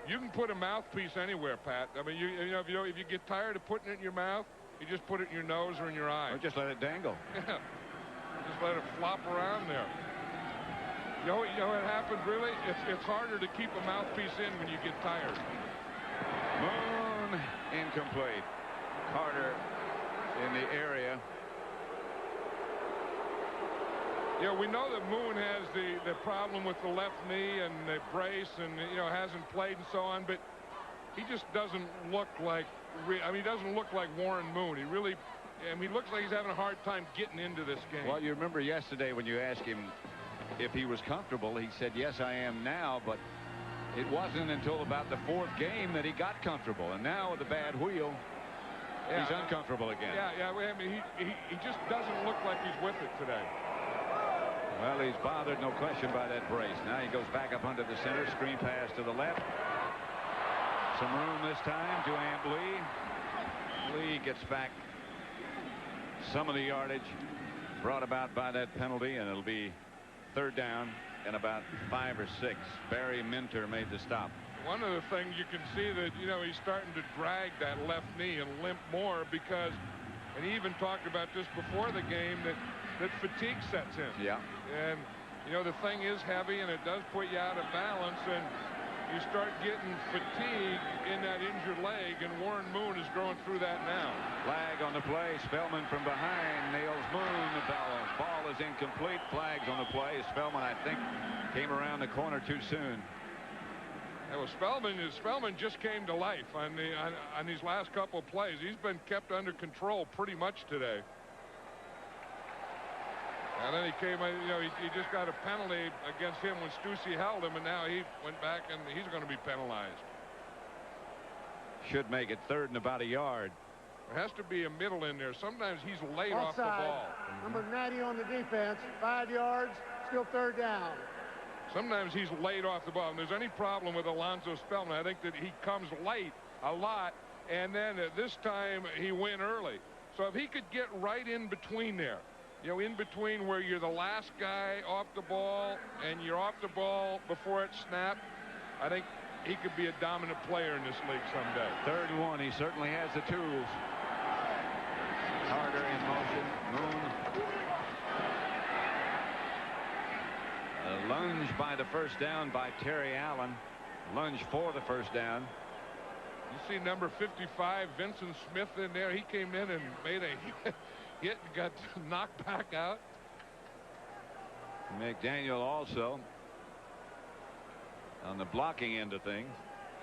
Speaker 5: you can put a mouthpiece anywhere, Pat. I mean, you know, if you get tired of putting it in your mouth, you just put it in your nose or in your eye.
Speaker 3: Or just let it dangle.
Speaker 5: Yeah. Just let it flop around there. You know what happened, really? It's harder to keep a mouthpiece in when you get tired.
Speaker 3: Moon incomplete. Carter in the area.
Speaker 5: Yeah, we know that Moon has the problem with the left knee and the brace, and hasn't played and so on, but he just doesn't look like he doesn't look like Warren Moon. He really, he looks like he's having a hard time getting into this game.
Speaker 3: Well, you remember yesterday when you asked him if he was comfortable, he said, yes, I am now, but it wasn't until about the 4th game that he got comfortable, and now with the bad wheel, he's uncomfortable again.
Speaker 5: Yeah, I mean, he just doesn't look like he's with it today.
Speaker 3: Well, he's bothered, no question, by that brace. Now he goes back up under the center, screen pass to the left. Some room this time to Amp Lee. Lee gets back some of the yardage brought about by that penalty, and it'll be 3rd down and about 5 or 6. Barry Minter made the stop.
Speaker 5: One of the things you can see that, he's starting to drag that left knee and limp more because, and he even talked about this before the game, that fatigue sets in.
Speaker 3: Yeah.
Speaker 5: And, the thing is heavy, and it does put you out of balance, and you start getting fatigue in that injured leg, and Warren Moon is going through that now.
Speaker 3: Flag on the play. Spellman from behind nails Moon. The ball is incomplete. Flags on the play. Spellman, I think, came around the corner too soon.
Speaker 5: Yeah, well, Spellman just came to life on these last couple of plays. He's been kept under control pretty much today. And then he came, he just got a penalty against him when Stussy held him, and now he went back, and he's going to be penalized.
Speaker 3: Should make it 3rd and about a yard.
Speaker 5: There has to be a middle in there. Sometimes he's late off the ball.
Speaker 6: Number 90 on the defense, 5 yards, still 3rd down.
Speaker 5: Sometimes he's late off the ball. And there's any problem with Alonzo Spellman, I think that he comes late a lot, and then this time he went early. So if he could get right in between there, in between where you're the last guy off the ball and you're off the ball before it snapped, I think he could be a dominant player in this league someday.
Speaker 3: 3rd and 1. He certainly has the tools. Carter in motion. Moon. A lunge by the 1st down by Terry Allen. Lunge for the 1st down.
Speaker 5: You see number 55, Vincent Smith, in there. He came in and made a hit and got knocked back out.
Speaker 3: McDaniel also on the blocking end of things.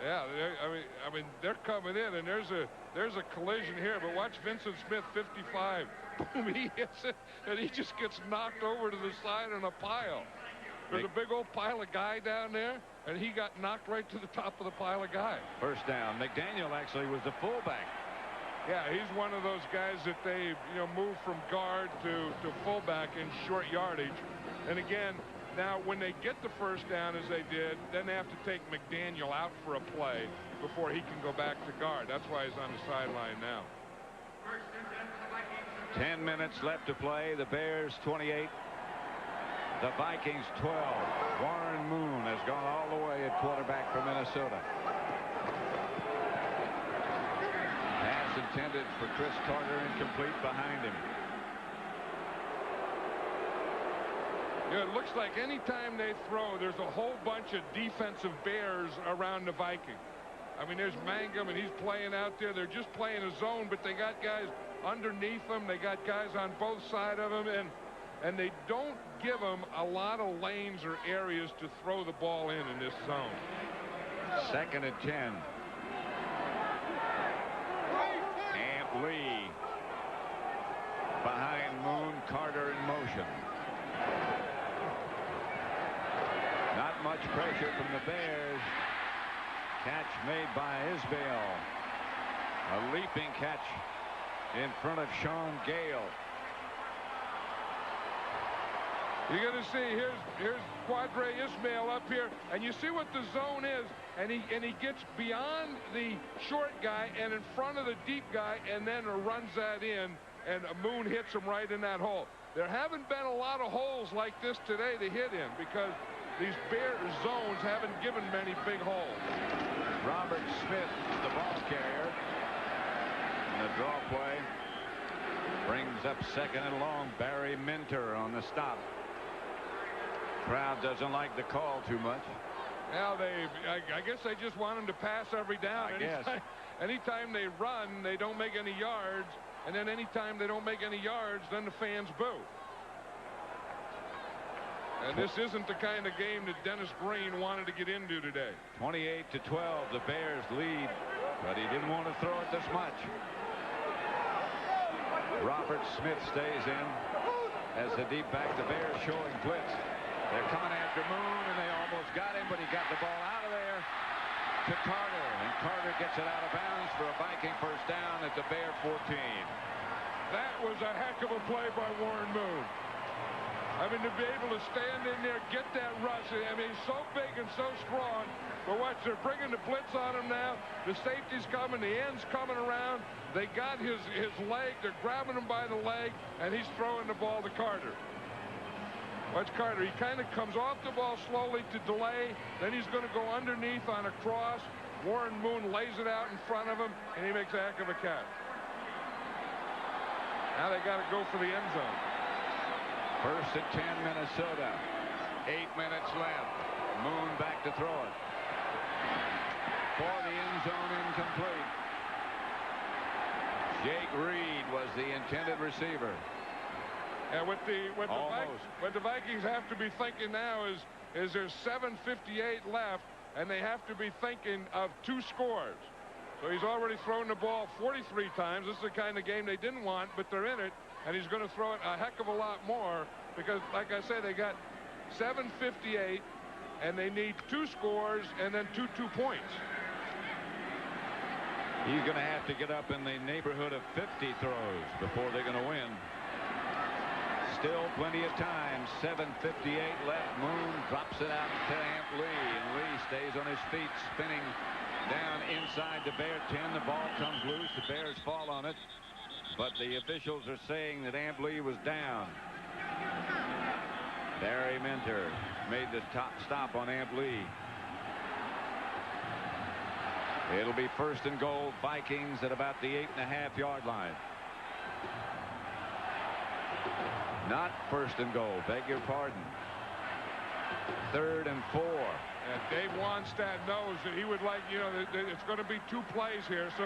Speaker 5: Yeah, I mean they're coming in, and there's a collision here, but watch Vincent Smith, 55. Boom, he hits it, and he just gets knocked over to the side in a pile. There's a big old pile of guy down there, and he got knocked right to the top of the pile of guy.
Speaker 3: 1st down. McDaniel actually was the fullback.
Speaker 5: Yeah, he's one of those guys that they move from guard to fullback in short yardage. And again, now when they get the 1st down as they did, then they have to take McDaniel out for a play before he can go back to guard. That's why he's on the sideline now.
Speaker 3: 10 minutes left to play. The Bears 28. The Vikings 12. Warren Moon has gone all the way at quarterback for Minnesota. Pass intended for Chris Carter, incomplete behind him.
Speaker 5: Yeah, it looks like anytime they throw, there's a whole bunch of defensive bears around the Vikings. I mean, there's Mangum, and he's playing out there. They're just playing a zone, but they got guys underneath them. They got guys on both sides of them, and they don't give them a lot of lanes or areas to throw the ball in this zone.
Speaker 3: 2nd and 10. Amp Lee behind Moon. Carter in motion. Not much pressure from the Bears. Catch made by Isbell. A leaping catch in front of Sean Gale.
Speaker 5: You're going to see here's Quadre Ismail up here, and you see what the zone is, and he gets beyond the short guy and in front of the deep guy, and then runs that in and Moon hits him right in that hole. There haven't been a lot of holes like this today to hit in because these Bear zones haven't given many big holes.
Speaker 3: Robert Smith, the ball carrier. And the draw play brings up second and long. Barry Minter on the stop. Crowd doesn't like the call too much.
Speaker 5: Now I guess they just want him to pass every down.
Speaker 3: I guess.
Speaker 5: Anytime they run, they don't make any yards. And then anytime they don't make any yards, then the fans boo. And this isn't the kind of game that Dennis Green wanted to get into today.
Speaker 3: 28-12, the Bears lead, but he didn't want to throw it this much. Robert Smith stays in as the deep back. The Bears showing blitz. They're coming after Moon, and they almost got him, but he got the ball out of there to Carter, and Carter gets it out of bounds for a Viking first down at the Bear 14.
Speaker 5: That was a heck of a play by Warren Moon. I mean, to be able to stand in there, get that rush. I mean, he's so big and so strong. But watch, they're bringing the blitz on him now. The safety's coming, the end's coming around. They got his leg. They're grabbing him by the leg, and he's throwing the ball to Carter. Watch Carter. He kind of comes off the ball slowly to delay. Then he's going to go underneath on a cross. Warren Moon lays it out in front of him, and he makes a heck of a catch. Now they got to go for the end zone.
Speaker 3: First and 10, Minnesota. 8 minutes left. Moon back to throw it. For the end zone, incomplete. Jake Reed was the intended receiver.
Speaker 5: And what the Vikings have to be thinking now is there's 7:58 left, and they have to be thinking of 2 scores. So he's already thrown the ball 43 times. This is the kind of game they didn't want, but they're in it, and he's going to throw it a heck of a lot more because, like I said, they got 7:58, and they need 2 scores and then 2 2-points.
Speaker 3: He's going to have to get up in the neighborhood of 50 throws before they're going to win. Still plenty of time. 7:58 left. Moon drops it out to Amp Lee, and Lee stays on his feet, spinning down inside the Bear 10. The ball comes loose. The Bears fall on it, but the officials are saying that Amp Lee was down. Barry Minter made the top stop on Amp Lee. It'll be first and goal, Vikings at about the 8.5-yard line. Not first and goal, beg your pardon. 3rd and 4.
Speaker 5: And Dave Wannstedt knows that he would like, it's going to be 2 plays here. So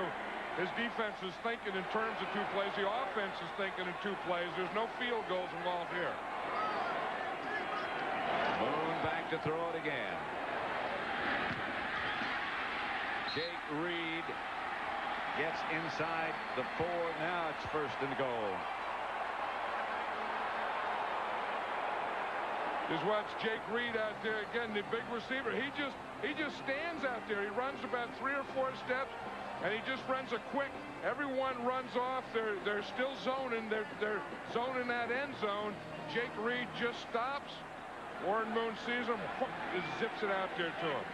Speaker 5: his defense is thinking in terms of 2 plays. The offense is thinking in 2 plays. There's no field goals involved here.
Speaker 3: Moon back to throw it again. Jake Reed gets inside the 4. Now it's first and goal.
Speaker 5: Just watch Jake Reed out there again, the big receiver. He just stands out there. He runs about 3 or 4 steps, and he just runs a quick. Everyone runs off. They're still zoning. They're zoning that end zone. Jake Reed just stops. Warren Moon sees him, just zips it out there to him.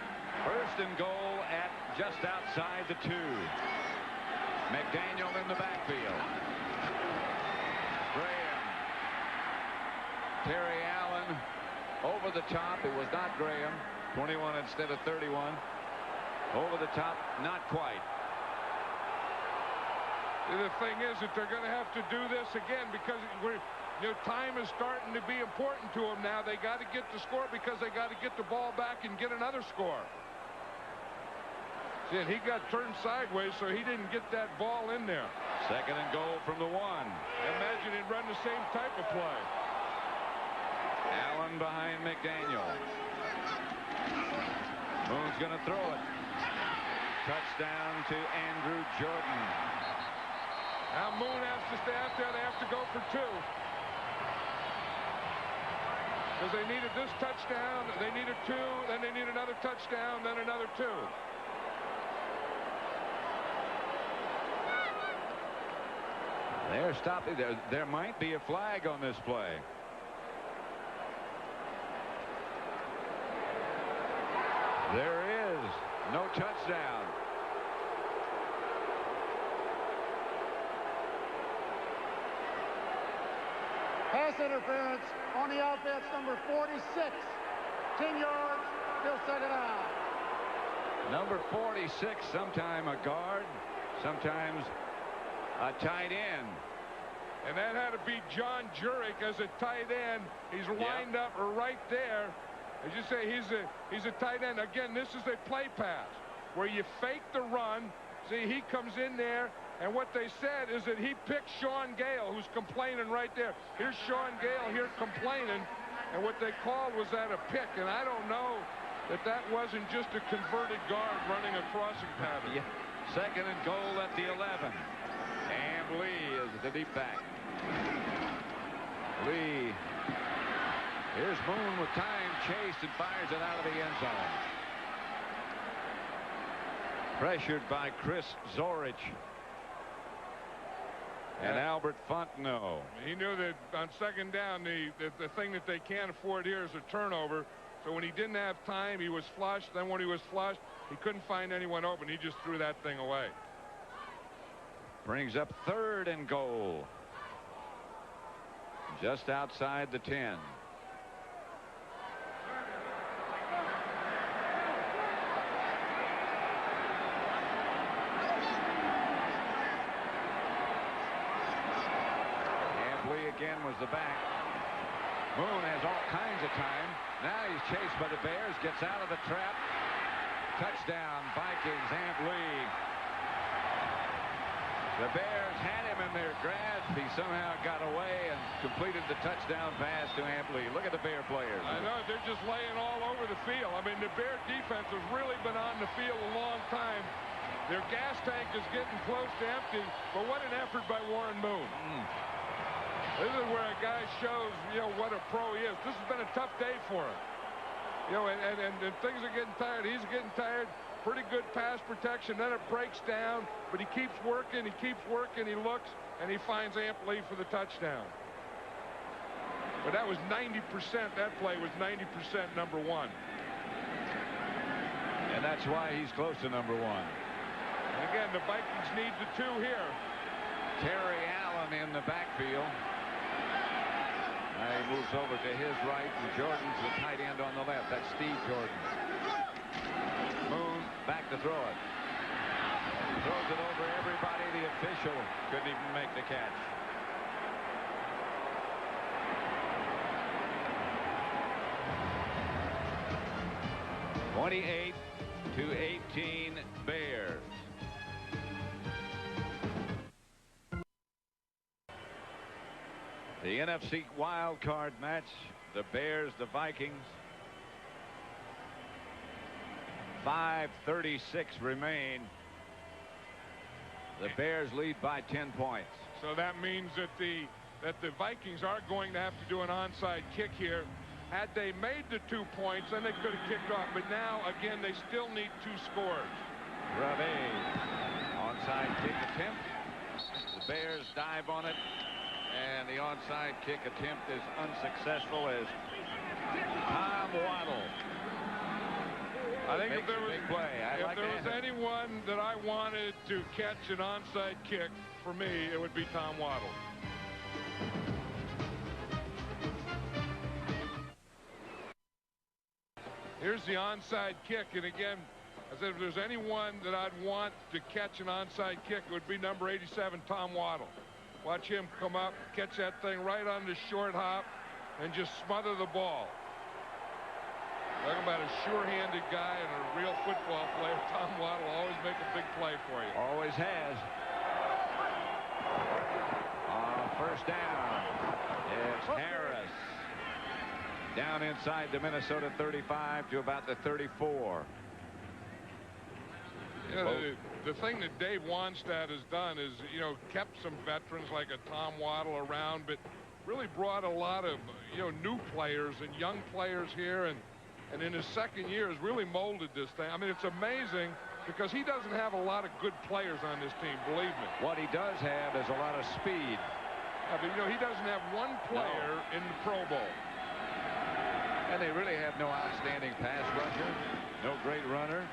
Speaker 3: First and goal at just outside the 2. McDaniel in the backfield. Graham. Terry Allen over the top. It was not Graham. 21 instead of 31. Over the top, not quite.
Speaker 5: The thing is that they're going to have to do this again because time is starting to be important to them now. They got to get the score because they got to get the ball back and get another score. See, and he got turned sideways, so he didn't get that ball in there.
Speaker 3: Second and goal from the 1.
Speaker 5: Imagine he'd run the same type of play.
Speaker 3: Allen behind McDaniel. Moon's going to throw it. Touchdown to Andrew Jordan.
Speaker 5: Now Moon has to stay out there. They have to go for 2. Because they needed this touchdown. They needed 2. Then they need another touchdown. Then another 2.
Speaker 3: They're stopping. There might be a flag on this play. There is no touchdown.
Speaker 6: Pass interference on the offense, number 46. 10 yards, still second down.
Speaker 3: Number 46, sometime a guard, sometimes a tight end.
Speaker 5: And that had to be John Jurek as a tight end. He's lined up right there. As you say, he's a tight end. Again, this is a play pass where you fake the run. See, he comes in there, and what they said is that he picked Sean Gale, who's complaining right there. Here's Sean Gale here complaining, and what they called was that a pick, and I don't know that wasn't just a converted guard running a crossing pattern.
Speaker 3: Yeah. Second and goal at the 11. And Lee is the deep back. Lee. Here's Moon with time, chased and fires it out of the end zone. Pressured by Chris Zorich and Albert Fontenot.
Speaker 5: He knew that on second down, the thing that they can't afford here is a turnover. So when he didn't have time, he was flushed. Then when he was flushed, he couldn't find anyone open. He just threw that thing away.
Speaker 3: Brings up third and goal. Just outside the 10. Again was the back. Moon has all kinds of time. Now he's chased by the Bears, gets out of the trap. Touchdown, Vikings, Ant Lee. The Bears had him in their grasp. He somehow got away and completed the touchdown pass to Ant Lee. Look at the Bear players.
Speaker 5: I know, they're just laying all over the field. I mean, the Bear defense has really been on the field a long time. Their gas tank is getting close to empty, but what an effort by Warren Moon. This is where a guy shows, what a pro he is. This has been a tough day for him. And things are getting tired. He's getting tired. Pretty good pass protection. Then it breaks down, but he keeps working. He looks, and he finds Ant Lee for the touchdown. But that was 90%. That play was 90% number one.
Speaker 3: And that's why he's close to number one.
Speaker 5: And again, the Vikings need the two here.
Speaker 3: Terry Allen in the backfield. He moves over to his right, and Jordan's the tight end on the left. That's Steve Jordan. Moon back to throw it. Throws it over everybody. The official couldn't even make the catch. (28-18) Bears. The NFC wild card match, the Bears, the Vikings. 5:36 remain. The Bears lead by 10 points.
Speaker 5: So that means that the Vikings are going to have to do an onside kick here. Had they made the 2 points, then they could have kicked off. But now, again, they still need 2 scores.
Speaker 3: Rave. Onside kick attempt. The Bears dive on it. And the onside kick attempt is unsuccessful as Tom Waddle.
Speaker 5: I think if there was
Speaker 3: like
Speaker 5: anyone that I wanted to catch an onside kick, for me, it would be Tom Waddle. Here's the onside kick, and again, I said if there's anyone that I'd want to catch an onside kick, it would be number 87, Tom Waddle. Watch him come up, catch that thing right on the short hop, and just smother the ball. Talking about a sure-handed guy and a real football player. Tom Waddle will always make a big play for you.
Speaker 3: Always has. First down. It's Harris. Down inside the Minnesota 35 to about the 34.
Speaker 5: The thing that Dave Wannstedt has done is, kept some veterans like a Tom Waddle around, but really brought a lot of, new players and young players here. And in his second year has really molded this thing. I mean, it's amazing because he doesn't have a lot of good players on this team, believe me.
Speaker 3: What he does have is a lot of speed.
Speaker 5: Yeah, but, he doesn't have one player in the Pro Bowl.
Speaker 3: And they really have no outstanding pass rusher, no great runner.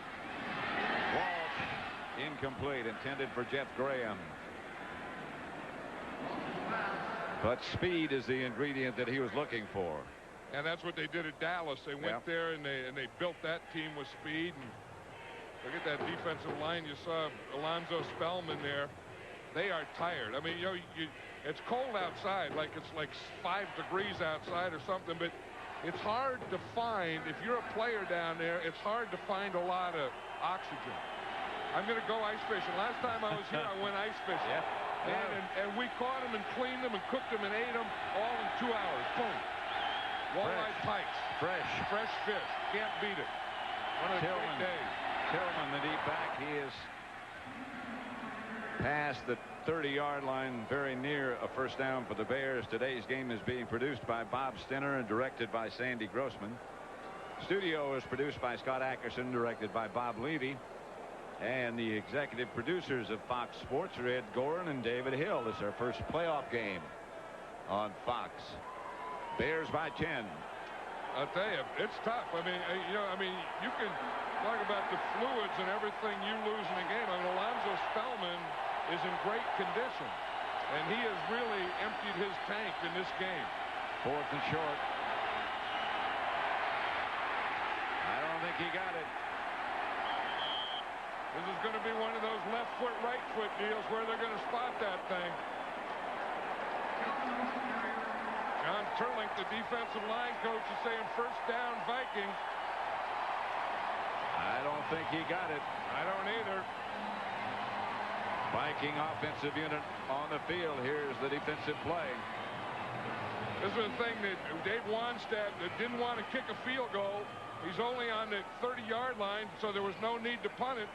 Speaker 3: Walsh, incomplete, intended for Jeff Graham. But speed is the ingredient that he was looking for.
Speaker 5: And that's what they did at Dallas. They went there and they built that team with speed. And look at that defensive line. You saw Alonzo Spellman there. They are tired. I mean, it's cold outside, like it's like 5 degrees outside or something, but it's hard to find, if you're a player down there, it's hard to find a lot of oxygen. I'm going to go ice fishing. Last time I was here, I went ice fishing. And we caught them and cleaned them and cooked them and ate them all in 2 hours. Boom. Walleye pikes. Fresh fish. Can't beat it. One of the great days.
Speaker 3: Tillman, the deep back, he is past the 30-yard line, very near a first down for the Bears. Today's game is being produced by Bob Stinner and directed by Sandy Grossman. Studio is produced by Scott Ackerson, directed by Bob Levy. And the executive producers of Fox Sports are Ed Gorin and David Hill. This is our first playoff game on Fox. Bears by 10.
Speaker 5: I'll tell you, it's tough. I mean, you can talk about the fluids and everything you lose in a game. I mean, Alonzo Spellman is in great condition, and he has really emptied his tank in this game.
Speaker 3: 4th and short. I don't think he got it.
Speaker 5: This is going to be one of those left foot, right foot deals where they're going to spot that thing. John Turlink, the defensive line coach, is saying first down Vikings.
Speaker 3: I don't think he got it.
Speaker 5: I don't either.
Speaker 3: Viking offensive unit on the field. Here's the defensive play.
Speaker 5: This is the thing that Dave Wannstedt didn't want to kick a field goal. He's only on the 30-yard line, so there was no need to punt it.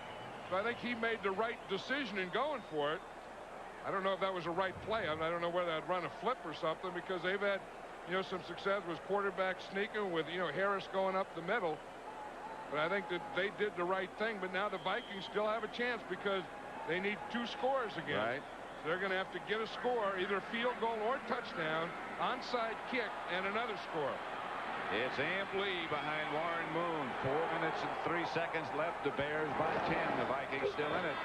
Speaker 5: So I think he made the right decision in going for it. I don't know if that was a right play. I don't know whether I'd run a flip or something, because they've had, some success with quarterback sneaking with, Harris going up the middle. But I think that they did the right thing. But now the Vikings still have a chance because they need 2 scores again.
Speaker 3: Right.
Speaker 5: So they're going to have to get a score, either field goal or touchdown, onside kick, and another score.
Speaker 3: It's Amp Lee behind Warren Moon. 4 minutes and 3 seconds left. The Bears by 10. The Vikings still in it.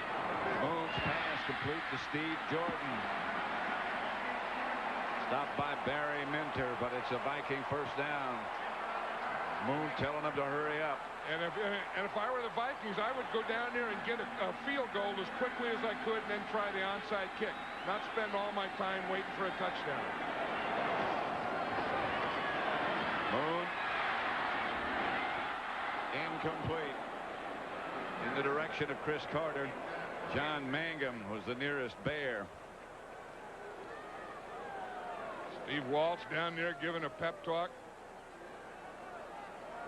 Speaker 3: Moon's pass complete to Steve Jordan. Stopped by Barry Minter, but it's a Viking first down. Moon telling them to hurry up.
Speaker 5: And if I were the Vikings, I would go down there and get a field goal as quickly as I could and then try the onside kick. Not spend all my time waiting for a touchdown.
Speaker 3: Moon. Incomplete. In the direction of Chris Carter. John Mangum was the nearest Bear.
Speaker 5: Steve Walsh down there giving a pep talk.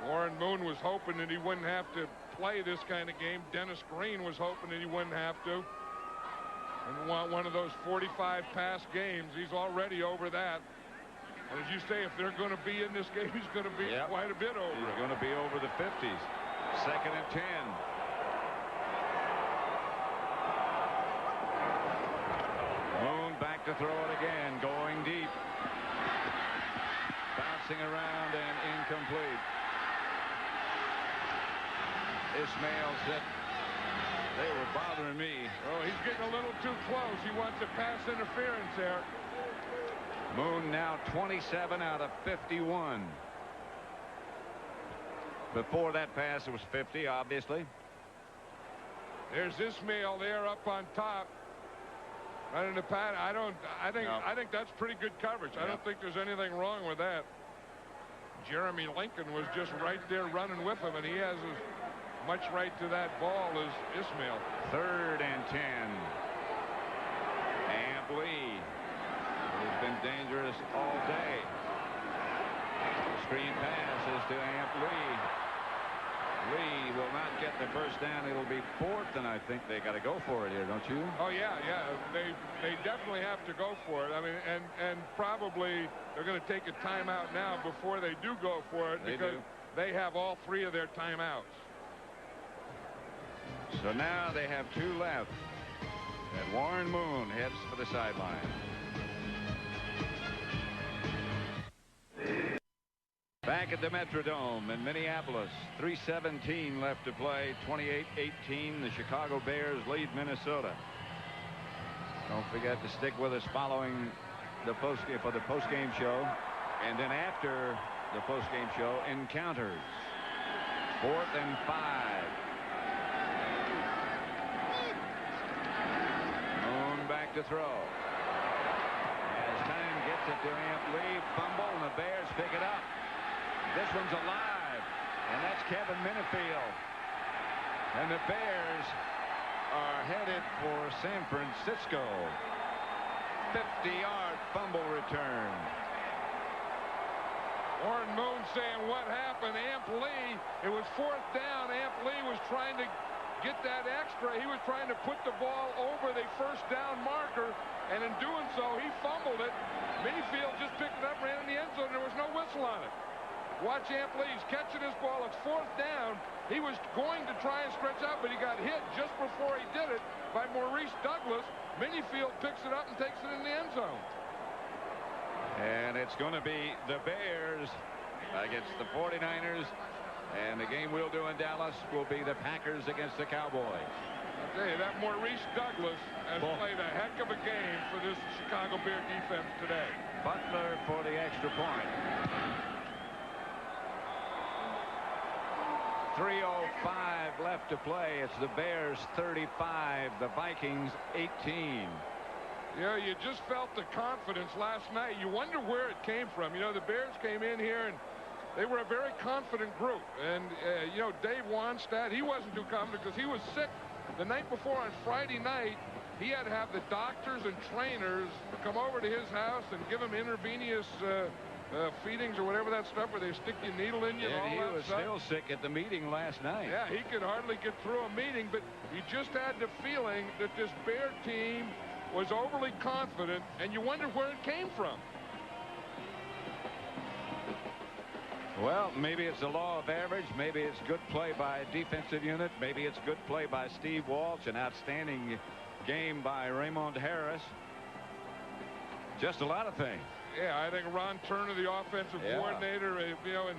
Speaker 5: Warren Moon was hoping that he wouldn't have to play this kind of game. Dennis Green was hoping that he wouldn't have to. And want one of those 45 pass games. He's already over that. And as you say, if they're going to be in this game, he's going to be quite a bit over.
Speaker 3: He's going to be over the 50s. 2nd and 10. Moon back to throw it again, going deep. Bouncing around and incomplete. Ismail said they were bothering me.
Speaker 5: Oh, he's getting a little too close. He wants a pass interference there.
Speaker 3: Moon now 27 out of 51. Before that pass, it was 50, obviously.
Speaker 5: There's Ismail there up on top. Running the pad. I think that's pretty good coverage. I don't think there's anything wrong with that. Jeremy Lincoln was just right there running with him, and he has as much right to that ball as Ismail.
Speaker 3: 3rd and 10. Amp Lee, who's been dangerous all day. Screen pass is to Amp Lee. Lee will not get the first down. It'll be 4th, and I think they got to go for it here, don't you?
Speaker 5: Oh yeah. They definitely have to go for it. I mean, and probably they're going to take a timeout now before they do go for it, because they have all 3 of their timeouts.
Speaker 3: So now they have 2 left, and Warren Moon heads for the sideline. Back at the Metrodome in Minneapolis, 3:17 left to play. 28-18. The Chicago Bears lead Minnesota. Don't forget to stick with us following the post-game show, and then after the post-game show, encounters. 4th and 5. Moon back to throw. As time gets it to Amp Lee, fumble, and the Bears pick it up. This one's alive, and that's Kevin Minifield. And the Bears are headed for San Francisco. 50-yard fumble return.
Speaker 5: Warren Moon saying what happened. Amp Lee, it was 4th down. Amp Lee was trying to get that extra. He was trying to put the ball over the first down marker, and in doing so, he fumbled it. Minifield just picked it up, ran in the end zone. There was no whistle on it. Watch Amp Lee. He's catching his ball. It's 4th down. He was going to try and stretch out, but he got hit just before he did it by Maurice Douglas. Minifield picks it up and takes it in the end zone.
Speaker 3: And it's going to be the Bears against the 49ers. And the game we'll do in Dallas will be the Packers against the Cowboys.
Speaker 5: I'll tell you, that Maurice Douglas has played a heck of a game for this Chicago Bear defense today.
Speaker 3: Butler for the extra point. 3:05 left to play. It's the Bears 35, the Vikings 18.
Speaker 5: Yeah, you just felt the confidence last night. You wonder where it came from. You know, the Bears came in here and they were a very confident group. And, you know, Dave Wannstedt, he wasn't too confident because he was sick the night before on Friday night. He had to have the doctors and trainers come over to his house and give him intravenous feedings or whatever that stuff where they stick your needle in you and all that stuff.
Speaker 3: And he was still sick at the meeting last night.
Speaker 5: Yeah, he could hardly get through a meeting, but you just had the feeling that this Bear team was overly confident, and you wonder where it came from.
Speaker 3: Well, maybe it's the law of average. Maybe it's good play by a defensive unit. Maybe it's good play by Steve Walsh. An outstanding game by Raymond Harris. Just a lot of things.
Speaker 5: Yeah, I think Ron Turner, the offensive coordinator, you know, and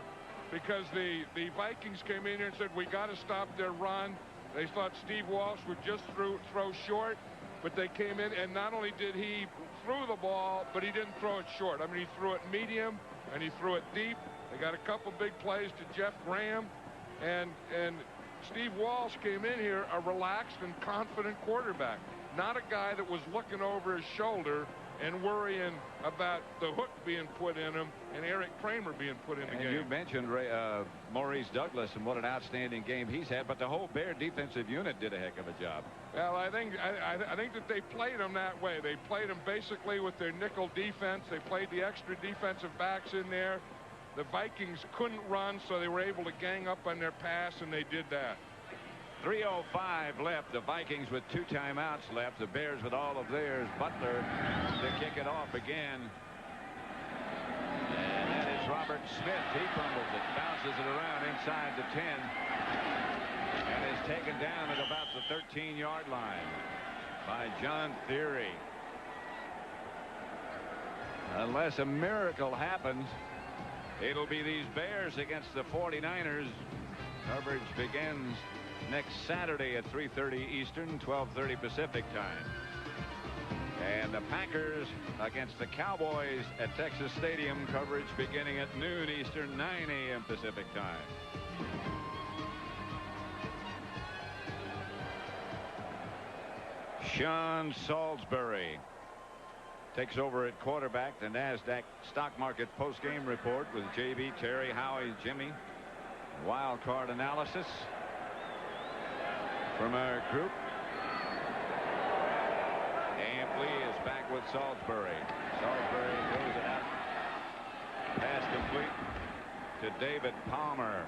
Speaker 5: because the Vikings came in here and said, we got to stop their run. They thought Steve Walsh would just throw short, but they came in, and not only did he throw the ball, but he didn't throw it short. I mean, he threw it medium, and he threw it deep. They got a couple big plays to Jeff Graham, and Steve Walsh came in here a relaxed and confident quarterback, not a guy that was looking over his shoulder and worrying about the hook being put in him and Eric Kramer being put in the game.
Speaker 3: You mentioned Maurice Douglas and what an outstanding game he's had, but the whole Bear defensive unit did a heck of a job.
Speaker 5: Well, I think that they played him that way. They played him basically with their nickel defense. They played the extra defensive backs in there. The Vikings couldn't run, so they were able to gang up on their pass, and they did that.
Speaker 3: 3:05 left. The Vikings with 2 timeouts left. The Bears with all of theirs. Butler to kick it off again. And that is Robert Smith. He fumbles it, bounces it around inside the 10, and is taken down at about the 13-yard line by John Theory. Unless a miracle happens, it'll be these Bears against the 49ers. Coverage begins next Saturday at 3:30 Eastern, 12:30 Pacific time. And the Packers against the Cowboys at Texas Stadium. Coverage beginning at noon Eastern, 9 a.m. Pacific time. Sean Salisbury takes over at quarterback. The NASDAQ stock market post-game report with JB, Terry, Howie, Jimmy. Wild card analysis from our group. Amp Lee is back with Salisbury. Salisbury throws it out. Pass complete to David Palmer.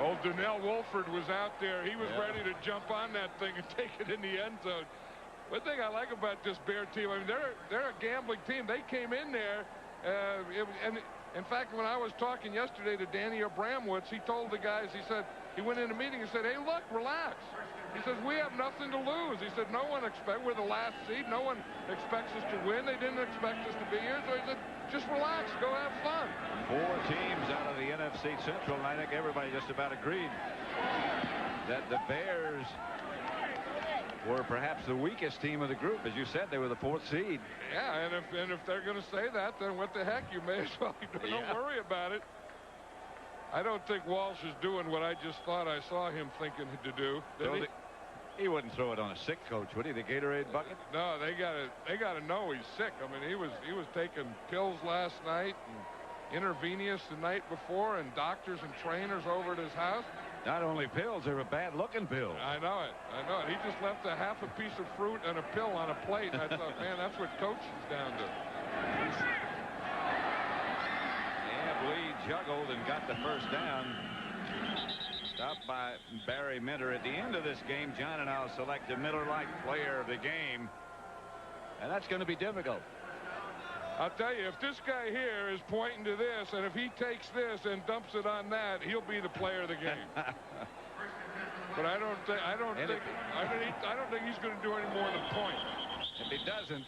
Speaker 5: Old Donnell Wolford was out there. He was ready to jump on that thing and take it in the end zone. One thing I like about this Bear team, I mean, they're a gambling team. They came in there, and in fact, when I was talking yesterday to Danny Abramowitz, he told the guys, he said, he went in a meeting and said, hey, look, relax. He says, we have nothing to lose. He said, no one expects, we're the last seed. No one expects us to win. They didn't expect us to be here. So he said, just relax, go have fun.
Speaker 3: 4 teams out of the NFC Central, and I think everybody just about agreed that the Bears were perhaps the weakest team of the group. As you said, they were the 4th seed.
Speaker 5: Yeah, and if they're going to say that, then what the heck? You may as well don't worry about it. I don't think Walsh is doing what I just thought I saw him thinking to do.
Speaker 3: He wouldn't throw it on a sick coach, would he? The Gatorade bucket?
Speaker 5: No, they gotta know he's sick. I mean, he was taking pills last night and intravenous the night before, and doctors and trainers over at his house.
Speaker 3: Not only pills, they were bad-looking pills.
Speaker 5: I know it. He just left a half a piece of fruit and a pill on a plate. And I thought, man, that's what coaching's down to.
Speaker 3: Yeah, Lee juggled and got the first down. Stopped by Barry Minter. At the end of this game, John and I'll select a Miller Lite player of the game. And that's going to be difficult.
Speaker 5: I'll tell you, if this guy here is pointing to this, and if he takes this and dumps it on that, he'll be the player of the game. But I don't think he's going to do any more than point.
Speaker 3: If he doesn't,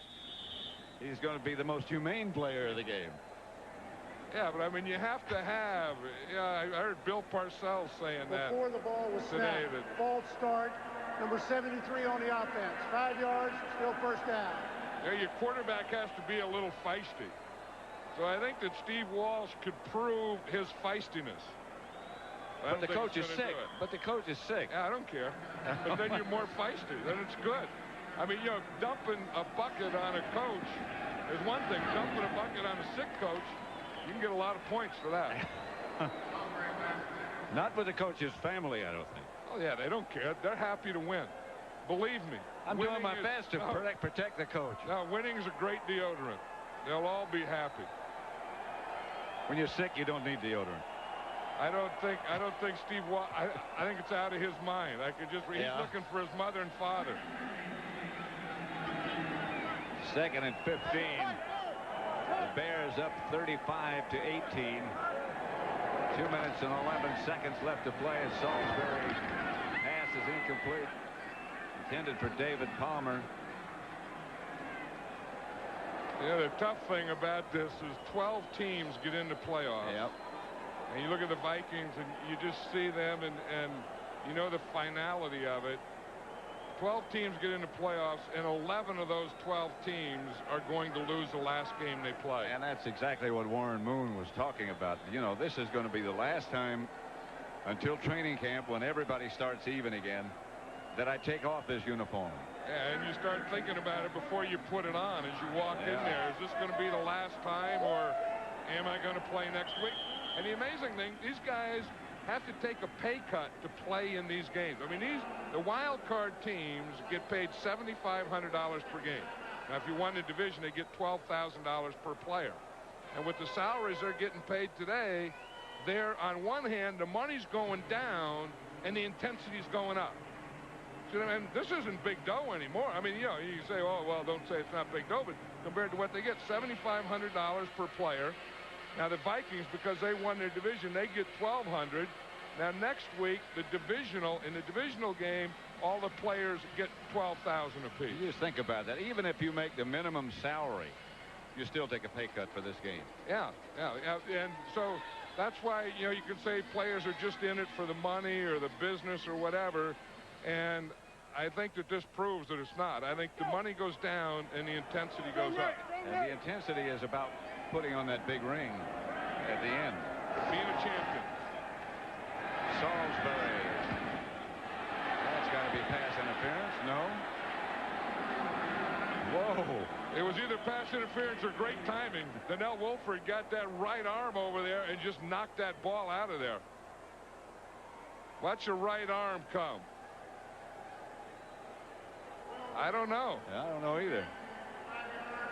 Speaker 3: he's going to be the most humane player of the game.
Speaker 5: Yeah, but I mean, you have to have. Yeah, I heard Bill Parcells saying that
Speaker 6: before the ball was
Speaker 5: today.
Speaker 6: Snapped. False start. Number 73 on the offense. 5 yards, still first down.
Speaker 5: Yeah, your quarterback has to be a little feisty. So I think that Steve Walsh could prove his feistiness.
Speaker 3: But the coach is sick. But the coach is sick.
Speaker 5: Yeah, I don't care. But then you're more feisty. Then it's good. I mean, you know, dumping a bucket on a coach is one thing. Dumping a bucket on a sick coach, you can get a lot of points for that.
Speaker 3: Not with the coach's family, I don't think.
Speaker 5: Oh, yeah, they don't care. They're happy to win. Believe me.
Speaker 3: I'm doing my best to protect the coach.
Speaker 5: Now, winning's a great deodorant. They'll all be happy.
Speaker 3: When you're sick, you don't need deodorant.
Speaker 5: I don't think Steve Walsh, I think it's out of his mind. He's looking for his mother and father.
Speaker 3: 2nd and 15. The Bears up 35-18. 2 minutes and 11 seconds left to play as Salisbury pass is incomplete. Intended for David Palmer.
Speaker 5: Yeah, the tough thing about this is 12 teams get into playoffs.
Speaker 3: Yep.
Speaker 5: And you look at the Vikings and you just see them and you know the finality of it. 12 teams get into playoffs, and 11 of those 12 teams are going to lose the last game they play.
Speaker 3: And that's exactly what Warren Moon was talking about. You know, this is going to be the last time until training camp, when everybody starts even again, that I take off this uniform.
Speaker 5: Yeah, and you start thinking about it before you put it on as you walk in there. Is this going to be the last time, or am I going to play next week? And the amazing thing, these guys have to take a pay cut to play in these games. I mean, the wild card teams get paid $7,500 per game. Now, if you won the division, they get $12,000 per player. And with the salaries they're getting paid today, on one hand, the money's going down and the intensity's going up. So, and this isn't big dough anymore. I mean, you know, you say, oh, well, don't say it's not big dough, but compared to what they get, $7,500 per player. Now, the Vikings, because they won their division, they get $1,200. Now, next week, in the divisional game, all the players get $12,000 apiece.
Speaker 3: You just think about that. Even if you make the minimum salary, you still take a pay cut for this game.
Speaker 5: Yeah. And so that's why, you know, you can say players are just in it for the money or the business or whatever. And I think that this proves that it's not. I think the money goes down and the intensity goes up.
Speaker 3: And the intensity is about putting on that big ring at the end.
Speaker 5: Being a champion.
Speaker 3: Salisbury. That's got to be pass interference. No. Whoa.
Speaker 5: It was either pass interference or great timing. Donnell Wolford got that right arm over there and just knocked that ball out of there. Watch your right arm come. I don't know.
Speaker 3: I don't know either.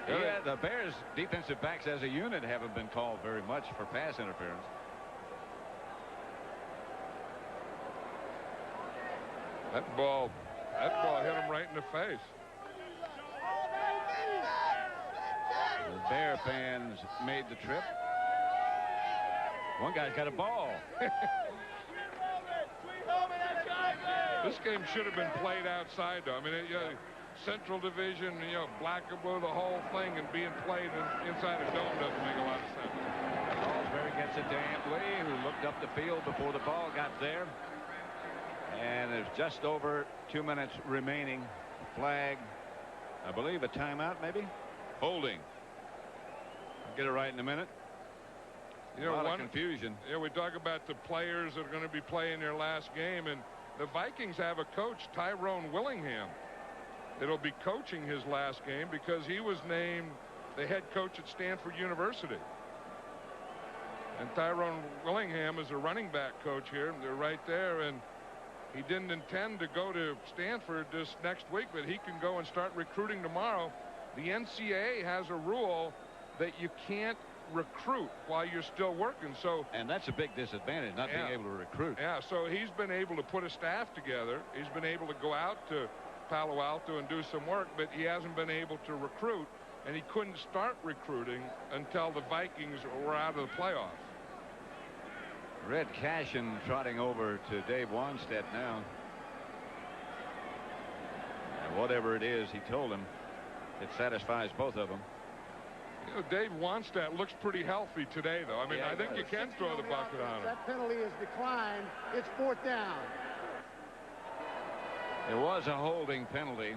Speaker 3: Yeah, the Bears defensive backs as a unit haven't been called very much for pass interference.
Speaker 5: That ball hit him right in the face.
Speaker 3: The Bear fans made the trip. One guy's got a ball.
Speaker 5: This game should have been played outside, though. I mean, Central Division, you know, black and blue, the whole thing, and being played inside a dome doesn't make a lot of sense.
Speaker 3: Salisbury gets it to Ampley, who looked up the field before the ball got there. And there's just over 2 minutes remaining. flag. I believe a timeout, maybe. Holding. I'll get it right in a minute.
Speaker 5: You know,
Speaker 3: a lot of confusion.
Speaker 5: Yeah, we talk about the players that are going to be playing their last game, and the Vikings have a coach, Tyrone Willingham, that'll be coaching his last game because he was named the head coach at Stanford University. And Tyrone Willingham is a running back coach here. They're right there, and he didn't intend to go to Stanford this next week, but he can go and start recruiting tomorrow. The NCAA has a rule that you can't recruit while you're still working.
Speaker 3: And that's a big disadvantage, not being able to recruit.
Speaker 5: Yeah, so he's been able to put a staff together. He's been able to go out to Palo Alto and do some work, but he hasn't been able to recruit, and he couldn't start recruiting until the Vikings were out of the playoffs.
Speaker 3: Red Cashin trotting over to Dave Wannstedt now. And whatever it is he told him, it satisfies both of them.
Speaker 5: You know, Dave Wannstedt looks pretty healthy today, though. I mean, I think you can throw the bucket on him.
Speaker 6: That penalty is declined. It's 4th down.
Speaker 3: It was a holding penalty.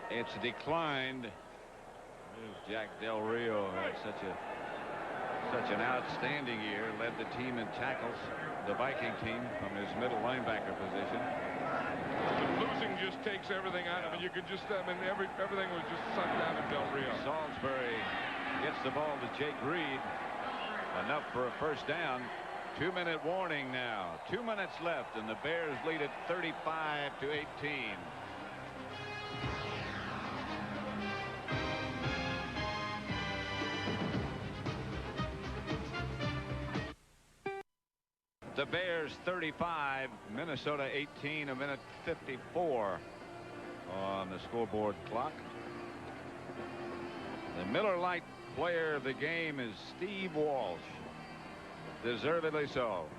Speaker 3: It's declined. There's Jack Del Rio, had such an outstanding year, led the team in tackles, the Viking team, from his middle linebacker position.
Speaker 5: The losing just takes everything out of it. You could just, I mean, everything was just sucked out of Del Rio.
Speaker 3: Salisbury gets the ball to Jake Reed. Enough for a first down. 2-minute warning now. 2 minutes left, and the Bears lead it 35-18. The Bears 35, Minnesota 18, a minute 54 on the scoreboard clock. The Miller Lite player of the game is Steve Walsh. Deservedly so.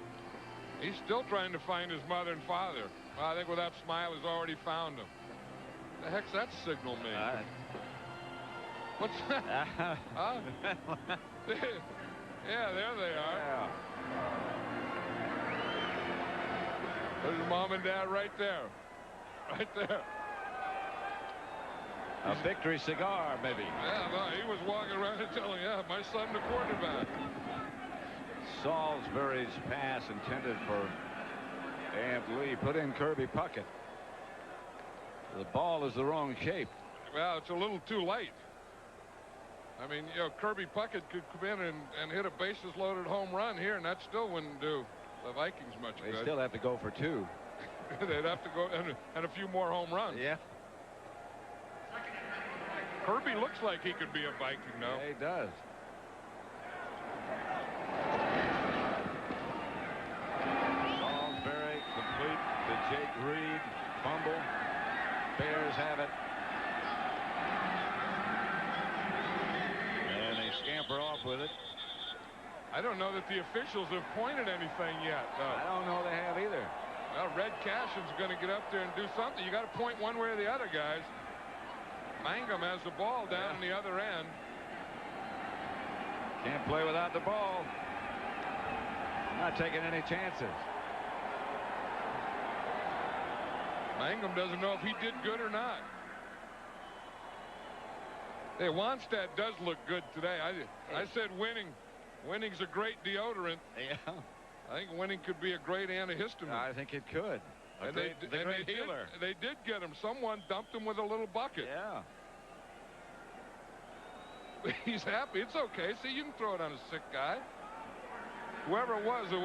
Speaker 5: He's still trying to find his mother and father. Well, I think with that smile, he's already found them. The heck's that signal mean? What's that? Huh? Yeah, there they are.
Speaker 3: Yeah.
Speaker 5: There's mom and dad right there. Right there.
Speaker 3: A victory cigar, maybe.
Speaker 5: Yeah, no, he was walking around and telling, yeah, my son the quarterback.
Speaker 3: Salisbury's pass intended for Ant Lee. Put in Kirby Puckett. The ball is the wrong shape.
Speaker 5: Well, it's a little too late. I mean, you know, Kirby Puckett could come in and hit a bases-loaded home run here, and that still wouldn't do the Vikings much good.
Speaker 3: They still have to go for 2.
Speaker 5: They'd have to go and a few more home runs.
Speaker 3: Yeah.
Speaker 5: Kirby looks like he could be a Viking now.
Speaker 3: Yeah, he does. Salisbury complete to Jake Reed. Fumble. Bears have it. And they scamper off with it.
Speaker 5: I don't know that the officials have pointed anything yet.
Speaker 3: I don't know they have either.
Speaker 5: Well, Red Cashin's going to get up there and do something. You got to point one way or the other, guys. Mangum has the ball down the other end.
Speaker 3: Can't play without the ball. Not taking any chances.
Speaker 5: Mangum doesn't know if he did good or not. Hey, Wannstedt does look good today. I said winning. Winning's a great deodorant.
Speaker 3: Yeah.
Speaker 5: I think winning could be a great antihistamine.
Speaker 3: I think it could. A great healer.
Speaker 5: They did get him. Someone dumped him with a little bucket.
Speaker 3: Yeah.
Speaker 5: He's happy. It's okay. See, you can throw it on a sick guy. Whoever it was a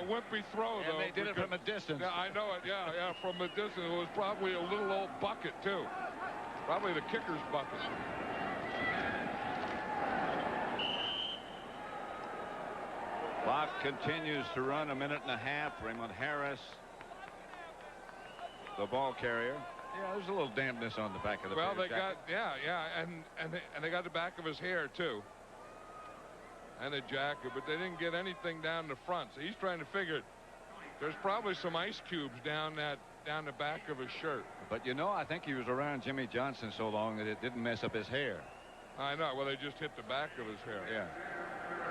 Speaker 5: wimpy throw, though.
Speaker 3: And they did it from a distance.
Speaker 5: Yeah, I know it. Yeah, from a distance. It was probably a little old bucket, too. Probably the kicker's bucket.
Speaker 3: Clock continues to run, a minute and a half. Raymond Harris, the ball carrier. Yeah, there's a little dampness on the back of the
Speaker 5: Well, they
Speaker 3: jacket.
Speaker 5: got, and they got the back of his hair, too. And the jacket, but they didn't get anything down the front. So he's trying to figure there's probably some ice cubes down the back of his shirt.
Speaker 3: But you know, I think he was around Jimmy Johnson so long that it didn't mess up his hair.
Speaker 5: I know. Well, they just hit the back of his hair.
Speaker 3: Yeah.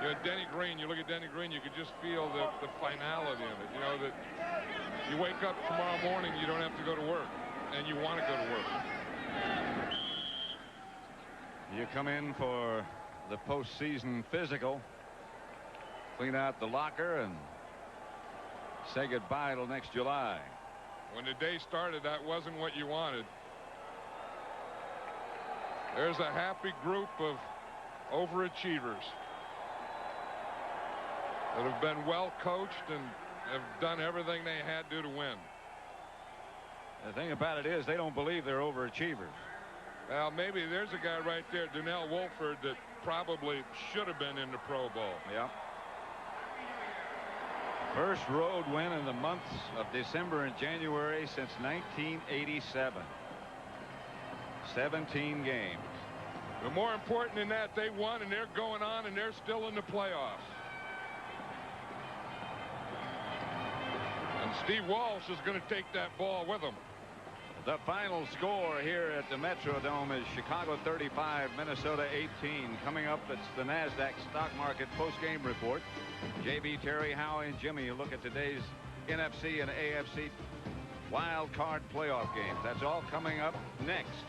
Speaker 5: You know, Denny Green, you look at Denny Green, you could just feel the finality of it. You know, that you wake up tomorrow morning, you don't have to go to work, and you want to go to work.
Speaker 3: You come in for the postseason physical, clean out the locker, and say goodbye till next July.
Speaker 5: When the day started, that wasn't what you wanted. There's a happy group of overachievers that have been well coached and have done everything they had to win.
Speaker 3: The thing about it is they don't believe they're overachievers.
Speaker 5: Well, maybe there's a guy right there, Donnell Wolford, that probably should have been in the Pro Bowl.
Speaker 3: Yeah. First road win in the months of December and January since 1987. 17 games.
Speaker 5: But more important than that, they won, and they're going on, and they're still in the playoffs. And Steve Walsh is going to take that ball with him.
Speaker 3: The final score here at the Metrodome is Chicago 35, Minnesota 18. Coming up, it's the NASDAQ stock market postgame report. JB, Terry, Howie, and Jimmy, you look at today's NFC and AFC wild card playoff games. That's all coming up next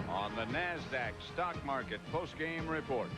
Speaker 3: on the NASDAQ stock market postgame report.